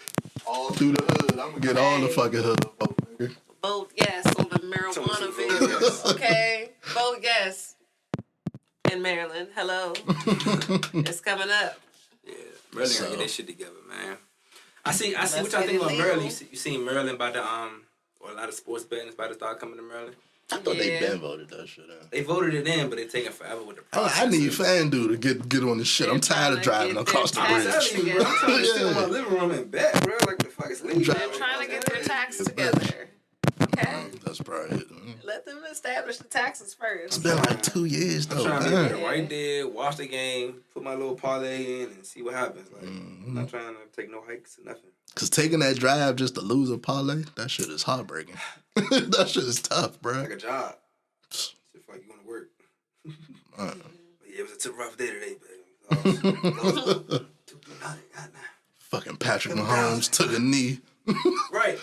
[SPEAKER 1] All through the hood. I'm gonna get all the fucking hood vote, nigga.
[SPEAKER 4] Vote yes on the marijuana
[SPEAKER 2] Vote
[SPEAKER 4] bill.
[SPEAKER 2] yes.
[SPEAKER 4] Okay. Vote yes. In Maryland. Hello. It's coming up.
[SPEAKER 2] Yeah, Maryland gotta get this shit together, man. I see what y'all think about Maryland. You seen Maryland about the or a lot of sports betting is about to start coming to Maryland.
[SPEAKER 1] I thought they
[SPEAKER 4] Yeah.
[SPEAKER 1] been voted that shit in.
[SPEAKER 2] They voted it in, but they're taking forever with the process.
[SPEAKER 1] I need FanDuel to get on this shit. I'm
[SPEAKER 4] They're
[SPEAKER 1] tired of
[SPEAKER 4] trying to
[SPEAKER 1] driving
[SPEAKER 4] get
[SPEAKER 1] across the
[SPEAKER 4] their
[SPEAKER 2] I'm
[SPEAKER 4] taxes
[SPEAKER 1] bridge.
[SPEAKER 2] telling you, bro. I'm trying to sit in my
[SPEAKER 1] Yeah.
[SPEAKER 2] living room and bet, bro. Like the fuck is legal.
[SPEAKER 4] They're trying to get their taxes together. Okay.
[SPEAKER 1] That's probably it.
[SPEAKER 4] Let them establish the taxes
[SPEAKER 1] It's
[SPEAKER 4] first.
[SPEAKER 1] been like 2 years
[SPEAKER 2] I'm
[SPEAKER 1] though.
[SPEAKER 2] trying to
[SPEAKER 1] Man.
[SPEAKER 2] be right there, watch the game, put my little parlay in, and see what happens. Like, I'm not trying to take no hikes or nothing.
[SPEAKER 1] Cause taking that drive just to lose a parlay, that shit is heartbreaking. That shit is tough, bro.
[SPEAKER 2] Like a job. Just like you want to work. But yeah, it was a rough day today, baby.
[SPEAKER 1] Fucking Patrick Mahomes took a knee.
[SPEAKER 2] Right.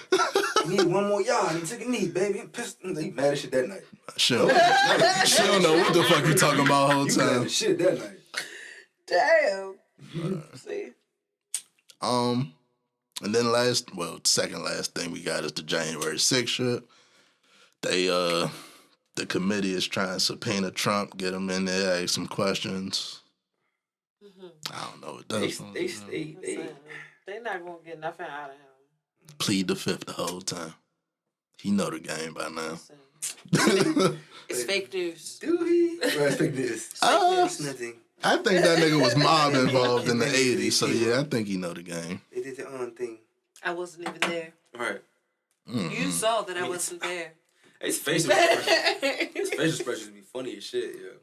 [SPEAKER 2] He needed one more yard. He took a knee, baby. I'm pissed. He mad as shit that night.
[SPEAKER 1] She don't know what the fuck you talking about the whole
[SPEAKER 2] You mad
[SPEAKER 1] time.
[SPEAKER 2] as shit that night.
[SPEAKER 4] Damn. See?
[SPEAKER 1] And then second last thing we got is the January 6th shit. They the committee is trying to subpoena Trump, get him in there, ask some questions. I don't know.
[SPEAKER 4] They not gonna get nothing out of him.
[SPEAKER 1] Plead the fifth the whole time. He know the game by now.
[SPEAKER 4] It's fake news.
[SPEAKER 2] Do he? It's fake news.
[SPEAKER 1] It's
[SPEAKER 2] nothing.
[SPEAKER 1] I think that nigga was mob involved in the 80s, so yeah, I think he know the game.
[SPEAKER 2] They did their own thing.
[SPEAKER 4] I wasn't even there.
[SPEAKER 2] Right.
[SPEAKER 1] Mm-hmm.
[SPEAKER 4] You saw that I wasn't there.
[SPEAKER 2] His facial expressions be funny as shit, yeah.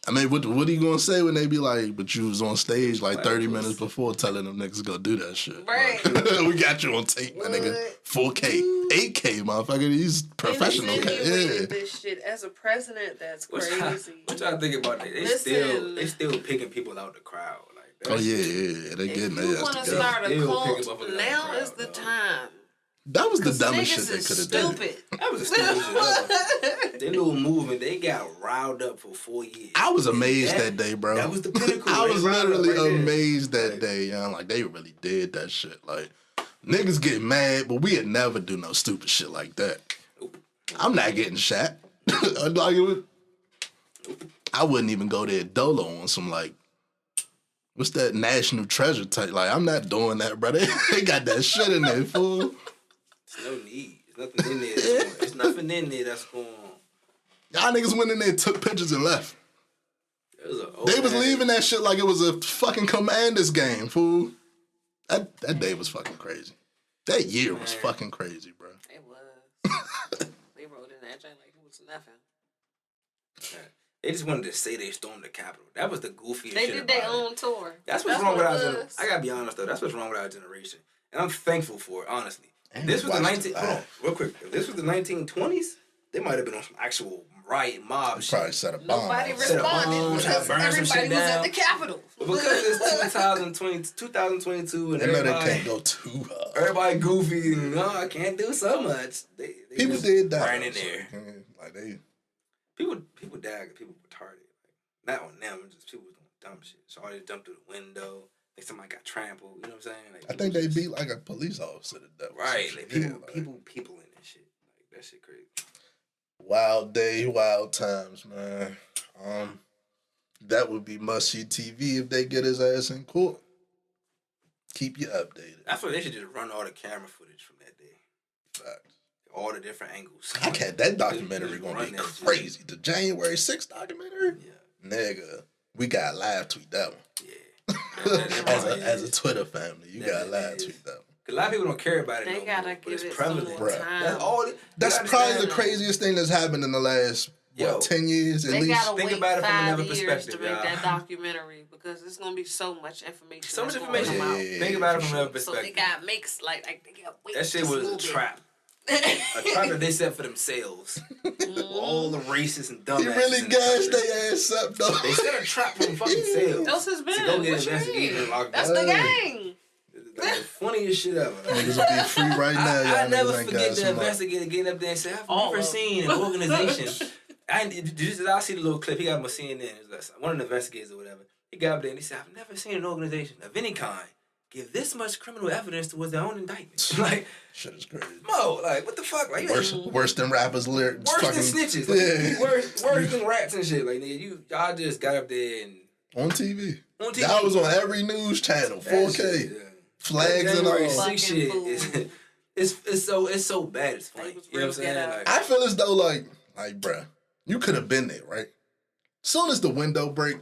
[SPEAKER 1] I mean, what are you gonna say when they be like, but you was on stage like 30 minutes before telling them niggas go do that shit?
[SPEAKER 4] Right.
[SPEAKER 1] Like, we got you on tape, my nigga. 4K, 8K, motherfucker. He's professional.
[SPEAKER 4] Yeah. This shit as a president, that's crazy.
[SPEAKER 2] What y'all think about that? They still picking people out the crowd. Like,
[SPEAKER 1] oh yeah. They getting their ass together.
[SPEAKER 4] You want to start a cult? Now is the time.
[SPEAKER 1] That was the dumbest shit they could have done.
[SPEAKER 2] That was the stupidest shit ever. They little movement, they got riled up for 4 years.
[SPEAKER 1] I was amazed that day, bro.
[SPEAKER 2] That was the pinnacle.
[SPEAKER 1] I was literally amazed that day, yo. Like, they really did that shit. Like, niggas get mad, but we'd never do no stupid shit like that. I'm not getting shot. Like, I wouldn't even go there dolo on some, like, what's that national treasure type? Like, I'm not doing that, bro. They got that shit in there, fool.
[SPEAKER 2] There's no need. There's nothing in there. There's nothing in there that's going on.
[SPEAKER 1] Y'all niggas went in there, took pictures, and left. They was leaving that shit like it was a fucking Commanders game, fool. That day was fucking crazy. That year was fucking crazy, bro.
[SPEAKER 4] It was. They rode in that joint like it was nothing.
[SPEAKER 2] They just wanted to say they stormed the Capitol. That was the goofiest shit.
[SPEAKER 4] They did their own tour.
[SPEAKER 2] That's what's wrong with our generation. I gotta be honest though. That's what's wrong with our generation, and I'm thankful for it, honestly. If this was real quick. If this was the 1920s, they might have been on some actual riot mob shit.
[SPEAKER 1] Probably set a bomb.
[SPEAKER 3] Nobody responded because everybody was at the Capitol.
[SPEAKER 2] But because it's 2022, and
[SPEAKER 1] everybody can't go too hard.
[SPEAKER 2] Everybody goofy and I can't do so much. They
[SPEAKER 1] people did die.
[SPEAKER 2] Ran in there.
[SPEAKER 1] Like they.
[SPEAKER 2] People died. People retarded. Like, not on them, just people doing dumb shit. So all they jumped through the window. Like somebody got trampled. You know what I'm saying? Like,
[SPEAKER 1] I think they beat like a police officer to death.
[SPEAKER 2] Right. Like people in this shit. Like that shit crazy.
[SPEAKER 1] Wild day, wild times, man. That would be must-see TV if they get his ass in court. Keep you updated.
[SPEAKER 2] That's why they should just run all the camera footage from that day.
[SPEAKER 1] Facts.
[SPEAKER 2] All the different angles.
[SPEAKER 1] I can't. That documentary gonna be crazy. The January 6th documentary. Yeah. Nigga, we got live tweet that one. Yeah. as a Twitter family, you got live tweet that one.
[SPEAKER 2] A lot of people don't care about it.
[SPEAKER 4] They gotta give it
[SPEAKER 2] prevalent.
[SPEAKER 4] some more time.
[SPEAKER 1] That's probably the craziest thing that's happened in the last 10 years at least.
[SPEAKER 2] Think about it from another perspective.
[SPEAKER 4] To make that documentary because there's gonna be so much information.
[SPEAKER 2] So much information. Think about it from another perspective.
[SPEAKER 4] So they got mixed like they got
[SPEAKER 2] that shit was a trap. A trap that they set for themselves. All the racists and dumbasses.
[SPEAKER 1] He really gassed their ass up though.
[SPEAKER 2] They set a trap for themselves.
[SPEAKER 4] That's his business.
[SPEAKER 2] To go get investigated and locked
[SPEAKER 3] That's the gang.
[SPEAKER 2] The funniest shit ever.
[SPEAKER 1] Niggas will be free right now.
[SPEAKER 2] I never forget the investigator getting up there and say, I've never seen an organization. Did you see the little clip? He got him on CNN. It was one of the investigators or whatever. He got up there and he said, I've never seen an organization of any kind give this much criminal evidence towards their own indictment. Like,
[SPEAKER 1] shit is crazy.
[SPEAKER 2] Mo, like, what the fuck? Like,
[SPEAKER 1] worse than rappers' lyrics.
[SPEAKER 2] Worse than snitches. Like, worse than rats and shit. Like, nigga, y'all just got up there and
[SPEAKER 1] on TV. That was on every news channel, 4K. Flags and all.
[SPEAKER 2] Sick shit. It's so bad. It's funny. You know what I'm saying? Like,
[SPEAKER 1] I feel as though like, bruh, you could have been there, right? Soon as the window break,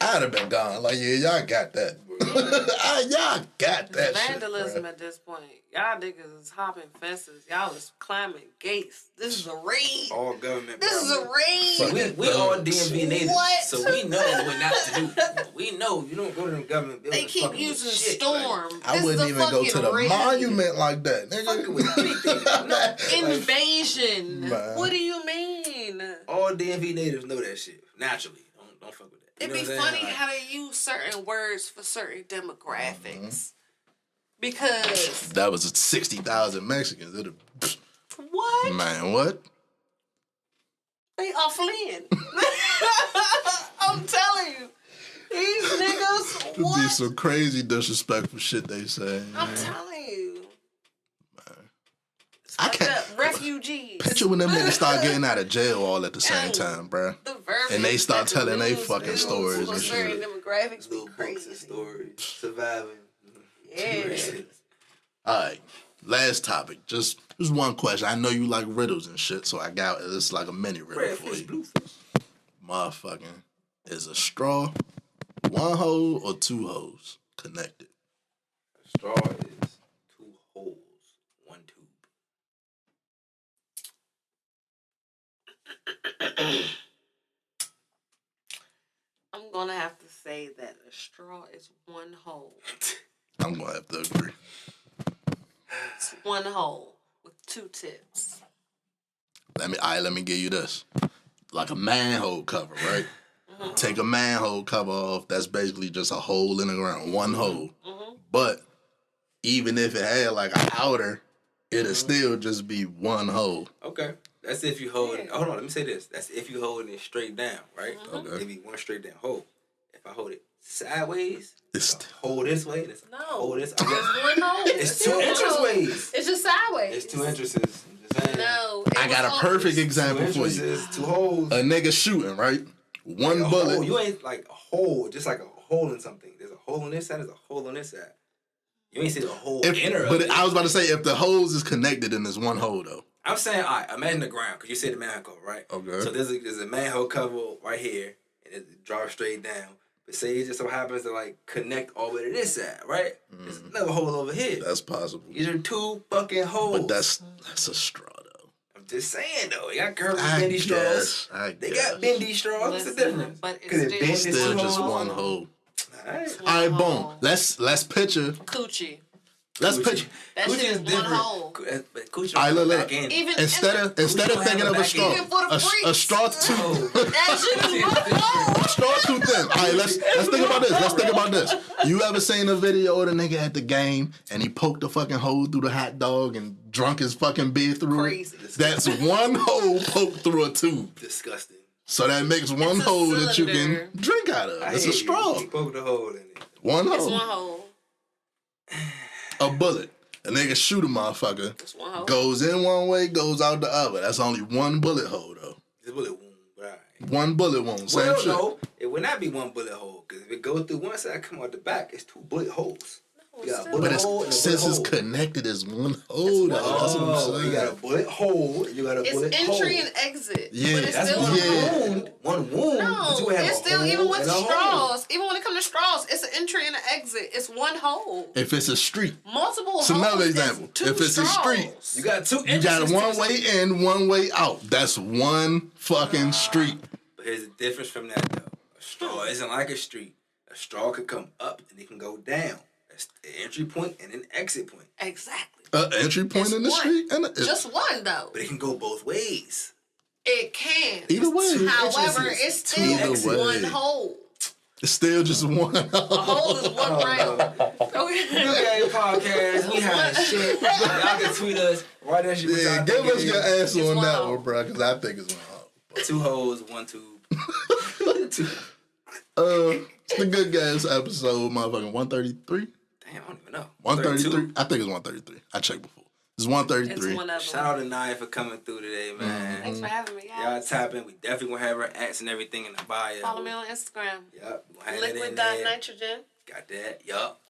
[SPEAKER 1] I'd have been gone. Like, yeah, y'all got that. Y'all got that
[SPEAKER 4] vandalism
[SPEAKER 1] shit,
[SPEAKER 4] at this point. Y'all niggas is hopping fences. Y'all is climbing gates. This is a raid.
[SPEAKER 2] All government.
[SPEAKER 4] This is a raid.
[SPEAKER 2] We all DMV natives. What? So we know what not to do. We know you don't go to them government buildings.
[SPEAKER 4] They keep using Storm.
[SPEAKER 1] Like, I wouldn't even go to the monument like that, nigga.
[SPEAKER 2] With anything.
[SPEAKER 4] Invasion. What do you mean?
[SPEAKER 2] All DMV natives know that shit. Naturally. Don't fuck with that.
[SPEAKER 4] It'd be funny how they use certain words for certain demographics. Mm-hmm. Because
[SPEAKER 1] that was 60,000 Mexicans.
[SPEAKER 4] What?
[SPEAKER 1] Man, what?
[SPEAKER 4] They are fleeing. I'm telling you. These niggas,
[SPEAKER 1] It'd be some crazy disrespectful shit they say.
[SPEAKER 4] I'm telling you.
[SPEAKER 1] Man. I can't.
[SPEAKER 4] Refugees.
[SPEAKER 1] Picture when them niggas start getting out of jail all at the same time, bruh.
[SPEAKER 4] The verbiage
[SPEAKER 1] And they start telling they fucking stories and
[SPEAKER 3] certain
[SPEAKER 1] shit.
[SPEAKER 3] demographics be
[SPEAKER 2] Little books
[SPEAKER 3] crazy.
[SPEAKER 2] and stories. Surviving.
[SPEAKER 3] Yeah.
[SPEAKER 1] All right, last topic. Just one question. I know you like riddles and shit, so I got it's like a mini riddle
[SPEAKER 2] Red
[SPEAKER 1] for
[SPEAKER 2] fish,
[SPEAKER 1] you.
[SPEAKER 2] blue fish.
[SPEAKER 1] Motherfucking, is a straw one hole or two holes connected?
[SPEAKER 2] A straw is two holes, one tube.
[SPEAKER 4] I'm gonna have to say that a straw is one hole.
[SPEAKER 1] I'm gonna have to agree.
[SPEAKER 4] It's one hole with two tips.
[SPEAKER 1] Let me give you this. Like a manhole cover, right?
[SPEAKER 4] Mm-hmm.
[SPEAKER 1] Take a manhole cover off. That's basically just a hole in the ground, one hole.
[SPEAKER 4] Mm-hmm.
[SPEAKER 1] But even if it had like an outer, it'll still just be one hole.
[SPEAKER 2] Okay. That's if you hold it.
[SPEAKER 3] Yeah.
[SPEAKER 2] Hold on, let me say this. That's if you hold it straight down, right?
[SPEAKER 4] Mhm.
[SPEAKER 1] Okay.
[SPEAKER 2] It'd be one straight down hole. If I hold it sideways,
[SPEAKER 1] It's
[SPEAKER 2] it's a hole this way, and it's a
[SPEAKER 3] No.
[SPEAKER 2] hole this.
[SPEAKER 3] It's one hole.
[SPEAKER 2] It's two
[SPEAKER 3] still one
[SPEAKER 2] entrance
[SPEAKER 3] hole.
[SPEAKER 2] ways.
[SPEAKER 3] It's just sideways.
[SPEAKER 2] It's two entrances. I'm just saying.
[SPEAKER 3] No.
[SPEAKER 1] I got a perfect
[SPEAKER 2] Two
[SPEAKER 1] example for you.
[SPEAKER 2] entrances, two holes.
[SPEAKER 1] A nigga shooting, right? One
[SPEAKER 2] Like a
[SPEAKER 1] bullet.
[SPEAKER 2] hole. You ain't like a hole, just like a hole in something. There's a hole on this side, there's a hole on this side. You ain't see the whole inner of it.
[SPEAKER 1] I was about to say, if the hose is connected, then there's one hole, though.
[SPEAKER 2] I'm saying, all right, imagine the ground, because you said the manhole cover, right?
[SPEAKER 1] Okay.
[SPEAKER 2] So there's a manhole cover right here, and it drops straight down. But say it just so happens to, like, connect all the way to this side, right? There's another hole over here.
[SPEAKER 1] That's possible.
[SPEAKER 2] These are two fucking holes.
[SPEAKER 1] But that's a straw, though.
[SPEAKER 2] I'm just saying, though. They got curvy,
[SPEAKER 1] I
[SPEAKER 2] bendy
[SPEAKER 1] guess,
[SPEAKER 2] straws.
[SPEAKER 1] I
[SPEAKER 2] They
[SPEAKER 1] guess.
[SPEAKER 2] got bendy straws. What's the
[SPEAKER 4] Listen,
[SPEAKER 2] difference?
[SPEAKER 4] but it's
[SPEAKER 2] 'Cause it
[SPEAKER 4] still-
[SPEAKER 2] bends
[SPEAKER 1] It's
[SPEAKER 2] into
[SPEAKER 1] still
[SPEAKER 2] two
[SPEAKER 1] just
[SPEAKER 2] holes.
[SPEAKER 1] one hole.
[SPEAKER 2] All right.
[SPEAKER 4] It's
[SPEAKER 1] All right,
[SPEAKER 4] one
[SPEAKER 1] boom.
[SPEAKER 4] hole.
[SPEAKER 1] Let's picture.
[SPEAKER 4] Coochie.
[SPEAKER 1] Let's
[SPEAKER 2] Coochie.
[SPEAKER 1] picture.
[SPEAKER 3] That
[SPEAKER 2] Coochie
[SPEAKER 3] shit
[SPEAKER 2] is
[SPEAKER 3] is one
[SPEAKER 2] different.
[SPEAKER 3] hole.
[SPEAKER 2] But coochie
[SPEAKER 1] All right,
[SPEAKER 2] don't
[SPEAKER 1] look,
[SPEAKER 2] have a back
[SPEAKER 1] look.
[SPEAKER 2] end.
[SPEAKER 3] Even
[SPEAKER 1] Instead of thinking of a straw,
[SPEAKER 3] Even for the
[SPEAKER 1] a
[SPEAKER 3] freaks.
[SPEAKER 1] straw too.
[SPEAKER 3] that shit is one hole.
[SPEAKER 1] A straw too thin. All right, let's think about this. Let's think about this. You ever seen a video of the nigga at the game and he poked the fucking hole through the hot dog and drunk his fucking beer through
[SPEAKER 3] Crazy.
[SPEAKER 1] it? That's one hole poked through a tube.
[SPEAKER 2] Disgusting.
[SPEAKER 1] So that makes one
[SPEAKER 3] It's a
[SPEAKER 1] hole that you
[SPEAKER 3] cylinder.
[SPEAKER 1] can drink out of.
[SPEAKER 2] I
[SPEAKER 1] It's
[SPEAKER 2] hear
[SPEAKER 1] a
[SPEAKER 2] you.
[SPEAKER 1] straw.
[SPEAKER 2] You poke the hole in it.
[SPEAKER 1] One
[SPEAKER 4] It's
[SPEAKER 1] hole.
[SPEAKER 4] one hole.
[SPEAKER 1] A bullet. A nigga shoot a motherfucker.
[SPEAKER 4] It's one hole.
[SPEAKER 1] Goes in one way, goes out the other. That's only one bullet hole, though.
[SPEAKER 2] It's a bullet wound, but all right.
[SPEAKER 1] One bullet wound. Same
[SPEAKER 2] Well,
[SPEAKER 1] shit.
[SPEAKER 2] no, it would not be one bullet hole, because if it goes through one side, come out the back, it's two bullet holes. You got a bullet
[SPEAKER 1] But
[SPEAKER 2] hole and a
[SPEAKER 1] since
[SPEAKER 2] bullet
[SPEAKER 1] it's
[SPEAKER 2] hole.
[SPEAKER 1] connected as one hole, though. That's what I'm
[SPEAKER 2] Oh,
[SPEAKER 1] saying.
[SPEAKER 2] you got a bullet hole, and you got a
[SPEAKER 3] It's
[SPEAKER 2] bullet
[SPEAKER 3] entry
[SPEAKER 2] hole.
[SPEAKER 3] and exit.
[SPEAKER 1] Yeah,
[SPEAKER 3] But it's
[SPEAKER 2] That's
[SPEAKER 3] still
[SPEAKER 2] one
[SPEAKER 3] one
[SPEAKER 1] yeah.
[SPEAKER 3] hole.
[SPEAKER 2] wound. One wound. but you
[SPEAKER 3] No,
[SPEAKER 2] have
[SPEAKER 3] it's
[SPEAKER 2] a
[SPEAKER 3] still,
[SPEAKER 2] hole
[SPEAKER 3] even with
[SPEAKER 2] and a hole.
[SPEAKER 3] straws, even when it comes to straws, it's an entry and an exit. It's one hole.
[SPEAKER 1] If it's a street.
[SPEAKER 3] Multiple
[SPEAKER 1] So
[SPEAKER 3] holes.
[SPEAKER 1] another
[SPEAKER 3] is
[SPEAKER 1] example.
[SPEAKER 3] two
[SPEAKER 1] If it's a street,
[SPEAKER 3] straws.
[SPEAKER 2] You got two
[SPEAKER 1] You got
[SPEAKER 2] entrances
[SPEAKER 1] one
[SPEAKER 2] to
[SPEAKER 1] way
[SPEAKER 2] the-
[SPEAKER 1] in, one way out. That's one fucking street.
[SPEAKER 2] But here's the difference from that, though. A straw isn't like a street. A straw could come up and it can go down. That's an entry point and an exit point.
[SPEAKER 3] Exactly.
[SPEAKER 1] Entry point
[SPEAKER 3] It's
[SPEAKER 1] in the
[SPEAKER 3] one.
[SPEAKER 1] street. And
[SPEAKER 3] Just one, though.
[SPEAKER 2] But it can go both ways.
[SPEAKER 3] It can.
[SPEAKER 1] Either way.
[SPEAKER 2] two
[SPEAKER 3] However,
[SPEAKER 2] entrances,
[SPEAKER 3] it's
[SPEAKER 2] two
[SPEAKER 3] still
[SPEAKER 2] exits.
[SPEAKER 1] Either way.
[SPEAKER 3] one hole.
[SPEAKER 1] it's still just one.
[SPEAKER 3] A hole is one round.
[SPEAKER 2] Okay, podcast. We had shit. Y'all can tweet us. Write that shit.
[SPEAKER 1] Yeah, give us your answer
[SPEAKER 3] It's
[SPEAKER 1] on
[SPEAKER 3] one
[SPEAKER 1] that
[SPEAKER 3] hole.
[SPEAKER 1] one, bro, because I think it's one hole.
[SPEAKER 2] Two holes, one tube. Two.
[SPEAKER 1] It's the Good Guys episode, motherfucking 133.
[SPEAKER 2] Damn, I don't even know.
[SPEAKER 1] 133. I think it's 133. I checked before. It's 133.
[SPEAKER 4] It's one of
[SPEAKER 2] Shout
[SPEAKER 4] them.
[SPEAKER 2] out to Naya for coming through today, man.
[SPEAKER 4] Thanks for having me,
[SPEAKER 2] Y'all
[SPEAKER 4] guys.
[SPEAKER 2] tapping. We definitely gonna have her ads and everything in the bio.
[SPEAKER 4] Follow me on Instagram.
[SPEAKER 2] Yup. We'll have that in there.
[SPEAKER 3] Liquid.nitrogen.
[SPEAKER 2] Got that. Yup.